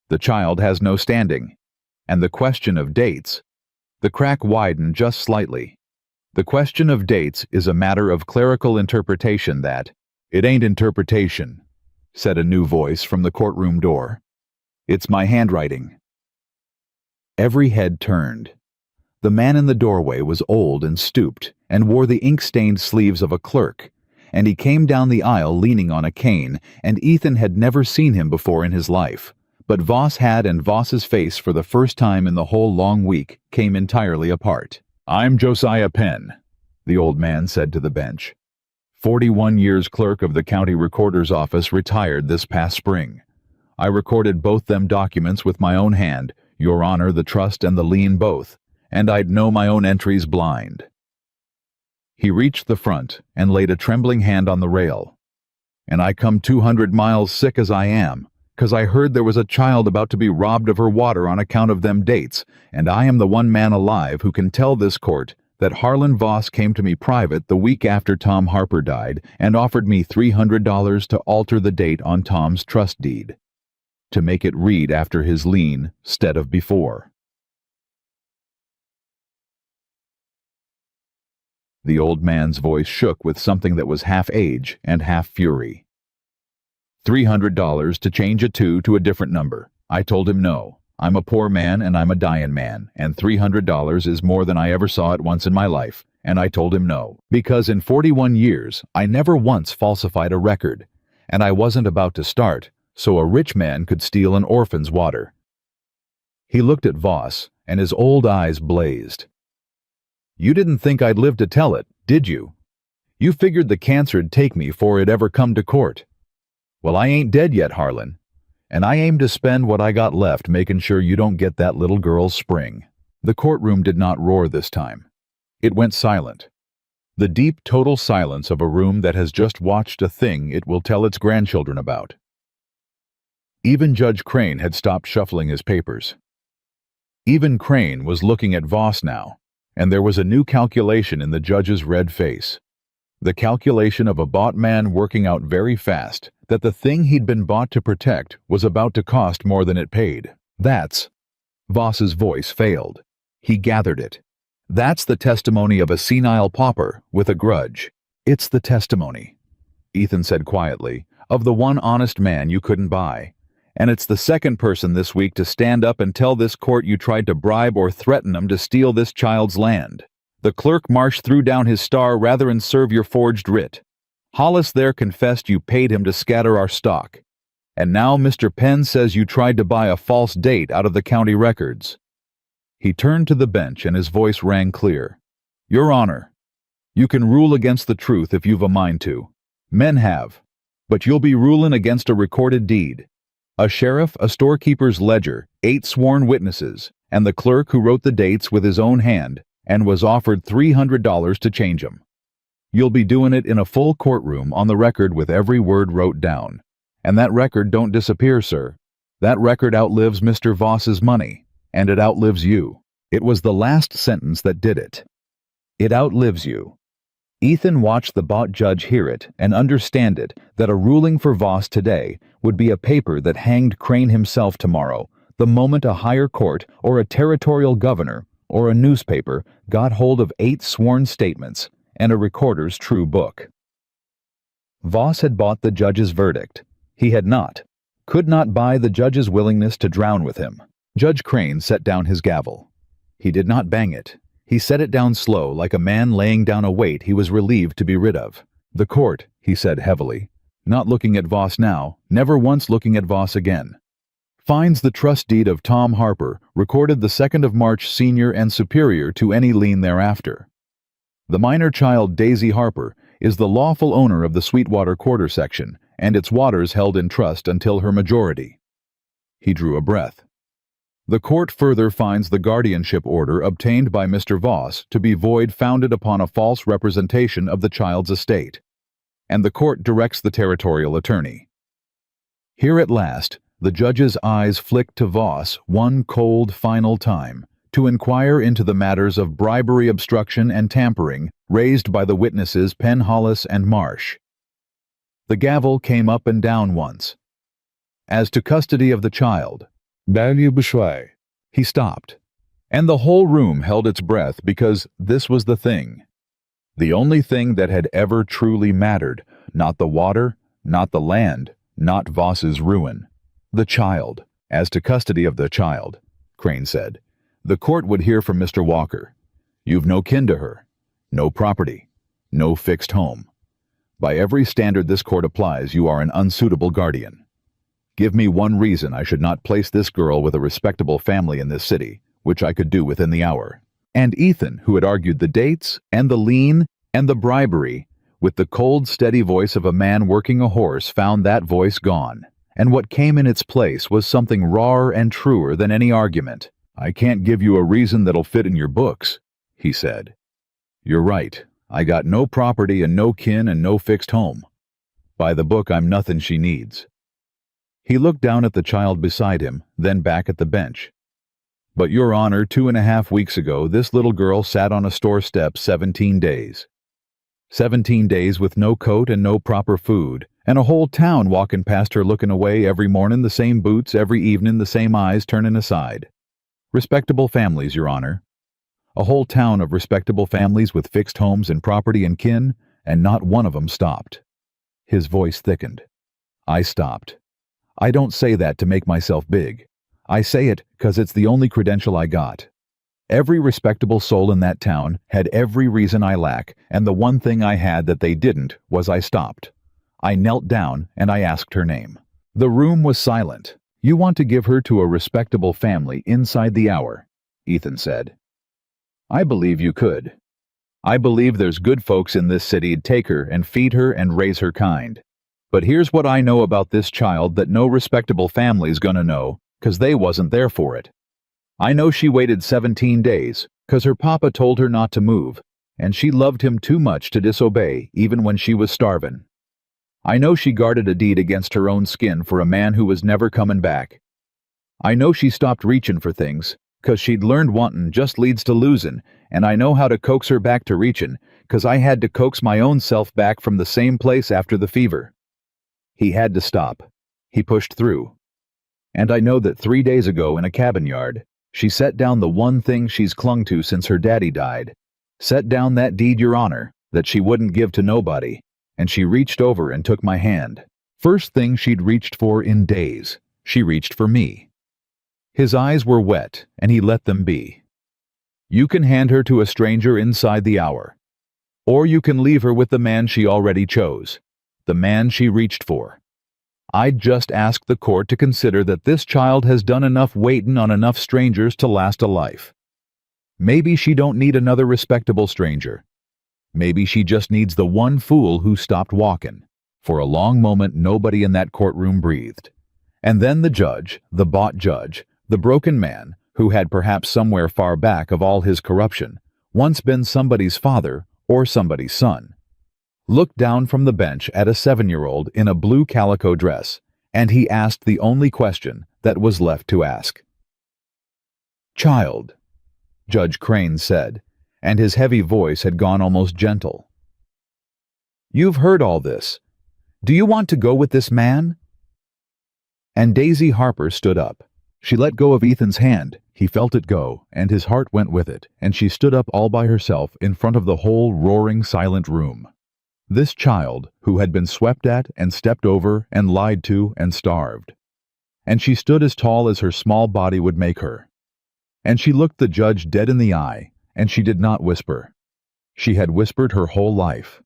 Speaker 1: The child has no standing. And the question of dates—" The crack widened just slightly. "The question of dates is a matter of clerical interpretation that—" "It ain't interpretation," said a new voice from the courtroom door. "It's my handwriting." Every head turned. The man in the doorway was old and stooped and wore the ink-stained sleeves of a clerk, and he came down the aisle leaning on a cane, and Ethan had never seen him before in his life. But Voss had, and Voss's face for the first time in the whole long week came entirely apart. "I'm Josiah Penn," the old man said to the bench. 41 years clerk of the county recorder's office, retired this past spring. I recorded both them documents with my own hand, Your Honor, the trust and the lien both, and I'd know my own entries blind. He reached the front and laid a trembling hand on the rail. "And I come 200 miles sick as I am, 'cause I heard there was a child about to be robbed of her water on account of them dates, and I am the one man alive who can tell this court that Harlan Voss came to me private the week after Tom Harper died and offered me $300 to alter the date on Tom's trust deed, to make it read after his lien 'stead of before." The old man's voice shook with something that was half age and half fury. $300 to change a 2 to a different number. I told him no. I'm a poor man and I'm a dying man, and $300 is more than I ever saw at once in my life, and I told him no. Because in 41 years, I never once falsified a record, and I wasn't about to start, so a rich man could steal an orphan's water. He looked at Voss, and his old eyes blazed. "You didn't think I'd live to tell it, did you? You figured the cancer'd take me 'fore it ever come to court. Well, I ain't dead yet, Harlan, and I aim to spend what I got left making sure you don't get that little girl's spring." The courtroom did not roar this time. It went silent. The deep, total silence of a room that has just watched a thing it will tell its grandchildren about. Even Judge Crane had stopped shuffling his papers. Even Crane was looking at Voss now, and there was a new calculation in the judge's red face. The calculation of a bought man working out very fast that the thing he'd been bought to protect was about to cost more than it paid. That's— Voss's voice failed. He gathered it. "That's the testimony of a senile pauper with a grudge. It's the testimony," Ethan said quietly, "of the one honest man you couldn't buy. And it's the second person this week to stand up and tell this court you tried to bribe or threaten them to steal this child's land. The clerk Marsh threw down his star rather than serve your forged writ. Hollis there confessed you paid him to scatter our stock. And now Mr. Penn says you tried to buy a false date out of the county records." He turned to the bench and his voice rang clear. "Your Honor, you can rule against the truth if you've a mind to. Men have. But you'll be ruling against a recorded deed. A sheriff, a storekeeper's ledger, 8 sworn witnesses, and the clerk who wrote the dates with his own hand and was offered $300 to change 'em. You'll be doing it in a full courtroom on the record with every word wrote down. And that record don't disappear, sir. That record outlives Mr. Voss's money, and it outlives you. It was the last sentence that did it. It outlives you. Ethan watched the bought judge hear it and understand it that a ruling for Voss today would be a paper that hanged Crane himself tomorrow, the moment a higher court or a territorial governor or a newspaper got hold of 8 sworn statements and a recorder's true book. Voss had bought the judge's verdict. He had not, could not buy the judge's willingness to drown with him. Judge Crane set down his gavel. He did not bang it. He set it down slow, like a man laying down a weight he was relieved to be rid of. "The court," he said heavily, not looking at Voss now, never once looking at Voss again, "finds the trust deed of Tom Harper, recorded the 2nd of March, senior and superior to any lien thereafter. The minor child Daisy Harper is the lawful owner of the Sweetwater Quarter section, and its waters held in trust until her majority." He drew a breath. "The court further finds the guardianship order obtained by Mr. Voss to be void, founded upon a false representation of the child's estate, and the court directs the territorial attorney." Here at last, the judge's eyes flicked to Voss one cold, final time, to inquire into the matters of bribery, obstruction, and tampering raised by the witnesses Penhollis and Marsh. The gavel came up and down once. "As to custody of the child," he stopped, and the whole room held its breath, because this was the thing. The only thing that had ever truly mattered, not the water, not the land, not Voss's ruin. The child. "As to custody of the child," Crane said, "the court would hear from Mr. Walker. You've no kin to her, no property, no fixed home. By every standard this court applies, you are an unsuitable guardian. Give me one reason I should not place this girl with a respectable family in this city, which I could do within the hour." And Ethan, who had argued the dates and the lien and the bribery, with the cold, steady voice of a man working a horse, found that voice gone, and what came in its place was something rawer and truer than any argument. "I can't give you a reason that'll fit in your books," he said. "You're right. I got no property and no kin and no fixed home. By the book, I'm nothing she needs." He looked down at the child beside him, then back at the bench. "But, Your Honor, 2.5 weeks ago, this little girl sat on a store step 17 days. 17 days with no coat and no proper food, and a whole town walking past her looking away every morning, the same boots, every evening the same eyes turning aside. Respectable families, Your Honor. A whole town of respectable families with fixed homes and property and kin, and not one of them stopped." His voice thickened. "I stopped. I don't say that to make myself big. I say it 'cause it's the only credential I got. Every respectable soul in that town had every reason I lack, and the one thing I had that they didn't was I stopped. I knelt down and I asked her name. The room was silent. "You want to give her to a respectable family inside the hour," Ethan said. "I believe you could. I believe there's good folks in this city'd take her and feed her and raise her kind. But here's what I know about this child that no respectable family's gonna know, 'cause they wasn't there for it. I know she waited 17 days, 'cause her papa told her not to move, and she loved him too much to disobey even when she was starvin'. I know she guarded a deed against her own skin for a man who was never comin' back. I know she stopped reachin' for things, 'cause she'd learned wantin' just leads to losin', and I know how to coax her back to reachin', 'cause I had to coax my own self back from the same place after the fever." He had to stop. He pushed through. "And I know that 3 days ago in a cabin yard, she set down the one thing she's clung to since her daddy died. Set down that deed, Your Honor, that she wouldn't give to nobody, and she reached over and took my hand. First thing she'd reached for in days. She reached for me." His eyes were wet, and he let them be. "You can hand her to a stranger inside the hour. Or you can leave her with the man she already chose, the man she reached for. I'd just ask the court to consider that this child has done enough waitin' on enough strangers to last a life. Maybe she don't need another respectable stranger. Maybe she just needs the one fool who stopped walkin'." For a long moment nobody in that courtroom breathed. And then the judge, the bought judge, the broken man, who had perhaps somewhere far back of all his corruption, once been somebody's father or somebody's son, looked down from the bench at a 7-year-old in a blue calico dress, and he asked the only question that was left to ask. "Child," Judge Crane said, and his heavy voice had gone almost gentle. You've heard all this. Do you want to go with this man?" And Daisy Harper stood up. She let go of Ethan's hand. He felt it go, and his heart went with it, and she stood up all by herself in front of the whole roaring, silent room. This child, who had been swept at and stepped over and lied to and starved. And she stood as tall as her small body would make her. And she looked the judge dead in the eye, and she did not whisper. She had whispered her whole life.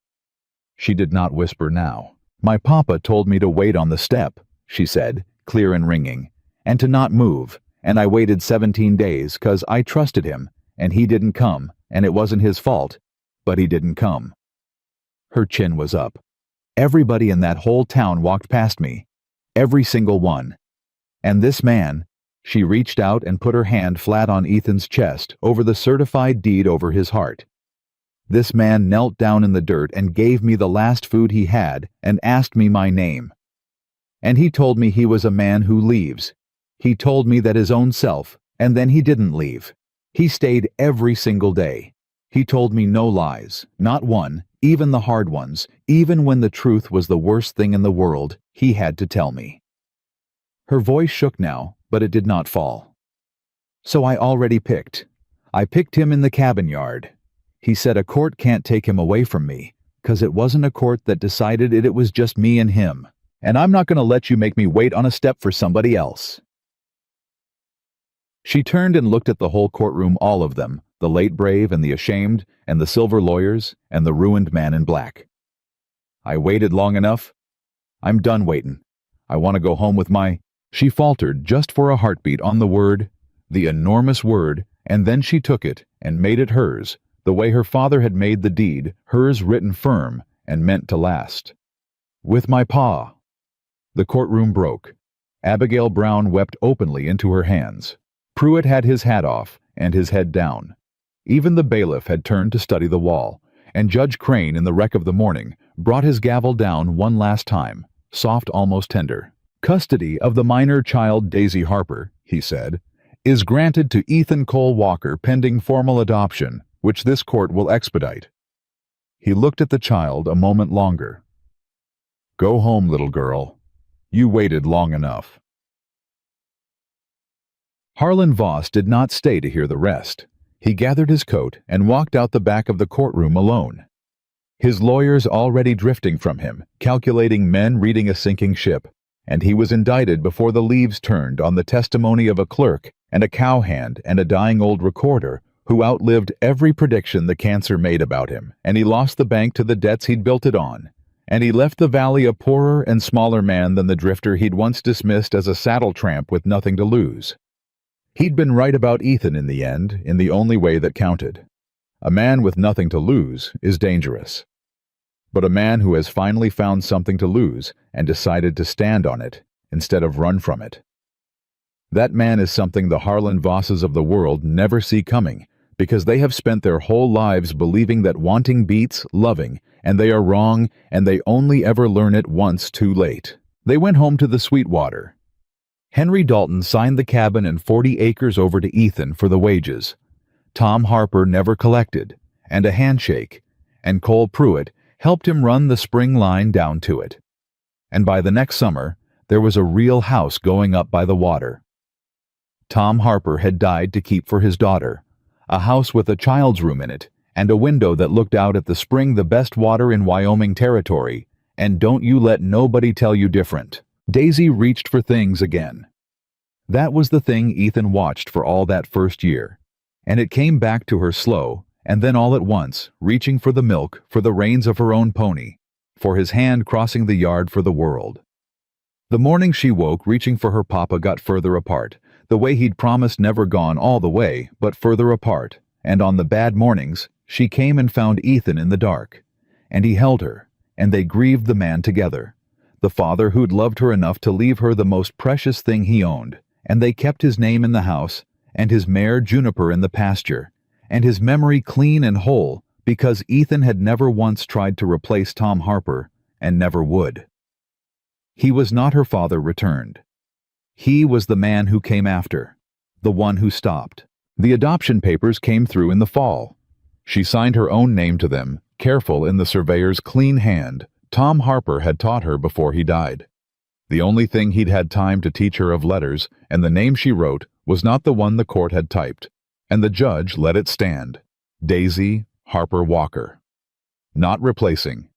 Speaker 1: She did not whisper now. "My papa told me to wait on the step," she said, clear and ringing, "and to not move, and I waited 17 days 'cause I trusted him, and he didn't come, and it wasn't his fault, but he didn't come." Her chin was up. "Everybody in that whole town walked past me. Every single one. And this man," she reached out and put her hand flat on Ethan's chest over the certified deed over his heart. "This man knelt down in the dirt and gave me the last food he had and asked me my name. And he told me he was a man who leaves. He told me that his own self, and then he didn't leave. He stayed every single day. He told me no lies, not one, even the hard ones, even when the truth was the worst thing in the world, he had to tell me." Her voice shook now, but it did not fall. "So I already picked. I picked him in the cabin yard. He said a court can't take him away from me, 'cause it wasn't a court that decided it was just me and him. And I'm not going to let you make me wait on a step for somebody else." She turned and looked at the whole courtroom, all of them, the late brave and the ashamed, and the silver lawyers, and the ruined man in black. "I waited long enough. I'm done waiting. I want to go home with my—" She faltered just for a heartbeat on the word, the enormous word, and then she took it and made it hers, the way her father had made the deed, hers written firm and meant to last. "With my pa." The courtroom broke. Abigail Brown wept openly into her hands. Pruitt had his hat off and his head down. Even the bailiff had turned to study the wall, and Judge Crane, in the wreck of the morning, brought his gavel down one last time, soft, almost tender. "Custody of the minor child Daisy Harper," he said, "is granted to Ethan Cole Walker pending formal adoption, which this court will expedite." He looked at the child a moment longer. "Go home, little girl. You waited long enough." Harlan Voss did not stay to hear the rest. He gathered his coat and walked out the back of the courtroom alone. His lawyers already drifting from him, calculating men reading a sinking ship, and he was indicted before the leaves turned on the testimony of a clerk and a cowhand and a dying old recorder who outlived every prediction the cancer made about him, and he lost the bank to the debts he'd built it on, and he left the valley a poorer and smaller man than the drifter he'd once dismissed as a saddle tramp with nothing to lose. He'd been right about Ethan in the end, in the only way that counted. A man with nothing to lose is dangerous. But a man who has finally found something to lose and decided to stand on it instead of run from it. That man is something the Harlan Vosses of the world never see coming, because they have spent their whole lives believing that wanting beats loving, and they are wrong, and they only ever learn it once too late. They went home to the Sweetwater. Henry Dalton signed the cabin and 40 acres over to Ethan for the wages. Tom Harper never collected, and a handshake, and Cole Pruitt helped him run the spring line down to it. And by the next summer, there was a real house going up by the water. Tom Harper had died to keep for his daughter, a house with a child's room in it, and a window that looked out at the spring, the best water in Wyoming territory, and don't you let nobody tell you different. Daisy reached for things again. That was the thing Ethan watched for all that first year, and it came back to her slow, and then all at once, reaching for the milk, for the reins of her own pony, for his hand crossing the yard for the world. The morning she woke, reaching for her papa got further apart, the way he'd promised, never gone all the way, but further apart, and on the bad mornings, she came and found Ethan in the dark, and he held her, and they grieved the man together, the father who'd loved her enough to leave her the most precious thing he owned, and they kept his name in the house, and his mare Juniper in the pasture, and his memory clean and whole, because Ethan had never once tried to replace Tom Harper, and never would. He was not her father returned. He was the man who came after, the one who stopped. The adoption papers came through in the fall. She signed her own name to them, careful in the surveyor's clean hand Tom Harper had taught her before he died. The only thing he'd had time to teach her of letters, and the name she wrote was not the one the court had typed, and the judge let it stand. Daisy Harper Walker. Not replacing.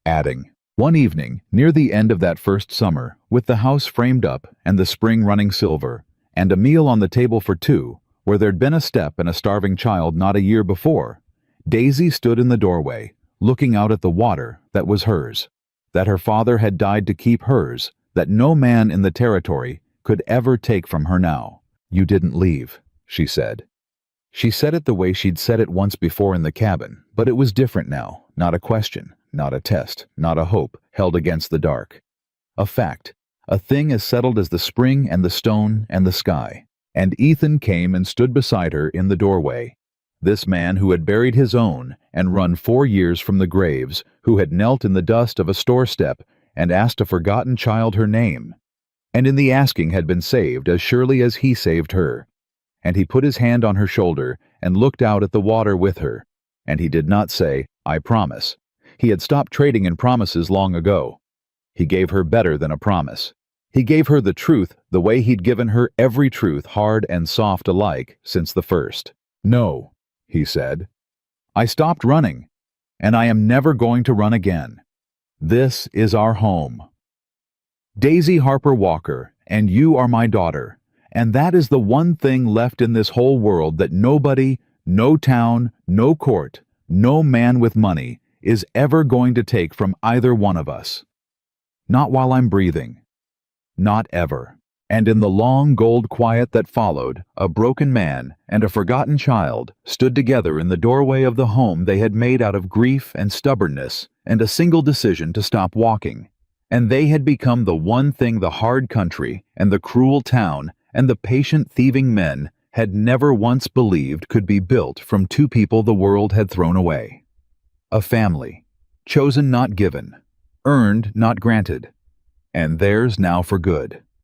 Speaker 1: Adding. One evening, near the end of that first summer, with the house framed up and the spring running silver, and a meal on the table for two, where there'd been a step and a starving child not a year before, Daisy stood in the doorway, looking out at the water that was hers, that her father had died to keep hers, that no man in the territory could ever take from her now. "You didn't leave," she said. She said it the way she'd said it once before in the cabin, but it was different now, not a question, not a test, not a hope held against the dark. A fact, a thing as settled as the spring and the stone and the sky. And Ethan came and stood beside her in the doorway. This man who had buried his own and run 4 years from the graves, who had knelt in the dust of a store step and asked a forgotten child her name, and in the asking had been saved as surely as he saved her. And he put his hand on her shoulder and looked out at the water with her, and he did not say, "I promise." He had stopped trading in promises long ago. He gave her better than a promise. He gave her the truth the way he'd given her every truth, hard and soft alike, since the first. "No," he said. "I stopped running, and I am never going to run again. This is our home. Daisy Harper Walker, and you are my daughter, and that is the one thing left in this whole world that nobody, no town, no court, no man with money is ever going to take from either one of us. Not while I'm breathing. Not ever." And in the long gold quiet that followed, a broken man and a forgotten child stood together in the doorway of the home they had made out of grief and stubbornness and a single decision to stop walking. And they had become the one thing the hard country and the cruel town and the patient thieving men had never once believed could be built from two people the world had thrown away. A family, chosen not given, earned not granted, and theirs now for good.